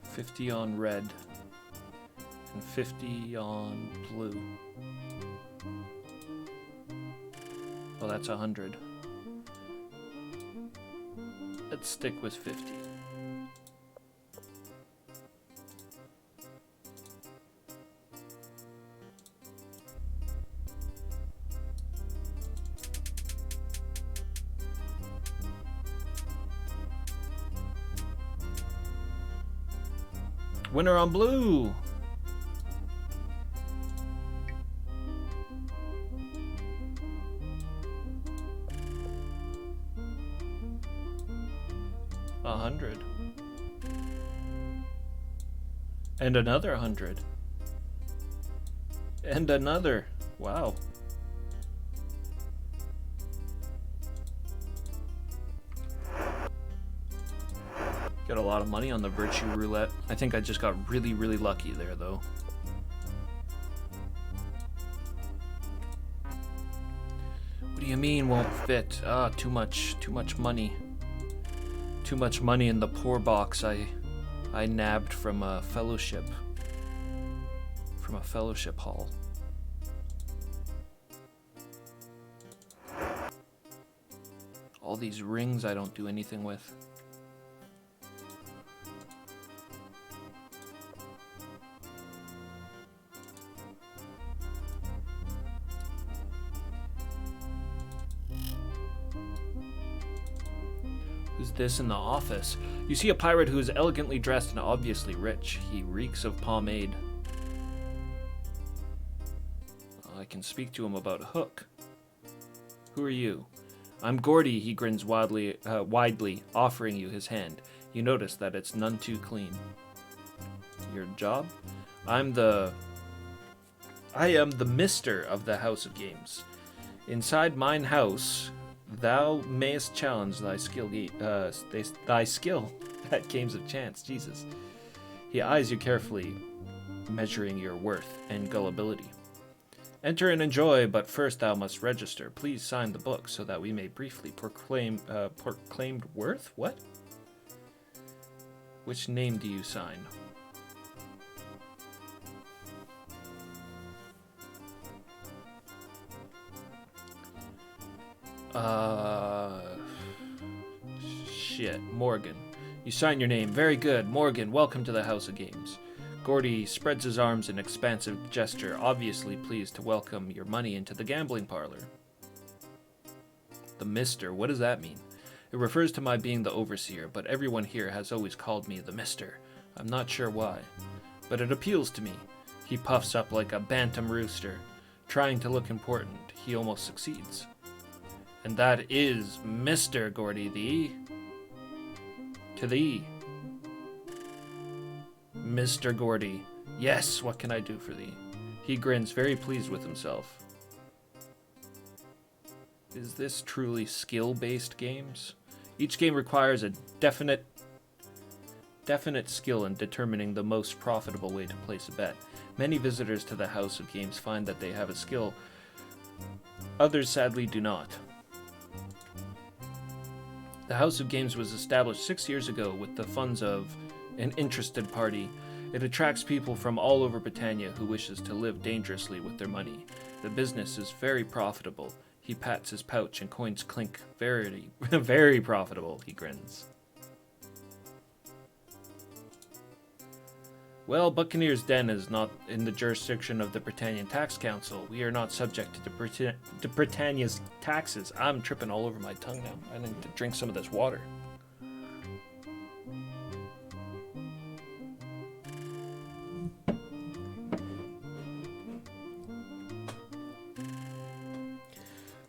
50 on red and 50 on blue. Well, that's 100. Let's stick with 50. Winner on blue! $100. And another 100. And another. Wow. Got a lot of money on the Virtue Roulette. I think I just got really, really lucky there, though. What do you mean won't fit? Ah, too much money. Too much money in the poor box I nabbed from a fellowship. From a fellowship hall. All these rings I don't do anything with. Who's this in the office? You see a pirate who is elegantly dressed and obviously rich. He reeks of pomade. I can speak to him about a hook. Who are you? I'm Gordy, he grins widely, offering you his hand. You notice that it's none too clean. Your job? I am the mister of the House of Games. Inside mine house, thou mayest challenge thy skill at games of chance. Jesus. He eyes you carefully, measuring your worth and gullibility. Enter and enjoy, but first thou must register. Please sign the book so that we may briefly proclaimed worth? What? Which name do you sign? Shit, Morgan. You sign your name. Very good. Morgan, welcome to the House of Games. Gordy spreads his arms in expansive gesture, obviously pleased to welcome your money into the gambling parlor. The Mister, what does that mean? It refers to my being the overseer, but everyone here has always called me the Mister. I'm not sure why, but it appeals to me. He puffs up like a bantam rooster. Trying to look important, he almost succeeds. And that is Mr. Gordy thee. To thee. Mr. Gordy. Yes, what can I do for thee? He grins, very pleased with himself. Is this truly skill-based games? Each game requires a definite skill in determining the most profitable way to place a bet. Many visitors to the House of Games find that they have a skill. Others sadly do not. The House of Games was established 6 years ago with the funds of an interested party. It attracts people from all over Britannia who wishes to live dangerously with their money. The business is very profitable. He pats his pouch and coins clink. Very, very profitable, he grins. Well, Buccaneer's Den is not in the jurisdiction of the Britannian Tax Council. We are not subject to Britannia's taxes. I'm tripping all over my tongue now. I need to drink some of this water.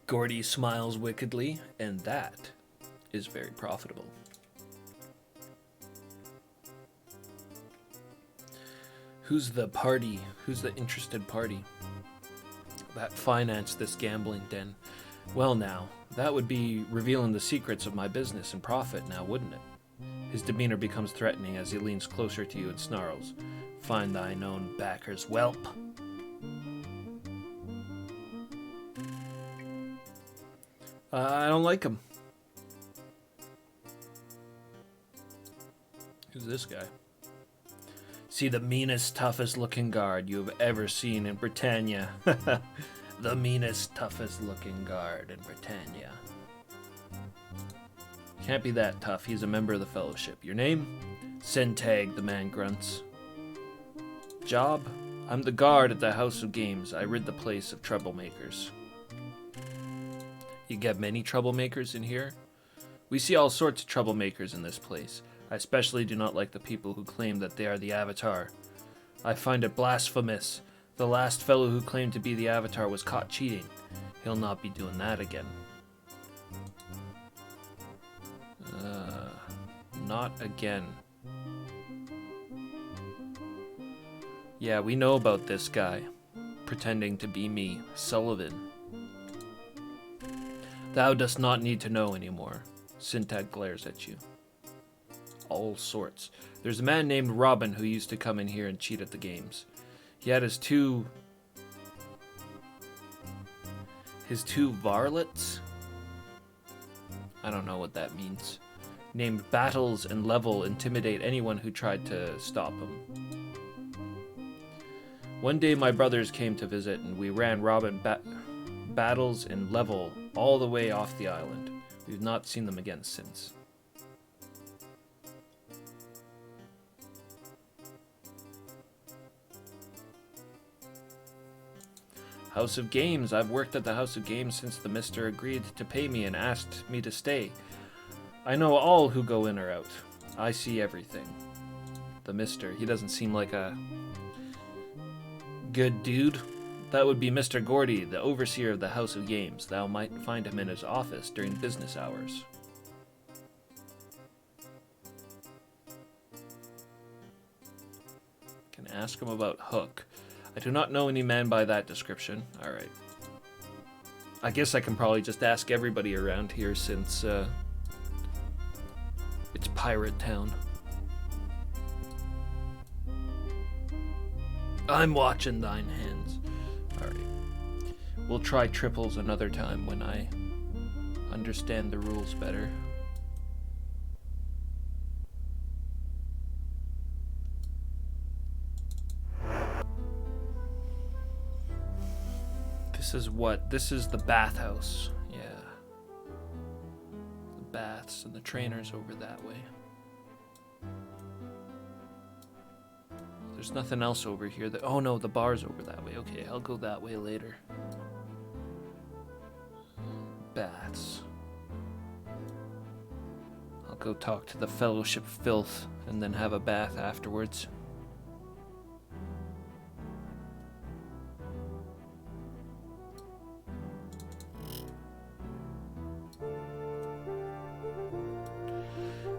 Gordy smiles wickedly, and that is very profitable. Who's the party? Who's the interested party that financed this gambling den? Well now, that would be revealing the secrets of my business and profit now, wouldn't it? His demeanor becomes threatening as he leans closer to you and snarls, "Find thine own backers, whelp." I don't like him. Who's this guy? See the meanest, toughest looking guard you have ever seen in Britannia. The meanest, toughest looking guard in Britannia. Can't be that tough. He's a member of the Fellowship. Your name? Sentag, the man grunts. Job? I'm the guard at the House of Games. I rid the place of troublemakers. You get many troublemakers in here? We see all sorts of troublemakers in this place. I especially do not like the people who claim that they are the Avatar. I find it blasphemous. The last fellow who claimed to be the Avatar was caught cheating. He'll not be doing that again. Not again. Yeah, we know about this guy. Pretending to be me, Sullivan. Thou dost not need to know anymore. Sintag glares at you. All sorts. There's a man named Robin who used to come in here and cheat at the games. He had his two varlets? I don't know what that means. Named Battles and Level intimidate anyone who tried to stop him. One day my brothers came to visit and we ran Robin Battles and Level all the way off the island. We've not seen them again since. House of Games. I've worked at the House of Games since the Mister agreed to pay me and asked me to stay. I know all who go in or out. I see everything. The Mister, he doesn't seem like a good dude. That would be Mr. Gordy, the overseer of the House of Games. Thou might find him in his office during business hours. Can ask him about Hook. I do not know any man by that description. Alright. I guess I can probably just ask everybody around here since it's Pirate Town. I'm watching thine hands. Alright. We'll try triples another time when I understand the rules better. This is what? This is the bathhouse. Yeah. The baths and the trainers over that way. There's nothing else over here. Oh no, the bar's over that way. Okay, I'll go that way later. Baths. I'll go talk to the Fellowship filth and then have a bath afterwards.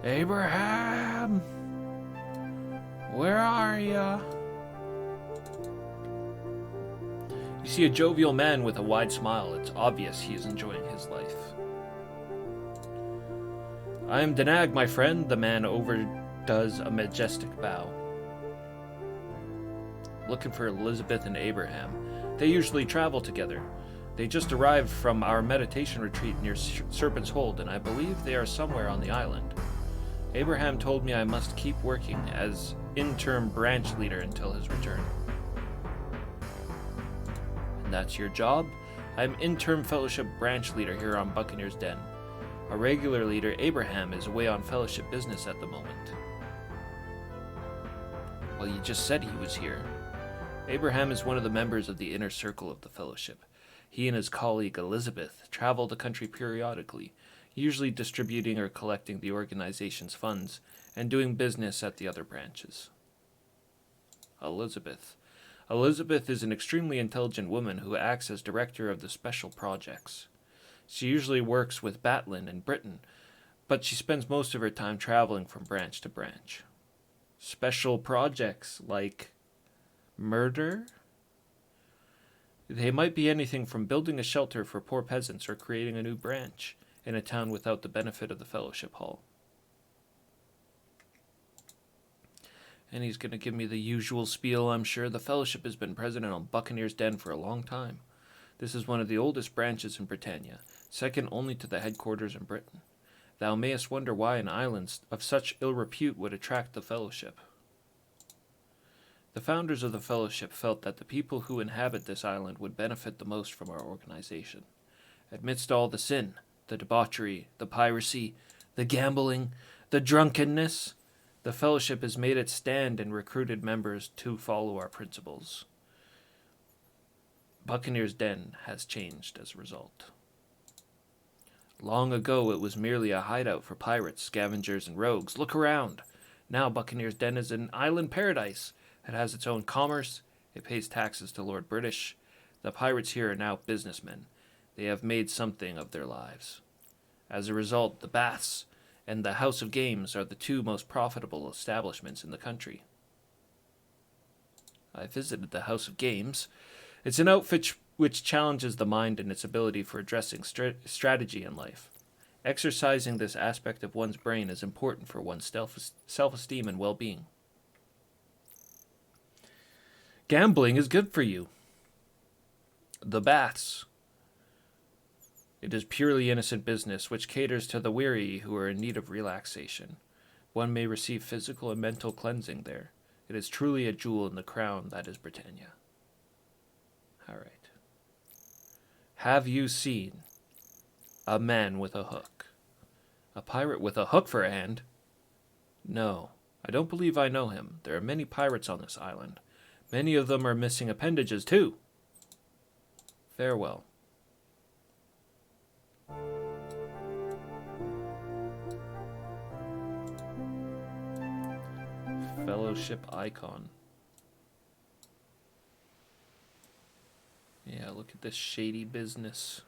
Abraham! Where are ya? You see a jovial man with a wide smile. It's obvious he is enjoying his life. I am Danag, my friend. The man overdoes a majestic bow. Looking for Elizabeth and Abraham. They usually travel together. They just arrived from our meditation retreat near Serpent's Hold, and I believe they are somewhere on the island. Abraham told me I must keep working as interim branch leader until his return. And that's your job? I'm interim fellowship branch leader here on Buccaneer's Den. Our regular leader, Abraham, is away on fellowship business at the moment. Well, you just said he was here. Abraham is one of the members of the inner circle of the fellowship. He and his colleague Elizabeth travel the country periodically, usually distributing or collecting the organization's funds and doing business at the other branches. Elizabeth. Elizabeth is an extremely intelligent woman who acts as director of the special projects. She usually works with Batlin in Britain, but she spends most of her time traveling from branch to branch. Special projects like murder? They might be anything from building a shelter for poor peasants or creating a new branch in a town without the benefit of the fellowship hall. And he's going to give me the usual spiel, I'm sure. The fellowship has been present on Buccaneer's Den for a long time. This is one of the oldest branches in Britannia, second only to the headquarters in Britain. Thou mayest wonder why an island of such ill repute would attract the fellowship. The founders of the fellowship felt that the people who inhabit this island would benefit the most from our organization. Amidst all the sin, the debauchery, the piracy, the gambling, the drunkenness, the fellowship has made its stand and recruited members to follow our principles. Buccaneer's Den has changed as a result. Long ago, it was merely a hideout for pirates, scavengers, and rogues. Look around. Now Buccaneer's Den is an island paradise. It has its own commerce. It pays taxes to Lord British. The pirates here are now businessmen. They have made something of their lives. As a result, the Baths and the House of Games are the two most profitable establishments in the country. I visited the House of Games. It's an outfit which challenges the mind and its ability for addressing strategy in life. Exercising this aspect of one's brain is important for one's self-esteem and well-being. Gambling is good for you. The Baths. It is purely innocent business which caters to the weary who are in need of relaxation. One may receive physical and mental cleansing there. It is truly a jewel in the crown that is Britannia. All right. Have you seen a man with a hook? A pirate with a hook for a hand? No, I don't believe I know him. There are many pirates on this island. Many of them are missing appendages, too. Farewell. Fellowship icon. Yeah, look at this shady business.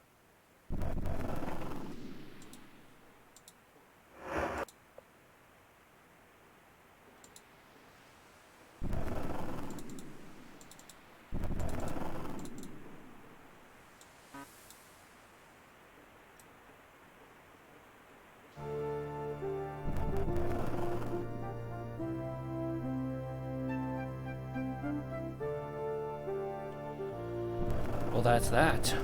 Well, that's that.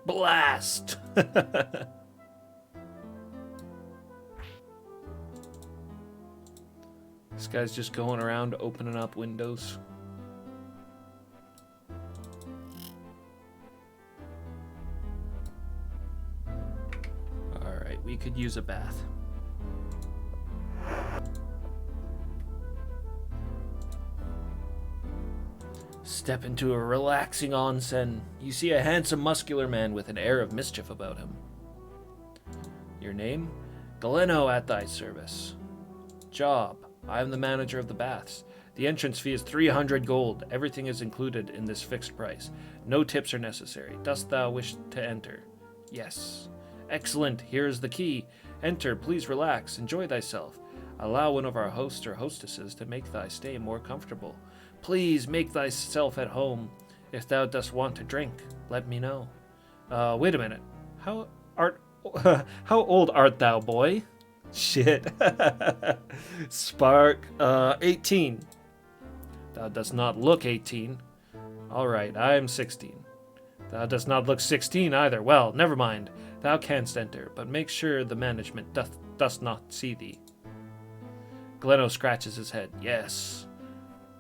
Blast! This guy's just going around opening up windows. Alright, we could use a bath. Step into a relaxing onsen. You see a handsome, muscular man with an air of mischief about him. Your name? Galeno, at thy service. Job. I am the manager of the baths. The entrance fee is 300 gold. Everything is included in this fixed price. No tips are necessary. Dost thou wish to enter? Yes. Excellent. Here is the key. Enter. Please relax. Enjoy thyself. Allow one of our hosts or hostesses to make thy stay more comfortable. Please make thyself at home. If thou dost want to drink, let me know. Wait a minute. How old art thou, boy? Shit. Spark. 18. Thou dost not look 18. All right, I am 16. Thou dost not look 16 either. Well, never mind. Thou canst enter, but make sure the management does not see thee. Gleno scratches his head. Yes.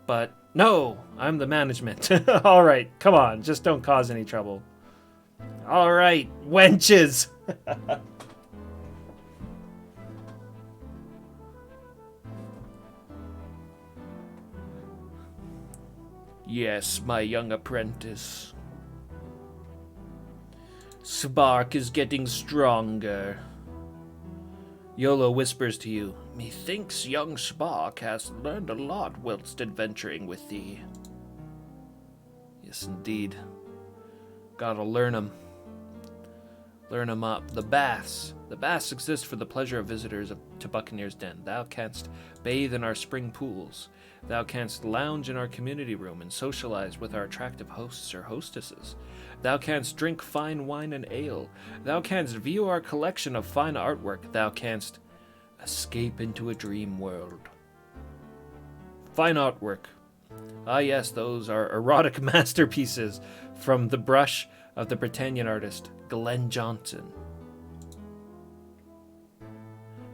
But no, I'm the management. All right, come on, just don't cause any trouble. All right, wenches. Yes, my young apprentice. Spark is getting stronger. Yolo whispers to you, methinks young Spark has learned a lot whilst adventuring with thee. Yes, indeed. Gotta learn 'em. Learn 'em up. The baths. The baths exist for the pleasure of visitors to Buccaneer's Den. Thou canst bathe in our spring pools. Thou canst lounge in our community room and socialize with our attractive hosts or hostesses. Thou canst drink fine wine and ale. Thou canst view our collection of fine artwork. Thou canst escape into a dream world. Fine artwork. Ah yes, those are erotic masterpieces from the brush of the Britannian artist Glenn Johnson.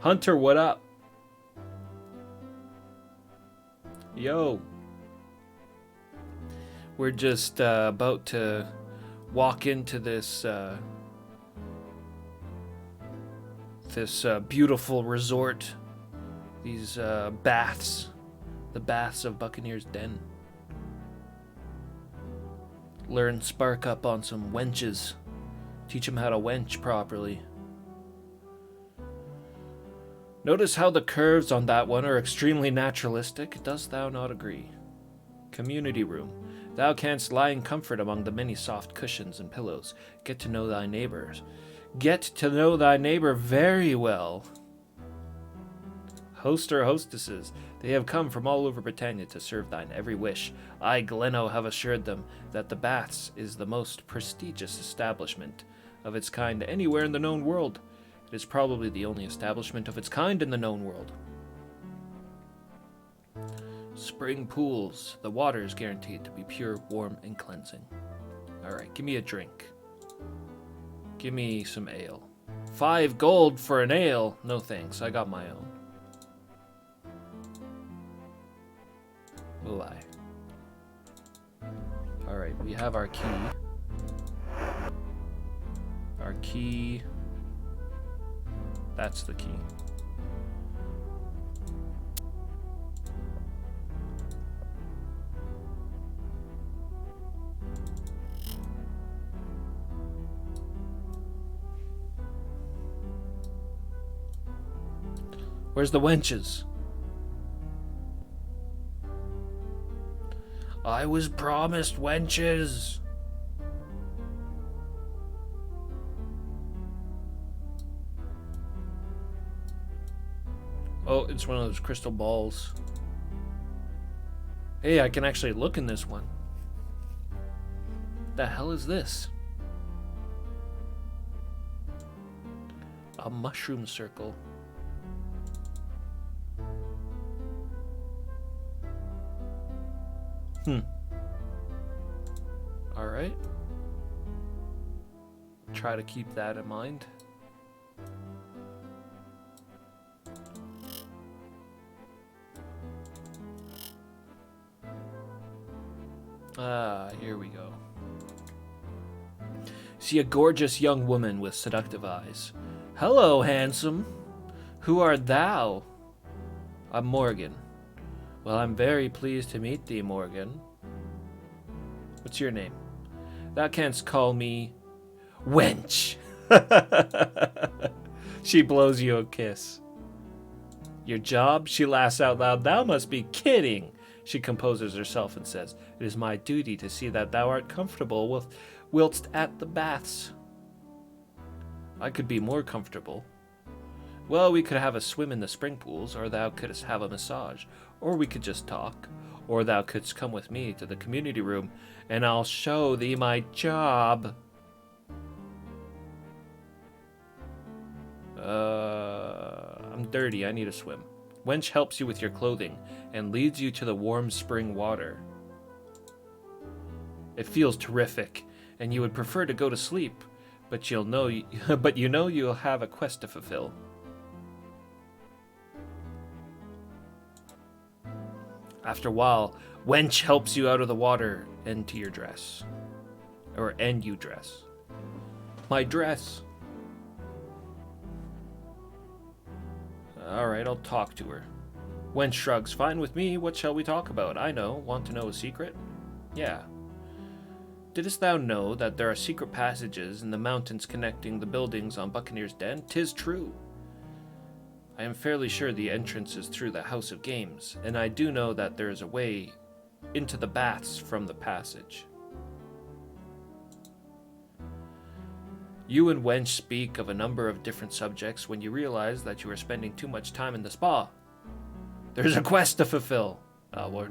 Hunter, what up? Yo. We're just about to walk into this beautiful resort. These baths. The baths of Buccaneer's Den. Learn Spark up on some wenches. Teach him how to wench properly. Notice how the curves on that one are extremely naturalistic. Dost thou not agree? Community room. Thou canst lie in comfort among the many soft cushions and pillows. Get to know thy neighbors. Get to know thy neighbor very well. Host or hostesses. They have come from all over Britannia to serve thine every wish. I, Gleno, have assured them that the Baths is the most prestigious establishment of its kind anywhere in the known world. It is probably the only establishment of its kind in the known world. Spring pools. The water is guaranteed to be pure, warm, and cleansing. Alright, give me a drink. Give me some ale. 5 gold for an ale? No thanks, I got my own. Will I? Alright, we have our key. Our key. That's the key. Where's the wenches? I was promised wenches. Oh, it's one of those crystal balls. Hey, I can actually look in this one. The hell is this? A mushroom circle. Alright. Try to keep that in mind. Here we go. See a gorgeous young woman with seductive eyes. Hello, handsome. Who art thou? I'm Morgan. Well, I'm very pleased to meet thee, Morgan. What's your name? Thou canst call me Wench. She blows you a kiss. Your job? She laughs out loud. Thou must be kidding. She composes herself and says, "It is my duty to see that thou art comfortable whilst at the baths." I could be more comfortable. Well, we could have a swim in the spring pools, or thou couldst have a massage, or we could just talk, or thou couldst come with me to the community room, and I'll show thee my job. I'm dirty, I need a swim. Wench helps you with your clothing, and leads you to the warm spring water. It feels terrific, and you would prefer to go to sleep, but you know you'll have a quest to fulfill. After a while, Wench helps you out of the water and to your dress. And you dress. My dress. Alright, I'll talk to her. Wench shrugs. Fine with me, what shall we talk about? I know. Want to know a secret? Yeah. Didst thou know that there are secret passages in the mountains connecting the buildings on Buccaneer's Den? 'Tis true. I am fairly sure the entrance is through the House of Games, and I do know that there is a way into the baths from the passage. You and Wench speak of a number of different subjects when you realize that you are spending too much time in the spa. There's a quest to fulfill. We're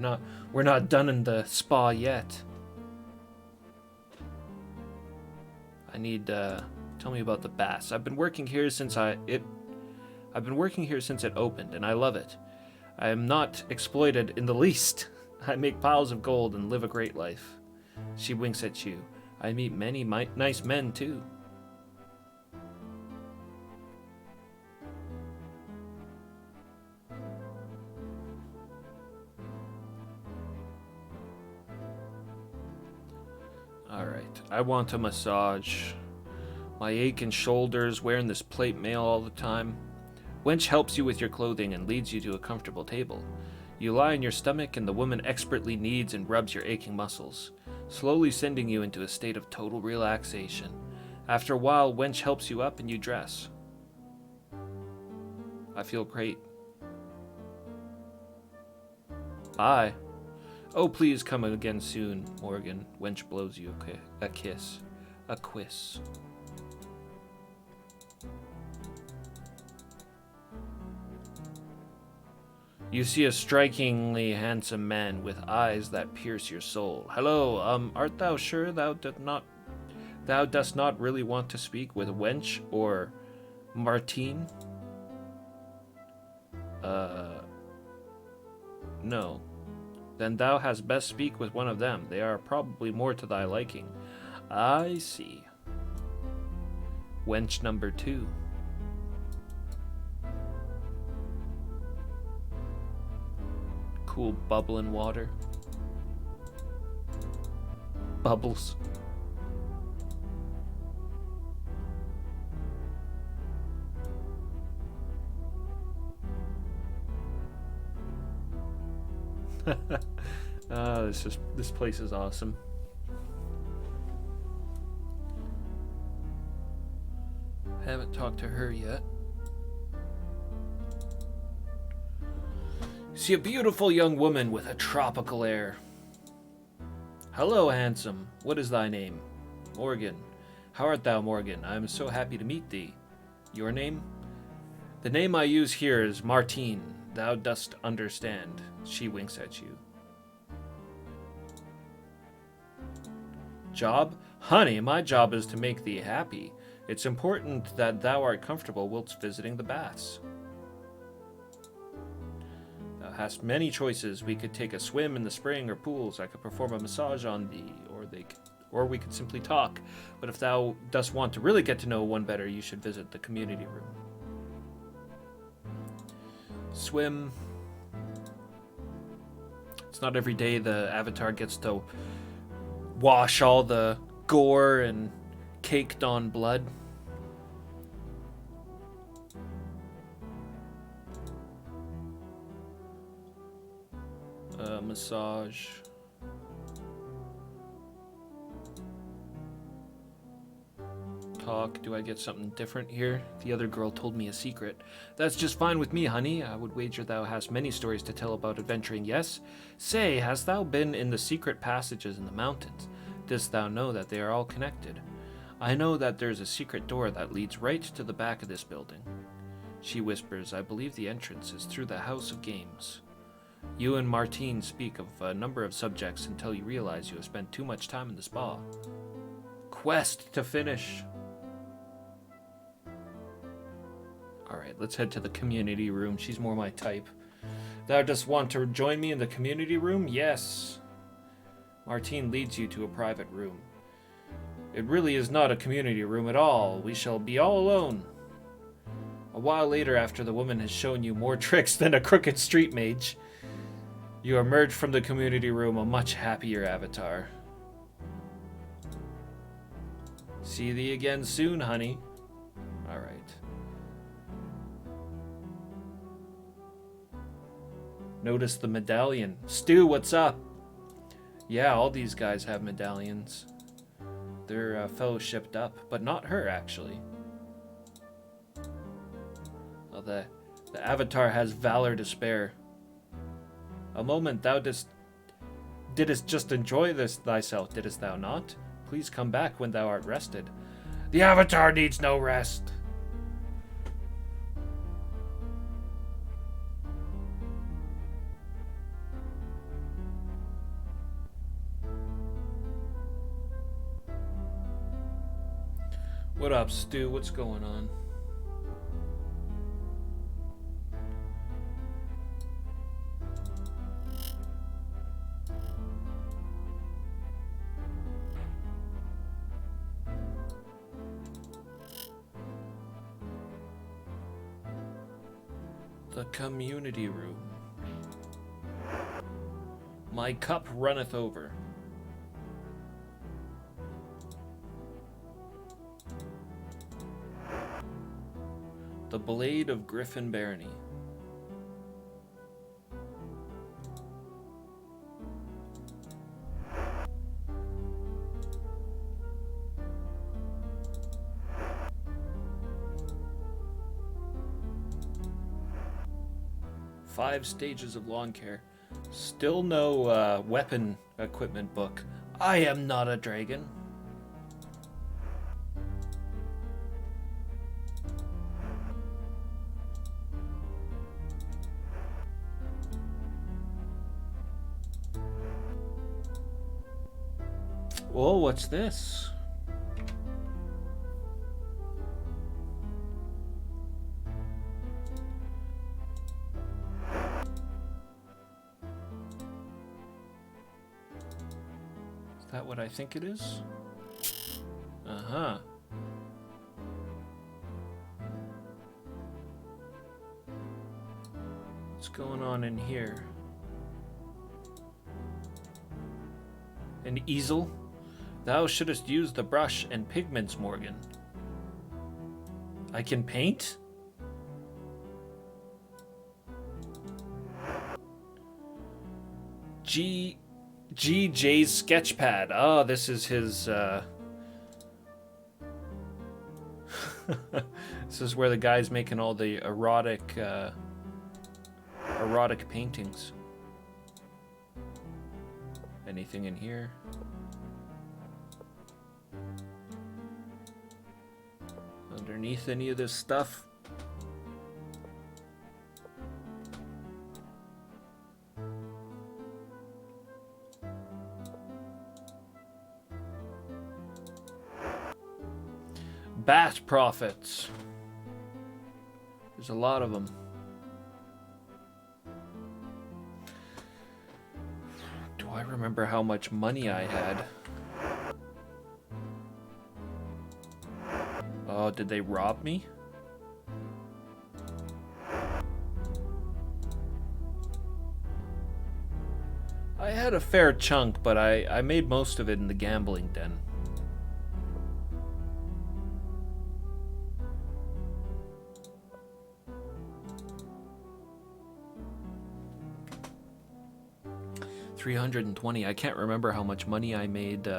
not done in the spa yet. I need, tell me about the baths. I've been working here since it opened, and I love it. I am not exploited in the least. I make piles of gold and live a great life. She winks at you. I meet many nice men, too. Alright, I want a massage. My aching shoulders, wearing this plate mail all the time. Wench helps you with your clothing and leads you to a comfortable table. You lie on your stomach and the woman expertly kneads and rubs your aching muscles, slowly sending you into a state of total relaxation. After a while, Wench helps you up and you dress. I feel great. Bye. Oh, please come again soon, Morgan. Wench blows you a kiss. A quiz. You see a strikingly handsome man with eyes that pierce your soul. Hello, art thou sure thou dost not really want to speak with Wench or Martine? No. Then thou hadst best speak with one of them. They are probably more to thy liking. I see. Wench number 2. Cool bubbling water. Bubbles. This place is awesome. Haven't talked to her yet. See a beautiful young woman with a tropical air. Hello, handsome. What is thy name? Morgan. How art thou, Morgan? I am so happy to meet thee. Your name? The name I use here is Martine. Thou dost understand. She winks at you. Job? Honey, my job is to make thee happy. It's important that thou art comfortable whilst visiting the baths. Thou hast many choices. We could take a swim in the spring or pools. I could perform a massage on thee, or we could simply talk. But if thou dost want to really get to know one better, you should visit the community room. Swim. It's not every day the avatar gets to wash all the gore and caked on blood. Massage. talk. Do I get something different here? The other girl told me a secret. That's just fine with me, honey. I would wager thou hast many stories to tell about adventuring, yes? Say, hast thou been in the secret passages in the mountains? Didst thou know that they are all connected? I know that there's a secret door that leads right to the back of this building. She whispers, I believe the entrance is through the House of Games. You and Martine speak of a number of subjects until you realize you have spent too much time in the spa. Quest to finish. Alright, let's head to the community room. She's more my type. Thou dost want to join me in the community room? Yes. Martine leads you to a private room. It really is not a community room at all. We shall be all alone. A while later, after the woman has shown you more tricks than a crooked street mage, you emerge from the community room a much happier avatar. See thee again soon, honey. Alright. Notice the medallion. Stu, what's up? Yeah, all these guys have medallions. They're fellowshipped up, but not her, actually. Well, the avatar has valor to spare. A moment, thou didst just enjoy this thyself, didst thou not? Please come back when thou art rested. The avatar needs no rest. What up, Stu? What's going on? The community room. My cup runneth over. The Blade of Griffin Barony. Five stages of lawn care. Still no weapon equipment book. I am not a dragon. Oh, what's this? Is that what I think it is? Uh-huh. What's going on in here? An easel? Thou shouldst use the brush and pigments, Morgan. I can paint? GJ's sketchpad. Oh, this is his, This is where the guy's making all the erotic paintings. Anything in here? Underneath any of this stuff? Bat profits. There's a lot of them. Do I remember how much money I had? Oh, did they rob me? I had a fair chunk, but I made most of it in the gambling den. $320. I can't remember how much money I made.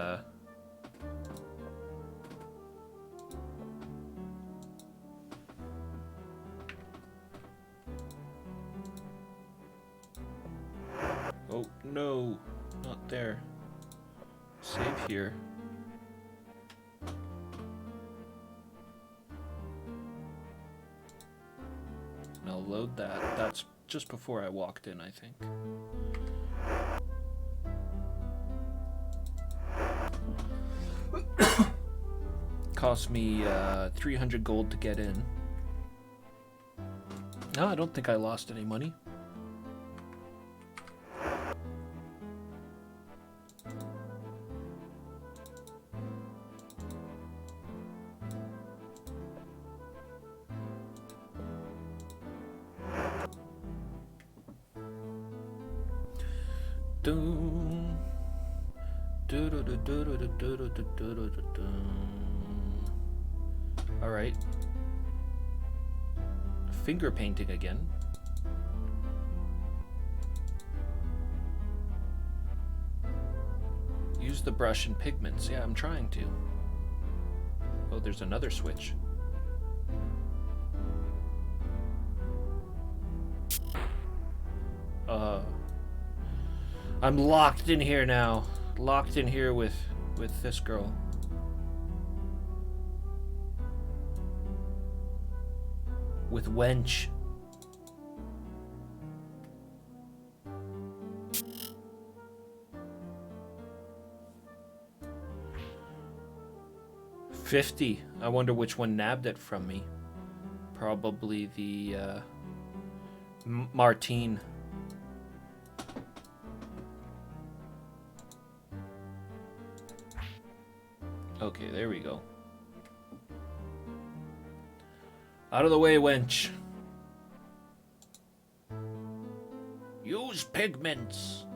Oh, no. Not there. Save here. And I'll load that. That's just before I walked in, I think. Cost me 300 gold to get in. No, I don't think I lost any money. All right. Finger painting again. Use the brush and pigments. Yeah, I'm trying to. Oh, there's another switch. I'm locked in here now. Locked in here with this girl. With wench. $50. I wonder which one nabbed it from me. Probably the Martine. Okay, there we go. Out of the way, wench. Use pigments.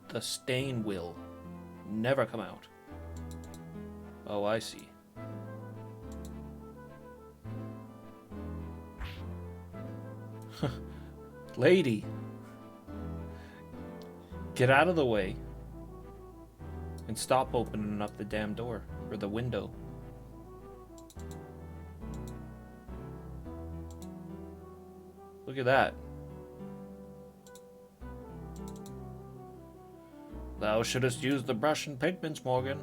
The stain will never come out. Oh, I see. Lady. Get out of the way. And stop opening up the damn door. Or the window. Look at that. Thou shouldst use the brush and pigments, Morgan.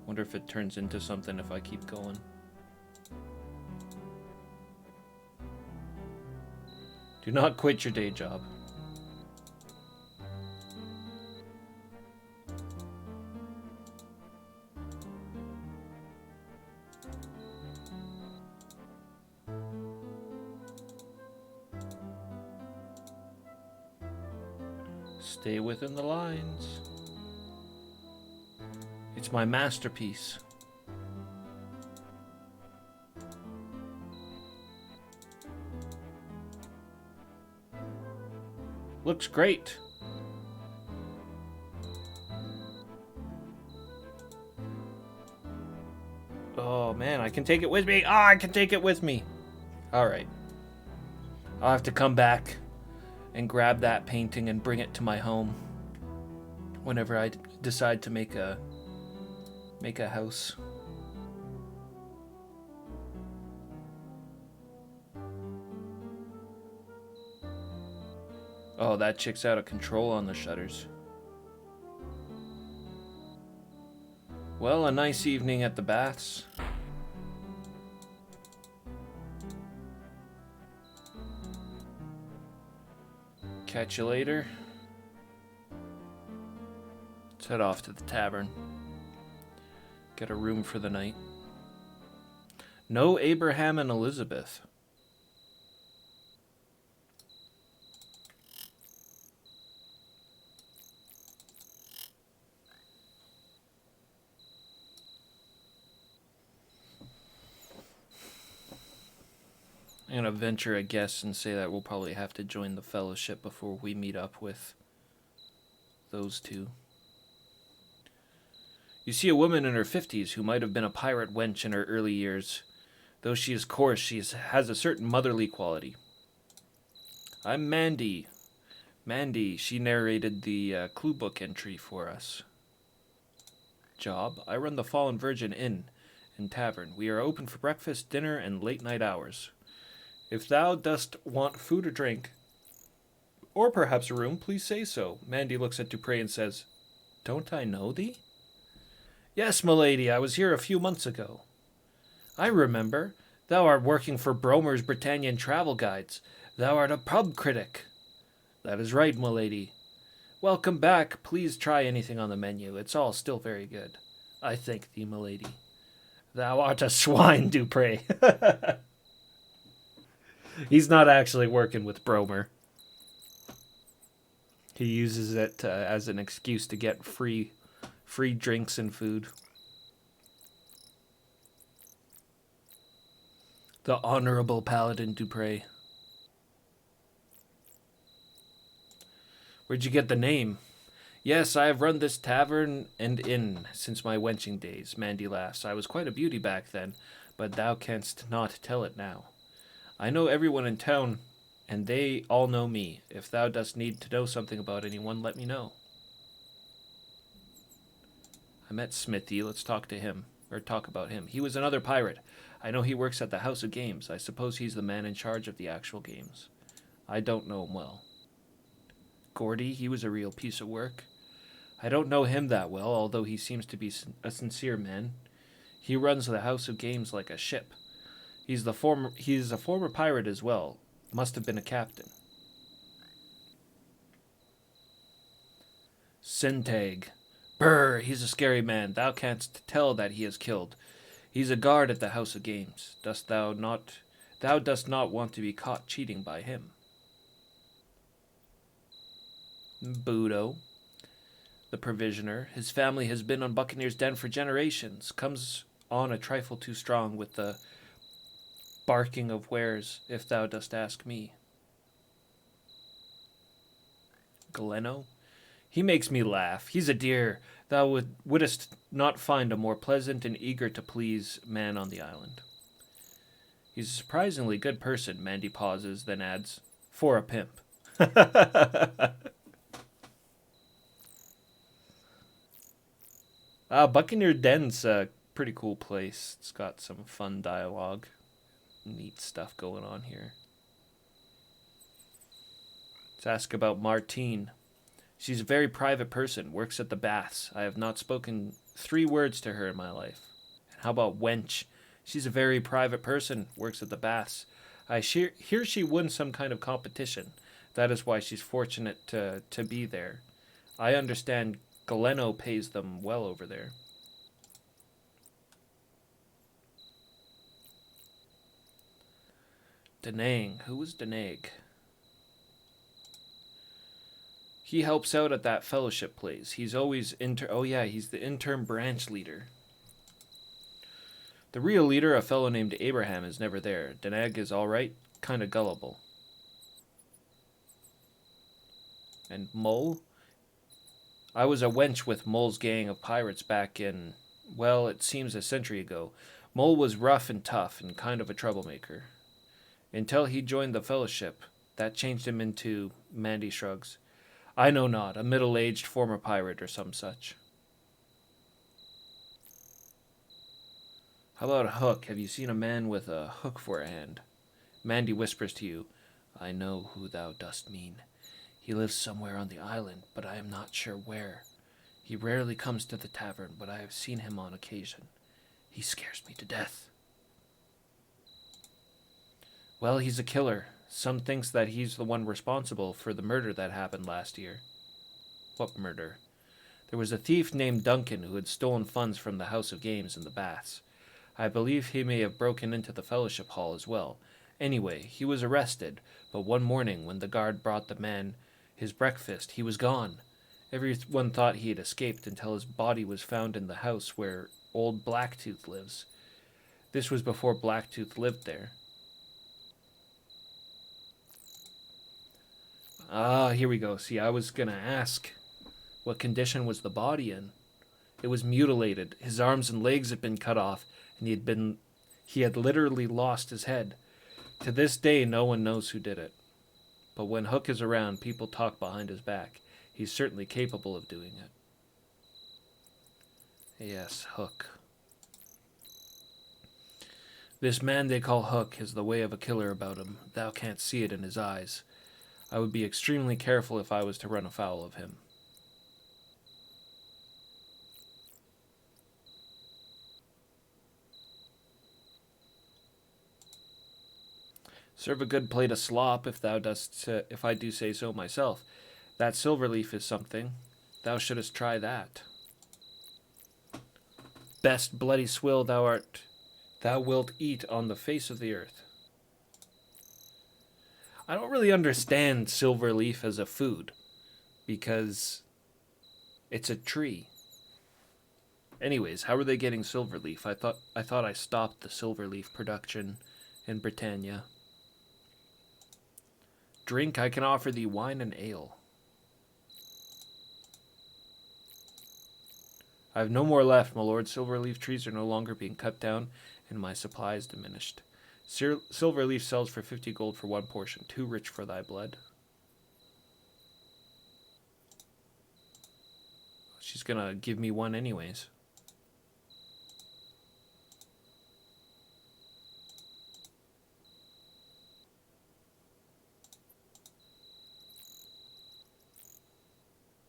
Wonder if it turns into something if I keep going. Do not quit your day job. Stay within the lines. It's my masterpiece. Looks great. Oh man, I can take it with me. I can take it with me. All right. I'll have to come back and grab that painting and bring it to my home whenever I decide to make a house. Oh, that chick's out of control on the shutters. Well, a nice evening at the baths. Catch you later. Let's head off to the tavern. Get a room for the night. No Abraham and Elizabeth. I'm going to venture a guess and say that we'll probably have to join the fellowship before we meet up with those two. You see a woman in her 50s who might have been a pirate wench in her early years. Though she is coarse, she has a certain motherly quality. I'm Mandy, Mandy, she narrated the clue book entry for us. Job, I run the Fallen Virgin Inn and Tavern. We are open for breakfast, dinner, and late night hours. If thou dost want food or drink, or perhaps a room, please say so. Mandy looks at Dupre and says, Don't I know thee? Yes, milady, I was here a few months ago. I remember. Thou art working for Bromer's Britannian Travel Guides. Thou art a pub critic. That is right, milady. Welcome back. Please try anything on the menu. It's all still very good. I thank thee, milady. Thou art a swine, Dupre. He's not actually working with Bromer. He uses it as an excuse to get free drinks and food. The Honorable Paladin Dupre. Where'd you get the name? Yes, I have run this tavern and inn since my wenching days, Mandy laughs. I was quite a beauty back then, but thou canst not tell it now. I know everyone in town, and they all know me. If thou dost need to know something about anyone, let me know. I met Smithy. Let's talk to him, or talk about him. He was another pirate. I know he works at the House of Games. I suppose he's the man in charge of the actual games. I don't know him well. Gordy, he was a real piece of work. I don't know him that well, although he seems to be a sincere man. He runs the House of Games like a ship. He's a former pirate as well. Must have been a captain. Sintag. Brr, he's a scary man. Thou canst tell that he is killed. He's a guard at the House of Games. Thou dost not want to be caught cheating by him. Budo, the provisioner. His family has been on Buccaneer's Den for generations. Comes on a trifle too strong with the barking of wares, if thou dost ask me. Galeno? He makes me laugh. He's a dear. Thou wouldst not find a more pleasant and eager to please man on the island. He's a surprisingly good person, Mandy pauses, then adds, for a pimp. Buccaneer Den's a pretty cool place. It's got some fun dialogue. Neat stuff going on here. Let's ask about Martine. She's a very private person, works at the baths. I have not spoken 3 words to her in my life. And how about Wench? She's a very private person, works at the baths. I hear she won some kind of competition. That is why she's fortunate to be there. I understand Galeno pays them well over there. Denang. Who was Denag? He helps out at that fellowship place. He's always he's the intern branch leader. The real leader, a fellow named Abraham, is never there. Denag is alright, kinda gullible. And Mole? I was a wench with Mole's gang of pirates back in, well, it seems a century ago. Mole was rough and tough and kind of a troublemaker. Until he joined the fellowship. That changed him into, Mandy shrugs, I know not, a middle-aged former pirate or some such. How about Hook? Have you seen a man with a hook for a hand? Mandy whispers to you, I know who thou dost mean. He lives somewhere on the island, but I am not sure where. He rarely comes to the tavern, but I have seen him on occasion. He scares me to death. Well, he's a killer. Some thinks that he's the one responsible for the murder that happened last year. What murder? There was a thief named Duncan who had stolen funds from the House of Games in the baths. I believe he may have broken into the fellowship hall as well. Anyway, he was arrested, but one morning when the guard brought the man his breakfast, he was gone. Everyone thought he had escaped until his body was found in the house where old Blacktooth lives. This was before Blacktooth lived there. Here we go. See, I was going to ask, what condition was the body in? It was mutilated. His arms and legs had been cut off, and he had literally lost his head. To this day, no one knows who did it. But when Hook is around, people talk behind his back. He's certainly capable of doing it. Yes, Hook. This man they call Hook has the way of a killer about him. Thou can't see it in his eyes. I would be extremely careful if I was to run afoul of him. Serve a good plate of slop, if thou dost, if I do say so myself. That silver leaf is something. Thou shouldst try that. Best bloody swill thou wilt eat on the face of the earth. I don't really understand silver leaf as a food, because it's a tree. Anyways, how are they getting silver leaf? I thought I stopped the silver leaf production in Britannia. Drink, I can offer thee wine and ale. I have no more left, my lord. Silver leaf trees are no longer being cut down, and my supply is diminished. Silver leaf sells for 50 gold for one portion. Too rich for thy blood. She's gonna give me one anyways.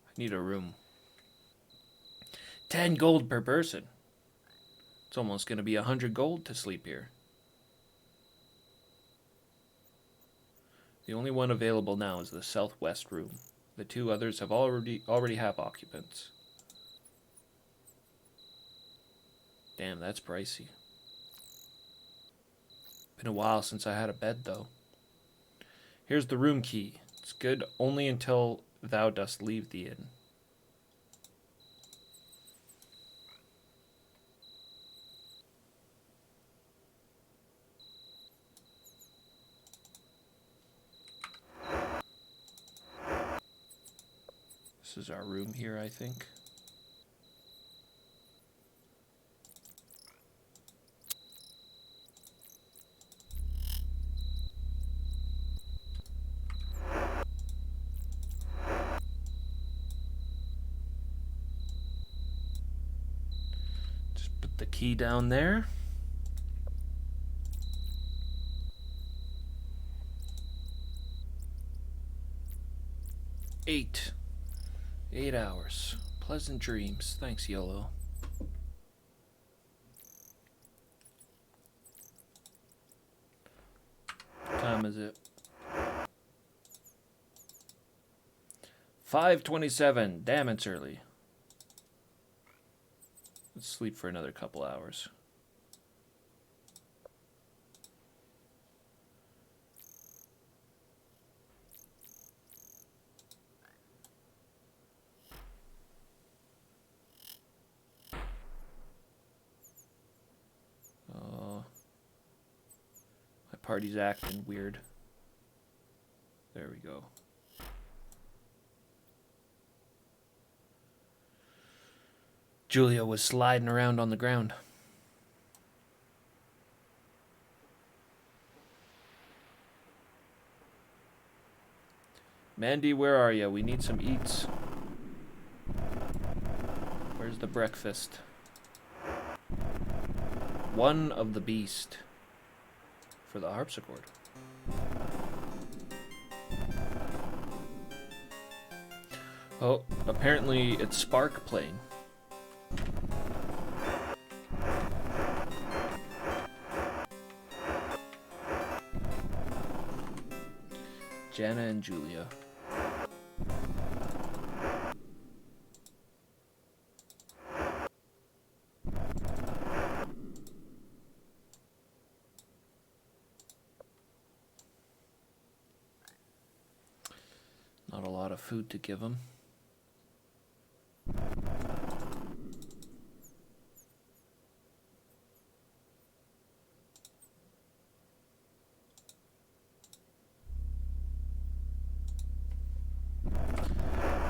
I need a room. 10 gold per person. It's almost gonna be 100 gold to sleep here. The only one available now is the southwest room. The two others have already have occupants. Damn, that's pricey. Been a while since I had a bed, though. Here's the room key. It's good only until thou dost leave the inn. This is our room here, I think. Just put the key down there. Eight hours. Pleasant dreams. Thanks, YOLO. What time is it? 5:27. Damn, it's early. Let's sleep for another couple hours. My party's acting weird. There we go. Julia was sliding around on the ground. Mandy, where are you? We need some eats. Where's the breakfast? One of the beast. For the harpsichord. Oh, apparently it's Spark playing. Jana and Julia. Not a lot of food to give them.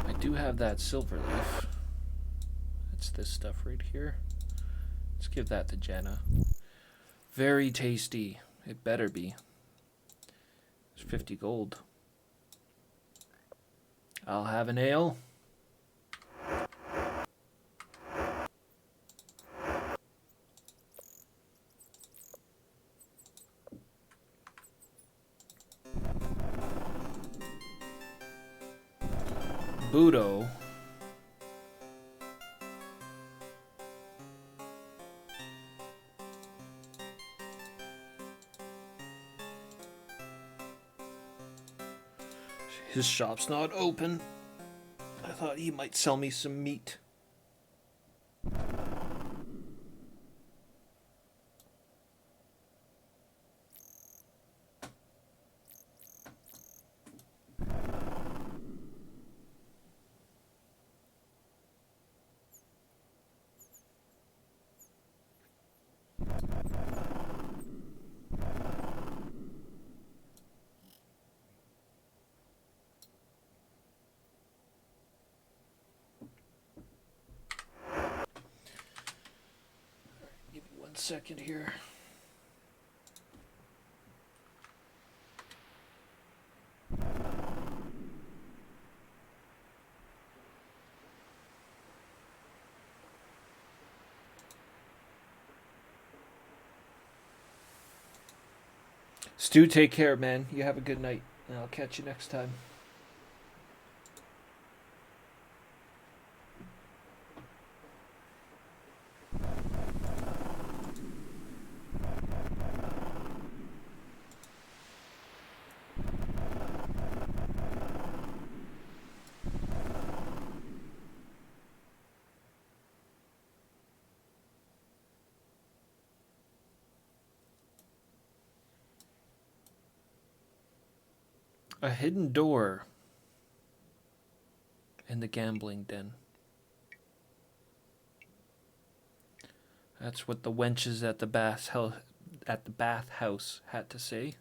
I do have that silver leaf. It's this stuff right here. Let's give that to Jenna. Very tasty. It better be. It's 50 gold. I'll have an ale. Budo. His shop's not open. I thought he might sell me some meat. Give me 1 second here. Stu, take care, man. You have a good night, and I'll catch you next time. A hidden door in the gambling den. That's what the wenches at the bathhouse had to say.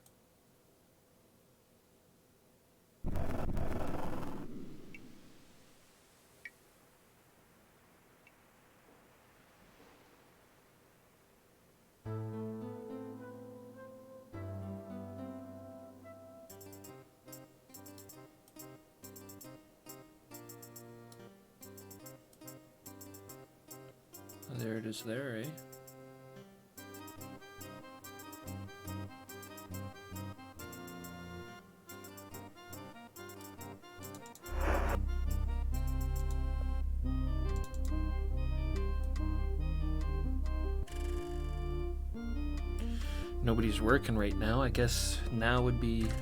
There it is there, eh? Nobody's working right now. I guess now would be the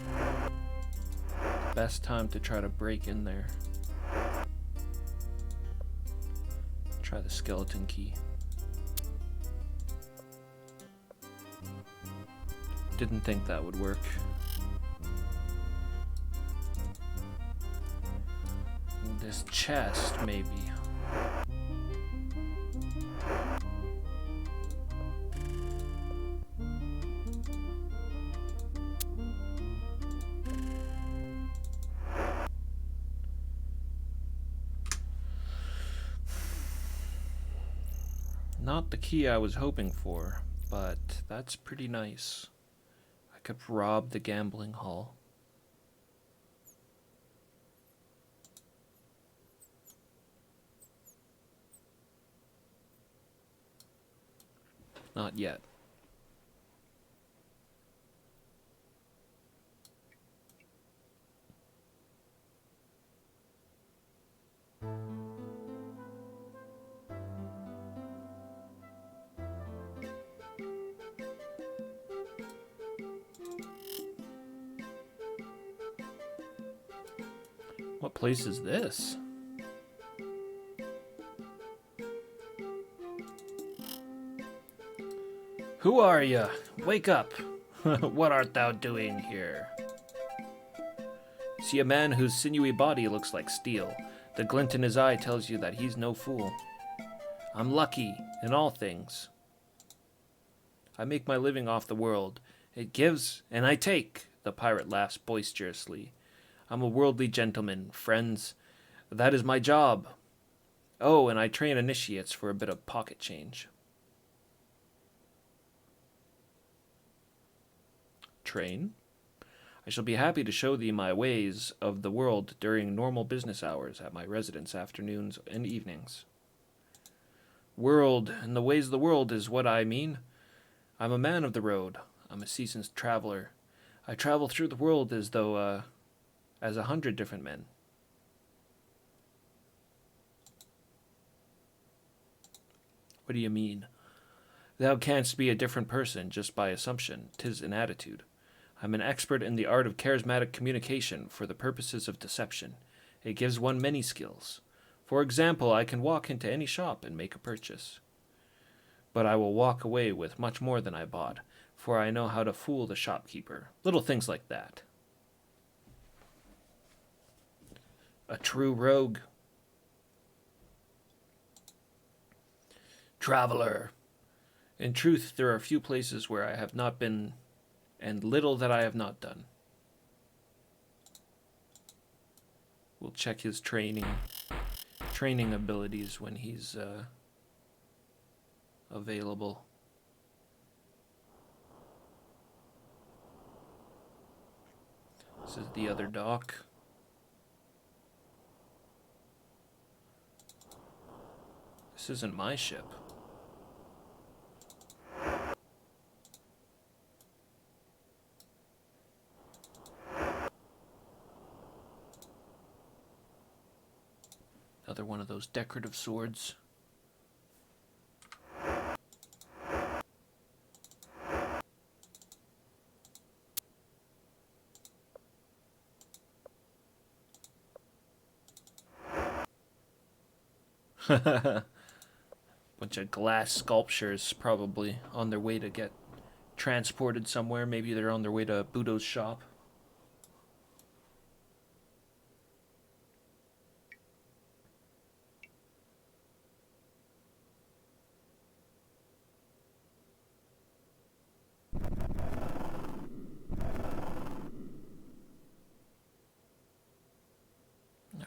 best time to try to break in there. Try the skeleton key. Didn't think that would work. This chest, maybe. Not the key I was hoping for, but that's pretty nice. I could rob the gambling hall. Not yet. What place is this? Who are you? Wake up! What art thou doing here? See a man whose sinewy body looks like steel. The glint in his eye tells you that he's no fool. I'm lucky in all things. I make my living off the world. It gives and I take, the pirate laughs boisterously. I'm a worldly gentleman, friends. That is my job. Oh, and I train initiates for a bit of pocket change. Train? I shall be happy to show thee my ways of the world during normal business hours at my residence afternoons and evenings. World, and the ways of the world is what I mean. I'm a man of the road. I'm a seasoned traveler. I travel through the world as though, as 100 different men. What do you mean? Thou canst be a different person just by assumption. 'Tis an attitude. I'm an expert in the art of charismatic communication for the purposes of deception. It gives one many skills. For example, I can walk into any shop and make a purchase. But I will walk away with much more than I bought, for I know how to fool the shopkeeper. Little things like that. A true rogue. Traveler. In truth, there are few places where I have not been, and little that I have not done. We'll check his training abilities when he's available. This is the other dock. This isn't my ship. Another one of those decorative swords. Bunch of glass sculptures probably on their way to get transported somewhere. Maybe they're on their way to Budo's shop.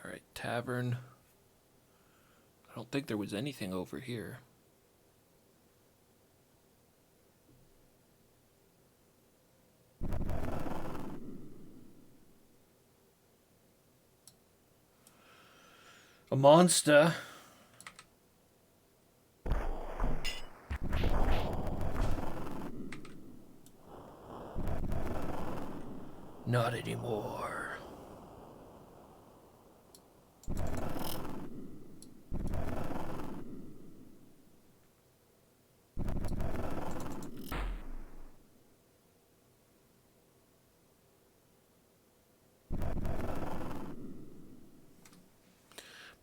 Alright, tavern. I don't think there was anything over here. A monster. Not anymore.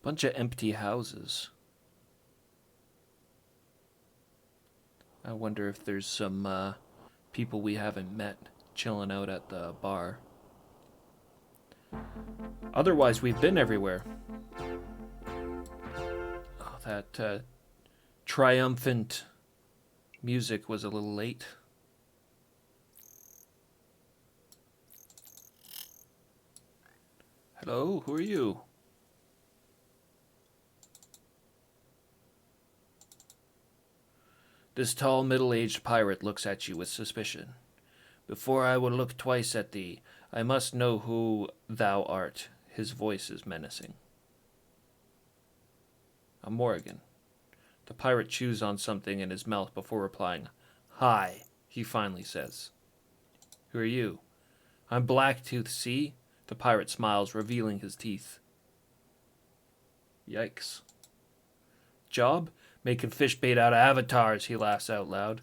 Bunch of empty houses. I wonder if there's some people we haven't met chilling out at the bar. Otherwise, we've been everywhere. Oh, that triumphant music was a little late. Hello, who are you? This tall, middle-aged pirate looks at you with suspicion. Before I will look twice at thee, I must know who thou art. His voice is menacing. I'm Morrigan. The pirate chews on something in his mouth before replying. Hi, he finally says. Who are you? I'm Blacktooth, see? The pirate smiles, revealing his teeth. Yikes. Job? Making fish bait out of avatars, he laughs out loud.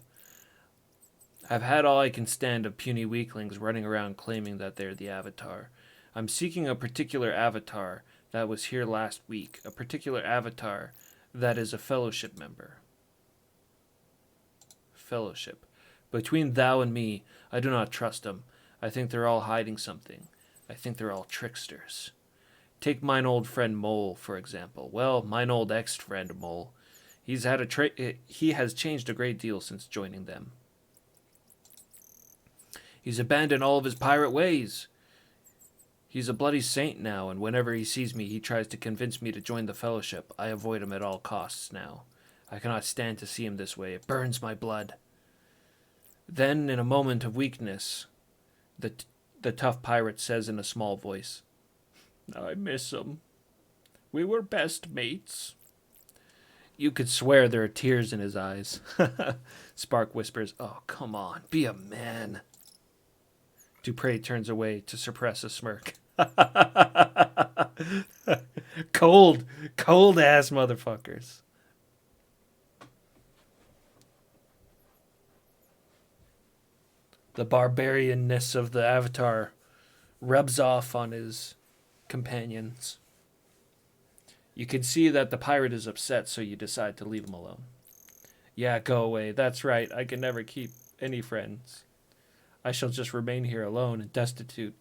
I've had all I can stand of puny weaklings running around claiming that they're the avatar. I'm seeking a particular avatar that was here last week, a particular avatar that is a fellowship member. Fellowship. Between thou and me, I do not trust them. I think they're all hiding something. I think they're all tricksters. Take mine old friend Mole, for example. Well, mine old ex-friend Mole. He has changed a great deal since joining them. He's abandoned all of his pirate ways. He's a bloody saint now, and whenever he sees me, he tries to convince me to join the fellowship. I avoid him at all costs now. I cannot stand to see him this way. It burns my blood. Then, in a moment of weakness, The tough pirate says in a small voice. I miss him. We were best mates. You could swear there are tears in his eyes. Spark whispers, oh, come on, be a man. Dupre turns away to suppress a smirk. Cold ass motherfuckers. The barbarianness of the Avatar rubs off on his companions. You can see that the pirate is upset, so you decide to leave him alone. Yeah, go away. That's right. I can never keep any friends. I shall just remain here alone and destitute.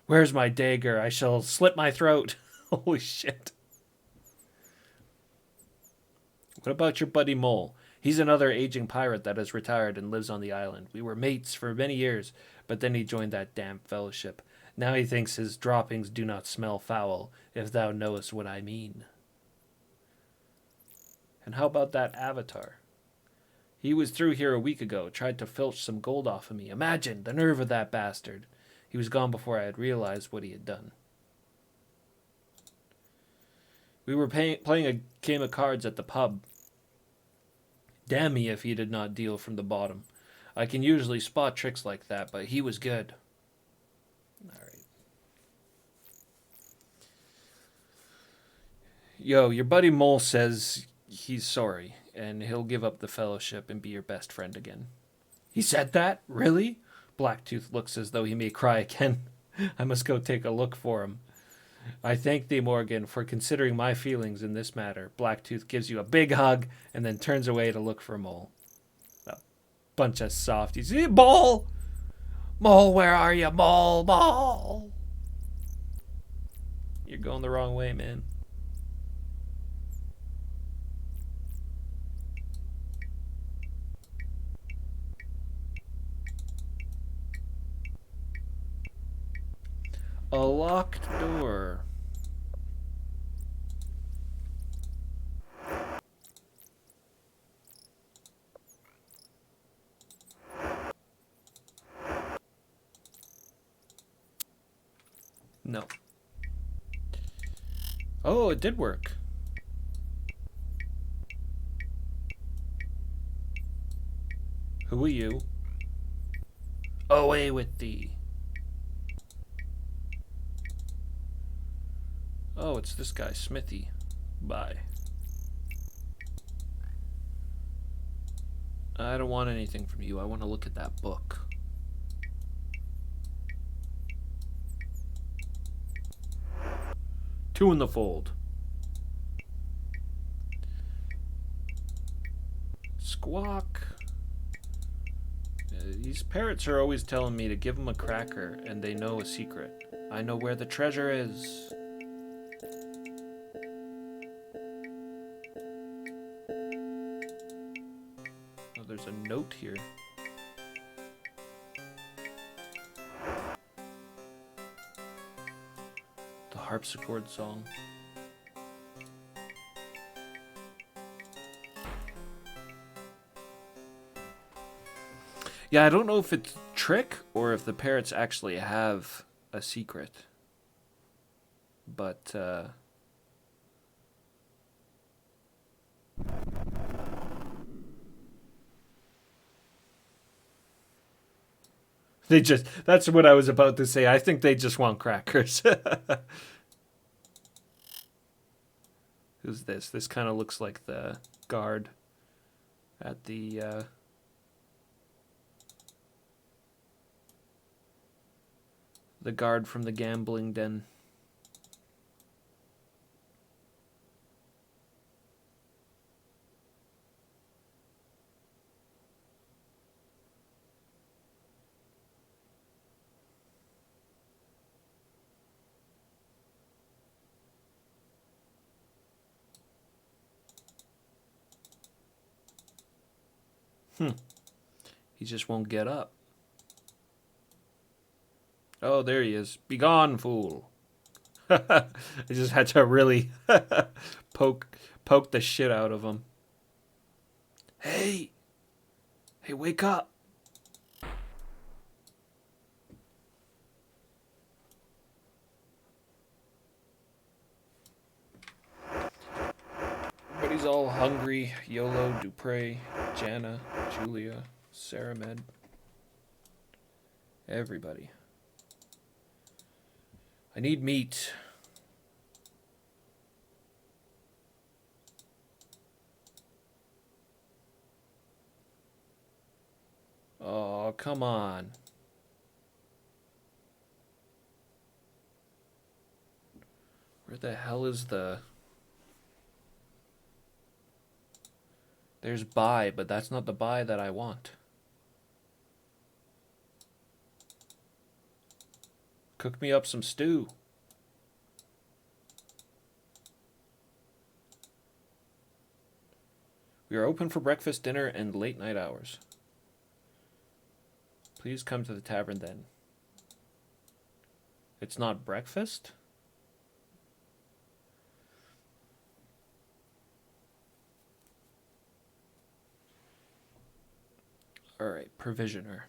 Where's my dagger? I shall slit my throat. Holy shit. What about your buddy Mole? He's another aging pirate that has retired and lives on the island. We were mates for many years, but then he joined that damn fellowship. Now he thinks his droppings do not smell foul, if thou knowest what I mean. And how about that Avatar? He was through here a week ago, tried to filch some gold off of me. Imagine the nerve of that bastard. He was gone before I had realized what he had done. We were playing a game of cards at the pub. Damn me if he did not deal from the bottom. I can usually spot tricks like that, but he was good. Alright. Yo, your buddy Mole says he's sorry, and he'll give up the fellowship and be your best friend again. He said that? Really? Blacktooth looks as though he may cry again. I must go take a look for him. I thank thee, Morgan, for considering my feelings in this matter. Blacktooth gives you a big hug and then turns away to look for Mole. A bunch of softies. Hey, Mole! Mole, where are you? Mole, Mole! You're going the wrong way, man. A locked door. No. Oh, it did work. Who are you? Away with thee. Oh, it's this guy, Smithy. Bye. I don't want anything from you. I want to look at that book. Two in the fold. Squawk. These parrots are always telling me to give them a cracker, and they know a secret. I know where the treasure is. Oh, there's a note here. The harpsichord song. Yeah, I don't know if it's a trick or if the parrots actually have a secret. But, they just, that's what I was about to say. I think they just want crackers. Who's this? This kind of looks like the guard at the guard from the gambling den. He just won't get up. Oh, there he is. Begone, fool. I just had to really poke the shit out of him. Hey! Hey, wake up! Everybody's all hungry. Yolo, Dupre, Jana, Julia, Sarah Med. Everybody. I need meat. Oh, come on. Where the hell is the... There's buy, but that's not the buy that I want. Cook me up some stew. We are open for breakfast, dinner, and late night hours. Please come to the tavern then. It's not breakfast? Alright, provisioner.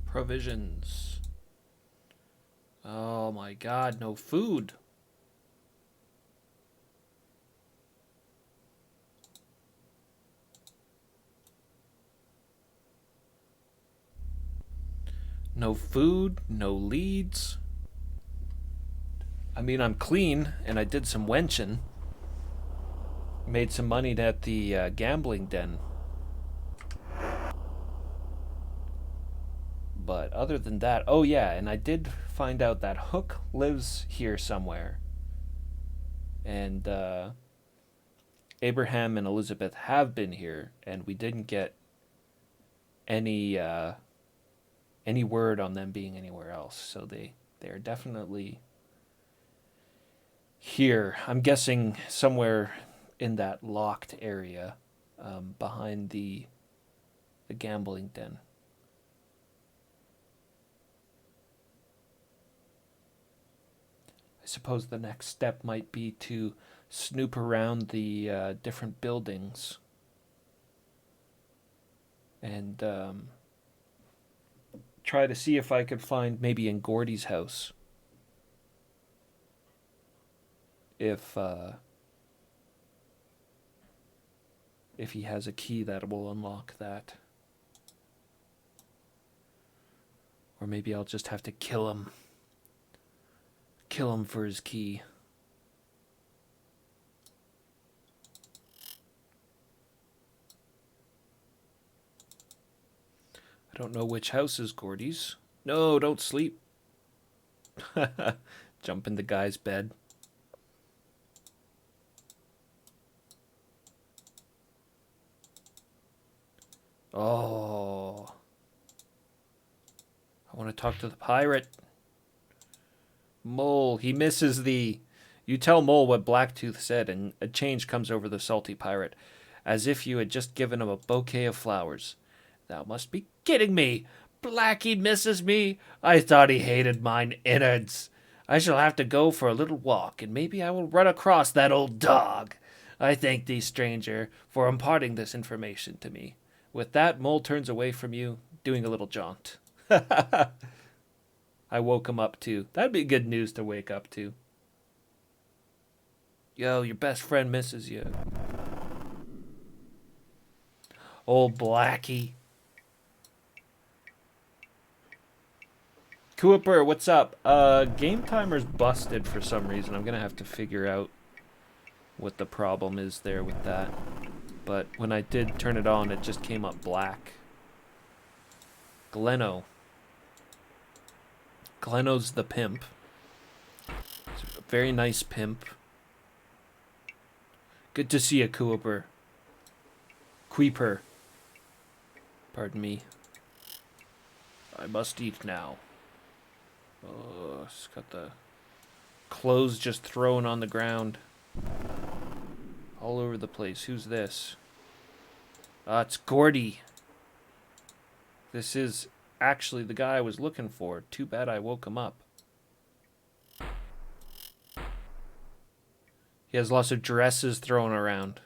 Provisions. Oh my god, no food. No food, no leads. I mean, I'm clean, and I did some wenching. Made some money at the gambling den. But other than that, oh yeah, and I did find out that Hook lives here somewhere. And Abraham and Elizabeth have been here, and we didn't get any word on them being anywhere else. So they are definitely here. I'm guessing somewhere in that locked area behind the gambling den. I suppose the next step might be to snoop around the different buildings and try to see if I could find maybe in Gordy's house if he has a key that will unlock that. Or maybe I'll just have to kill him. Kill him for his key. I don't know which house is Gordy's. No, don't sleep. Jump in the guy's bed. Oh. I want to talk to the pirate. Mole, he misses thee. You tell Mole what Blacktooth said, and a change comes over the salty pirate, as if you had just given him a bouquet of flowers. Thou must be kidding me. Blackie misses me? I thought he hated mine innards. I shall have to go for a little walk, and maybe I will run across that old dog. I thank thee, stranger, for imparting this information to me. With that, Mole turns away from you, doing a little jaunt. I woke him up too. That'd be good news to wake up to. Yo, your best friend misses you. Old Blackie. Cooper, what's up? Game timer's busted for some reason. I'm gonna have to figure out what the problem is there with that. But when I did turn it on, it just came up black. Gleno. Gleno's the pimp. He's a very nice pimp. Good to see you, Cooper. Queeper. Pardon me. I must eat now. Oh, it's got the clothes just thrown on the ground. All over the place. Who's this? It's Gordy. This is actually the guy I was looking for. Too bad I woke him up. He has lots of dresses thrown around.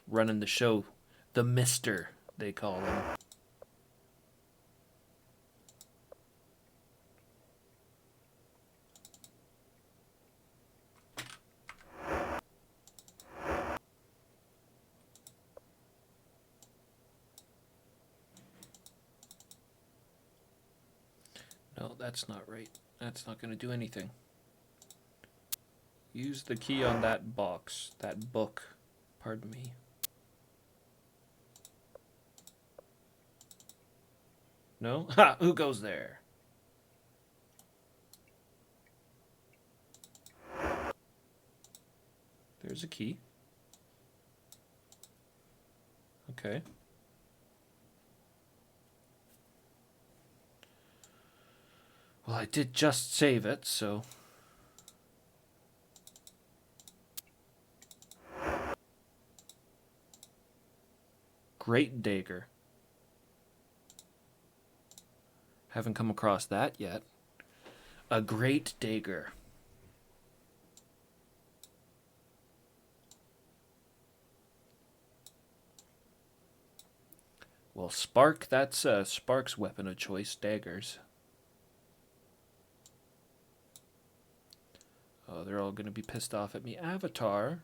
Running the show. The Mister, they call him. No, that's not right. That's not going to do anything. Use the key on that box, that book. Pardon me. No? Ha! Who goes there? There's a key. Okay. Well, I did just save it, so... Great dagger. Haven't come across that yet. A great dagger. Well, Spark, that's Spark's weapon of choice, daggers. Oh, they're all going to be pissed off at me. Avatar.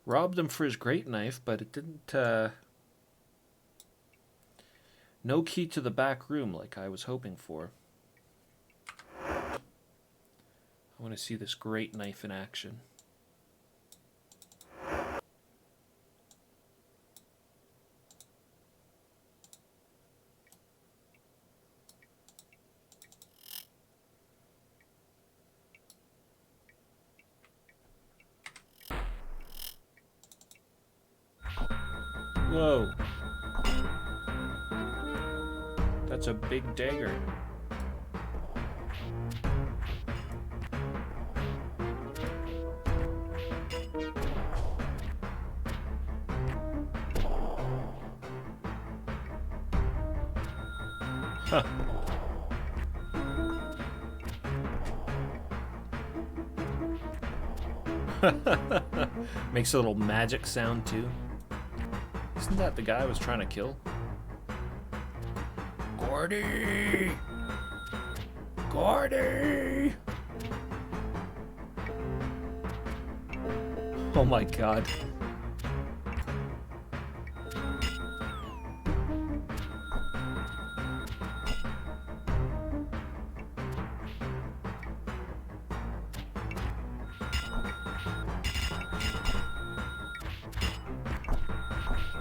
Robbed him for his great knife, but it didn't... No key to the back room like I was hoping for. I want to see this great knife in action. Whoa. That's a big dagger. Huh. Makes a little magic sound too. Isn't that the guy I was trying to kill? Gordy! Gordy! Oh my god.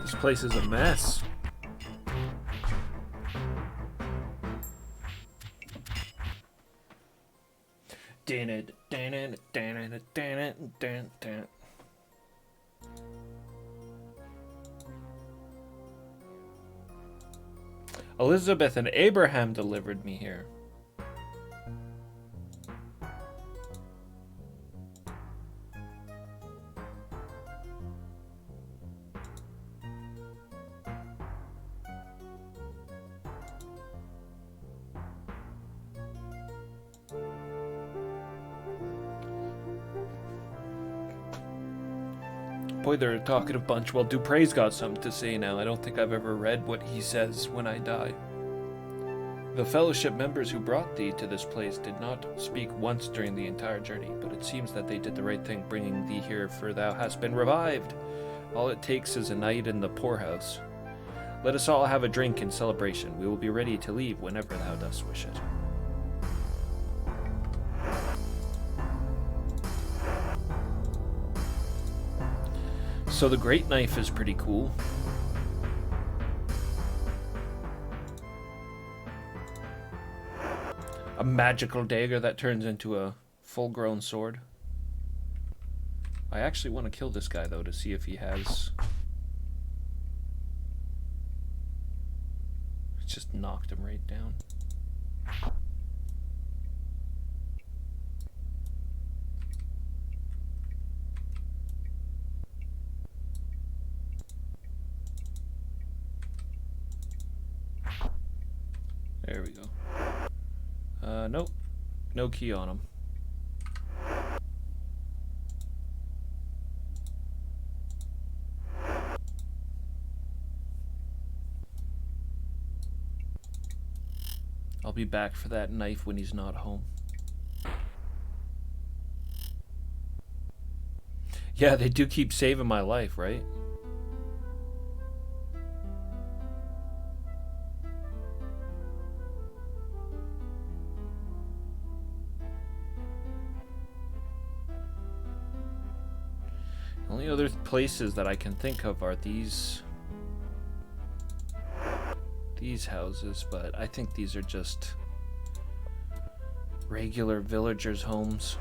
This place is a mess. Elizabeth and Abraham delivered me here. Boy, they're a talkative bunch. Well, Dupre's got something to say now. I don't think I've ever read what he says when I die. The fellowship members who brought thee to this place did not speak once during the entire journey, but it seems that they did the right thing bringing thee here, for thou hast been revived. All it takes is a night in the poorhouse. Let us all have a drink in celebration. We will be ready to leave whenever thou dost wish it. So the great knife is pretty cool. A magical dagger that turns into a full-grown sword. I actually want to kill this guy, though, to see if he has... Just knocked him right down. There we go. Nope. No key on him. I'll be back for that knife when he's not home. Yeah, they do keep saving my life, right? The only other places that I can think of are these houses, but I think these are just regular villagers' homes.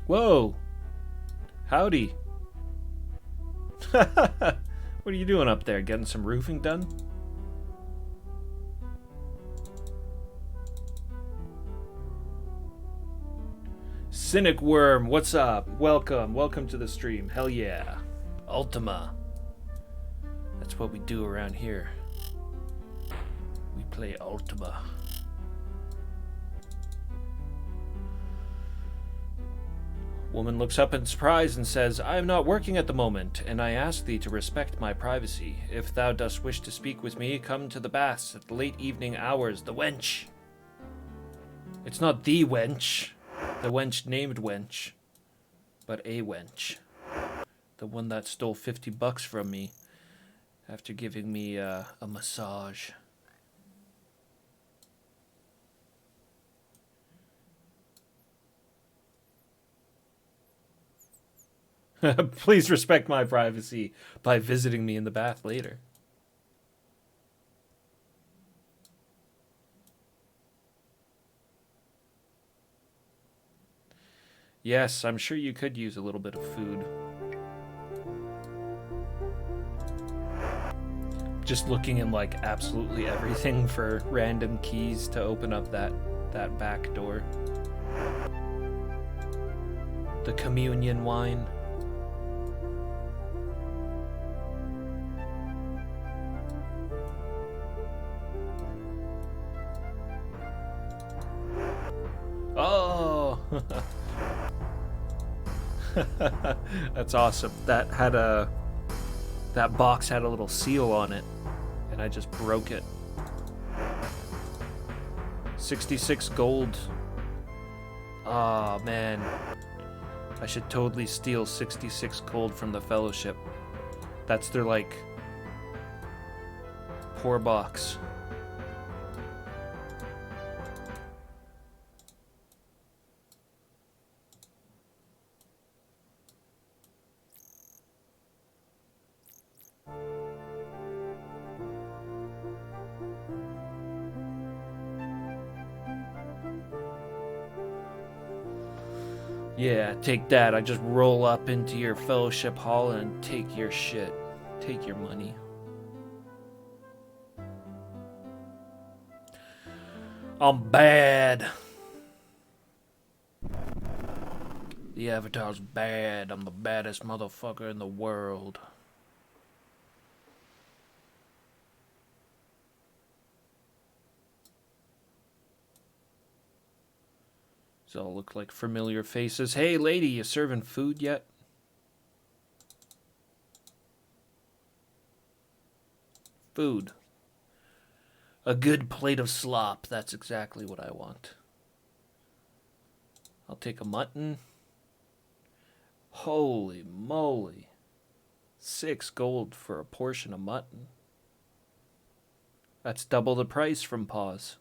Whoa! Howdy! What are you doing up there? Getting some roofing done? Cynic Worm, what's up? Welcome to the stream. Hell yeah. Ultima. That's what we do around here. We play Ultima. Woman looks up in surprise and says, I am not working at the moment, and I ask thee to respect my privacy. If thou dost wish to speak with me, come to the baths at the late evening hours, the wench. It's not the wench, the wench named wench, but a wench. The one that stole $50 from me after giving me a massage. Please respect my privacy by visiting me in the bath later. Yes, I'm sure you could use a little bit of food. Just looking in like absolutely everything for random keys to open up that back door. The communion wine. Oh! That's awesome. That box had a little seal on it, and I just broke it. 66 gold. Oh man. I should totally steal 66 gold from the Fellowship. That's their, like, poor box. Yeah, take that. I just roll up into your Fellowship Hall and take your shit. Take your money. I'm bad. The Avatar's bad. I'm the baddest motherfucker in the world. These all look like familiar faces. Hey, lady, you serving food yet? Food. A good plate of slop. That's exactly what I want. I'll take a mutton. Holy moly. 6 gold for a portion of mutton. That's double the price from Paws.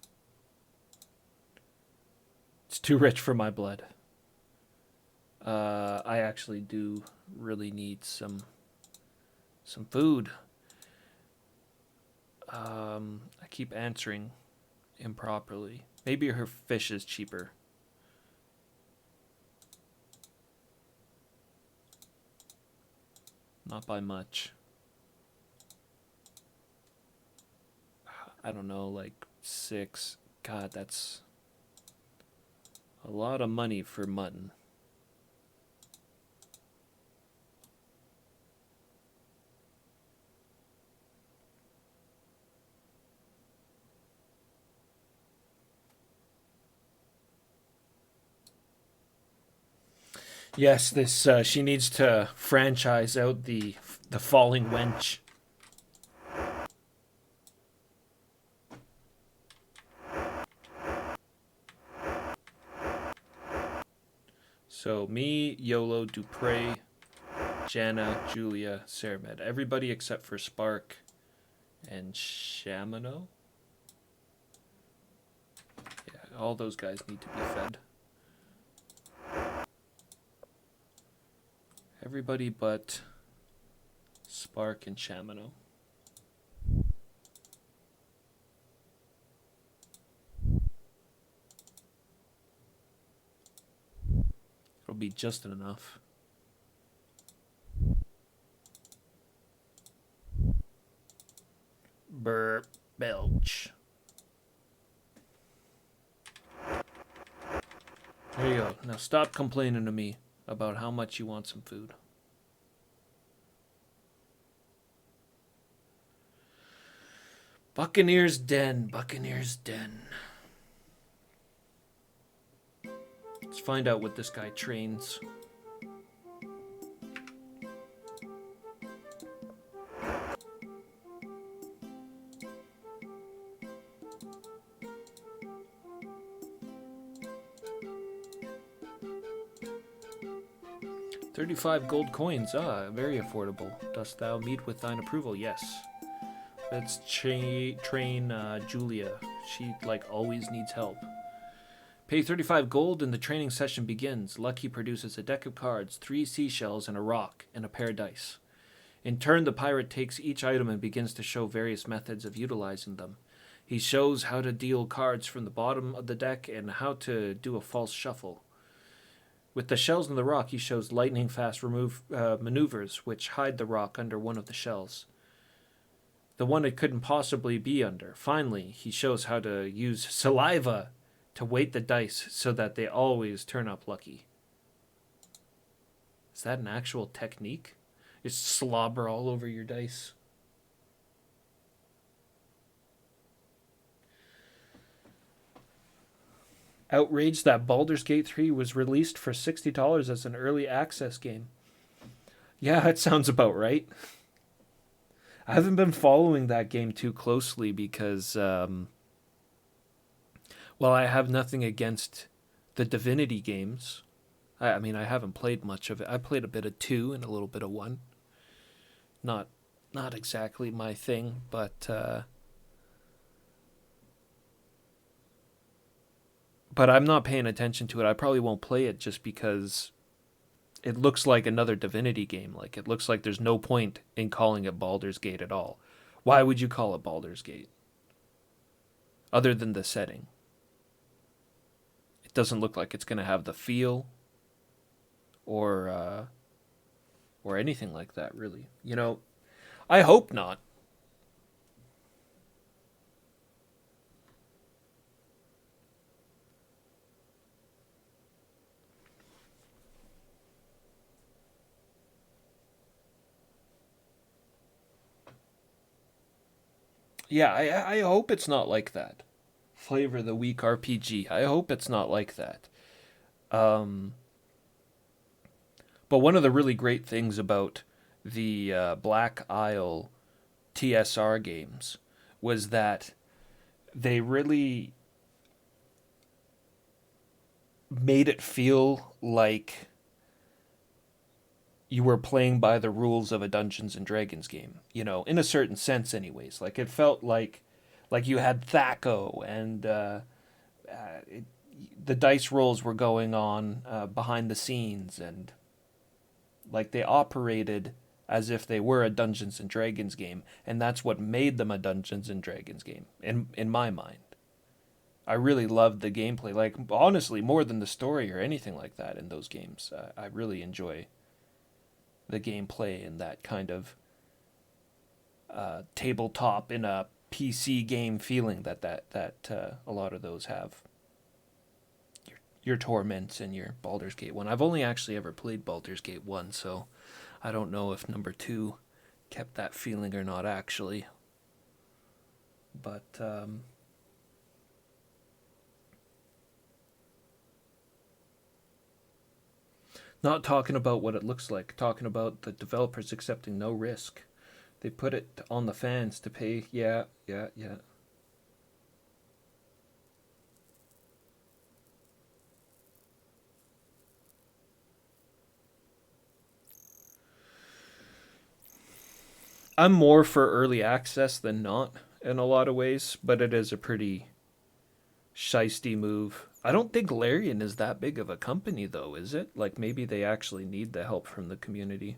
It's too rich for my blood. I actually do really need some food. I keep answering improperly. Maybe her fish is cheaper. Not by much. I don't know, like 6. God, that's a lot of money for mutton. Yes, this she needs to franchise out the falling wench. So me, YOLO, Dupre, Jana, Julia, Ceramed. Everybody except for Spark and Shamino. Yeah, all those guys need to be fed. Everybody but Spark and Shamino. It'll be just enough. Burp, belch. There you go. Now stop complaining to me about how much you want some food. Buccaneers Den, Buccaneers Den. Let's find out what this guy trains. $35 gold coins. Ah, very affordable. Dost thou meet with thine approval? Yes. Let's train Julia. She, like, always needs help. Pay 35 gold and the training session begins. Lucky produces a deck of cards, 3 seashells, and a rock, and a pair of dice. In turn, the pirate takes each item and begins to show various methods of utilizing them. He shows how to deal cards from the bottom of the deck and how to do a false shuffle. With the shells and the rock, he shows lightning-fast maneuvers, which hide the rock under one of the shells. The one it couldn't possibly be under. Finally, he shows how to use saliva to weight the dice so that they always turn up lucky. Is that an actual technique? Just slobber all over your dice. Outraged that Baldur's Gate 3 was released for $60 as an early access game. Yeah, that sounds about right. I haven't been following that game too closely because, well, I have nothing against the Divinity games. I mean, I haven't played much of it. I played a bit of 2 and a little bit of 1. Not exactly my thing, but I'm not paying attention to it. I probably won't play it just because it looks like another Divinity game. Like, it looks like there's no point in calling it Baldur's Gate at all. Why would you call it Baldur's Gate? Other than the setting. It doesn't look like it's going to have the feel or anything like that, really. You know, I hope not. Yeah, I hope it's not like that. Flavor the Week RPG. I hope it's not like that. But one of the really great things about the Black Isle TSR games was that they really made it feel like you were playing by the rules of a Dungeons and Dragons game, you know, in a certain sense anyways. Like, it felt like you had Thaco and the dice rolls were going on behind the scenes, and like they operated as if they were a Dungeons and Dragons game, and that's what made them a Dungeons and Dragons game in my mind. I really loved the gameplay, like honestly more than the story or anything like that in those games. I really enjoy the gameplay and that kind of tabletop in a PC game feeling that a lot of those have. Your Torments and your Baldur's Gate 1. I've only actually ever played Baldur's Gate 1, so I don't know if number 2 kept that feeling or not actually. But not talking about what it looks like, talking about the developers accepting no risk. They put it on the fans to pay. Yeah. I'm more for early access than not in a lot of ways, but it is a pretty shisty move. I don't think Larian is that big of a company, though, is it? Like, maybe they actually need the help from the community.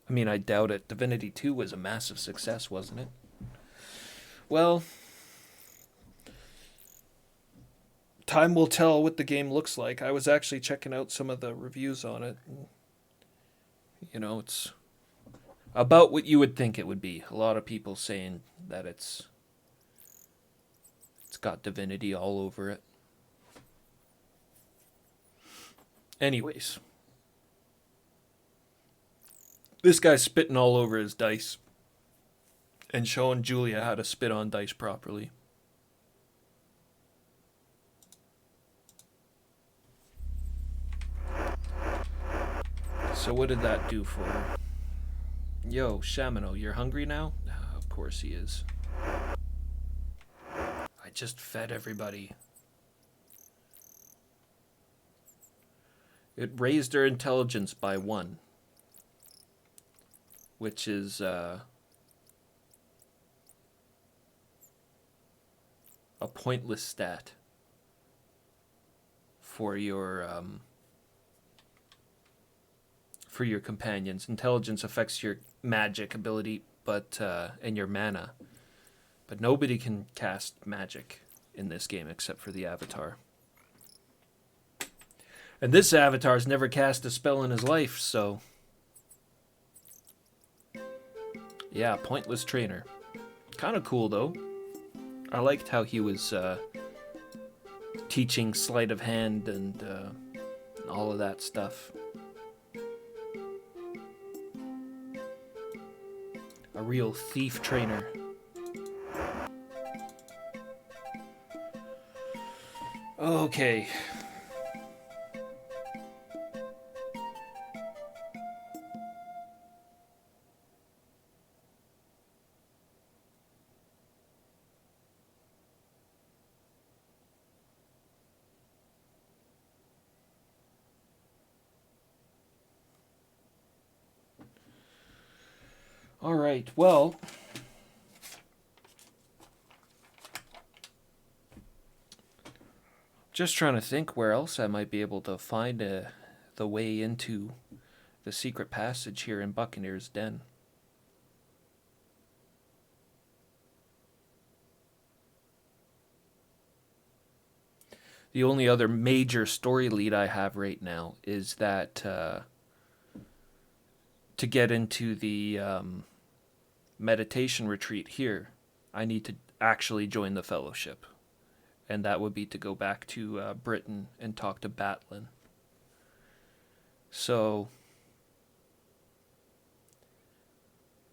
I mean, I doubt it. Divinity 2 was a massive success, wasn't it? Well, time will tell what the game looks like. I was actually checking out some of the reviews on it. You know, it's about what you would think it would be. A lot of people saying that it's got divinity all over it. Anyways, this guy's spitting all over his dice and showing Julia how to spit on dice properly. So what did that do for her? Yo, Shamino, you're hungry now? Of course he is. I just fed everybody. It raised her intelligence by 1, which is a pointless stat for your companions. Intelligence affects your magic ability, but and your mana. But nobody can cast magic in this game except for the Avatar. And this Avatar's never cast a spell in his life, so yeah, pointless trainer. Kind of cool though. I liked how he was teaching sleight of hand and all of that stuff. A real thief trainer. Okay. All right, well, just trying to think where else I might be able to find the way into the secret passage here in Buccaneer's Den. The only other major story lead I have right now is that to get into the meditation retreat here, I need to actually join the fellowship. And that would be to go back to Britain and talk to Batlin. So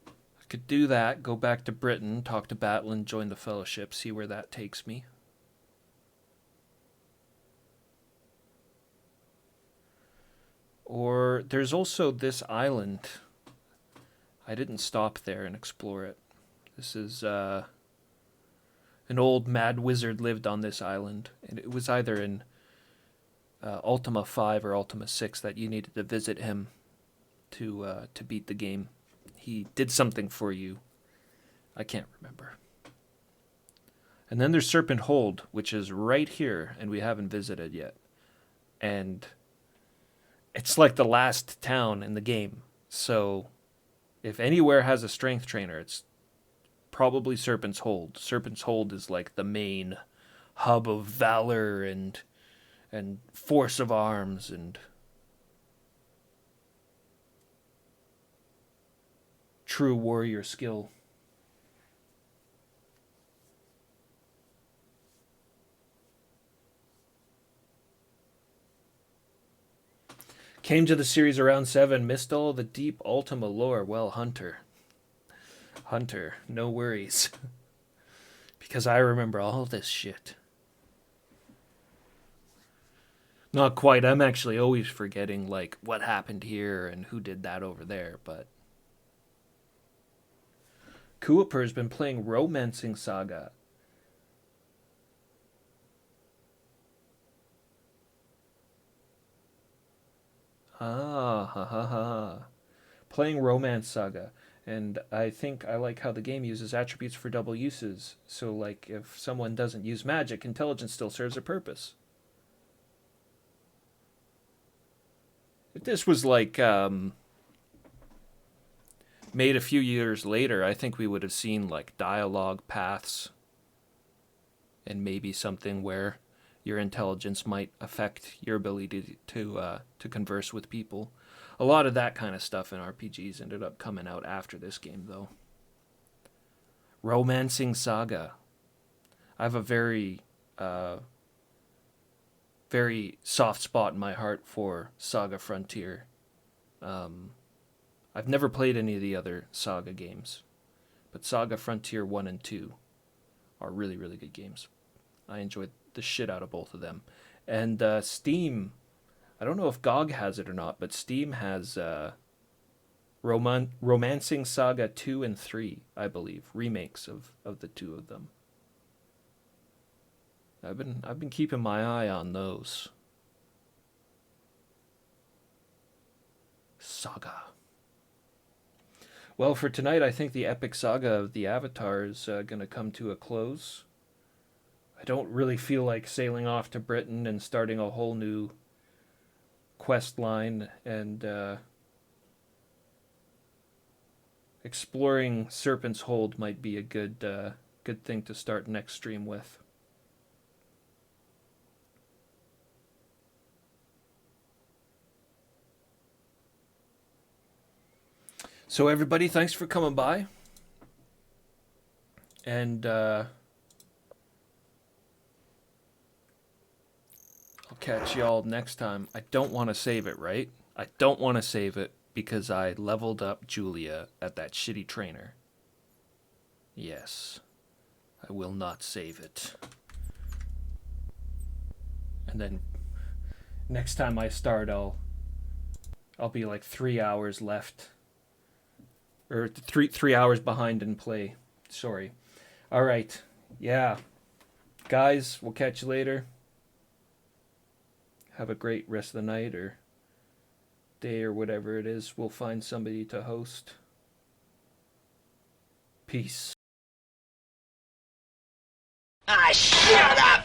I could do that, go back to Britain, talk to Batlin, join the fellowship, see where that takes me. Or there's also this island. I didn't stop there and explore it. This is an old mad wizard lived on this island, and it was either in Ultima 5 or Ultima 6 that you needed to visit him to beat the game. He did something for you. I can't remember. And then there's Serpent Hold, which is right here, and we haven't visited yet. And it's like the last town in the game. So if anywhere has a strength trainer, it's probably Serpent's Hold. Serpent's Hold is like the main hub of valor and force of arms and true warrior skill. Came to the series around 7, missed all the deep Ultima lore. Well, Hunter, no worries. Because I remember all this shit. Not quite. I'm actually always forgetting, like, what happened here and who did that over there, but... Cooper's been playing Romancing Saga. Ah, ha ha ha. Playing Romance Saga. And I think I like how the game uses attributes for double uses. So, like, if someone doesn't use magic, intelligence still serves a purpose. If this was, like, made a few years later, I think we would have seen, like, dialogue paths. And maybe something where your intelligence might affect your ability to converse with people. A lot of that kind of stuff in RPGs ended up coming out after this game, though. Romancing Saga. I have a very, very soft spot in my heart for Saga Frontier. I've never played any of the other Saga games, but Saga Frontier 1 and 2 are really, really good games. I enjoyed the shit out of both of them. And Steam, I don't know if GOG has it or not, but Steam has Romancing Saga 2 and 3, I believe, remakes of the two of them. I've been keeping my eye on those. Saga. Well, for tonight, I think the epic saga of the Avatar is going to come to a close. I don't really feel like sailing off to Britain and starting a whole new quest line and exploring Serpent's Hold might be a good thing to start next stream with. So everybody, thanks for coming by. And I'll catch y'all next time. I don't want to save it, right? I don't want to save it because I leveled up Julia at that shitty trainer. Yes. I will not save it. And then next time I start, I'll be like 3 hours left. Or 3 hours behind in play. Sorry. Alright. Yeah. Guys, we'll catch you later. Have a great rest of the night or day or whatever it is. We'll find somebody to host. Peace. Ah, shut up!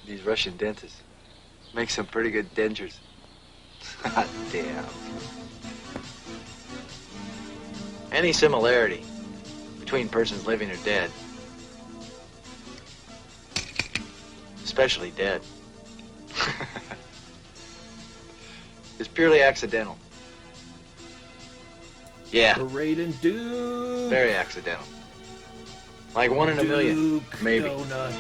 These Russian dentists make some pretty good dentures. Hot damn. Any similarity between persons living or dead, especially dead, is purely accidental. Yeah, Raiden Duke. very accidental. Like 1 in a million, Duke maybe. Donuts.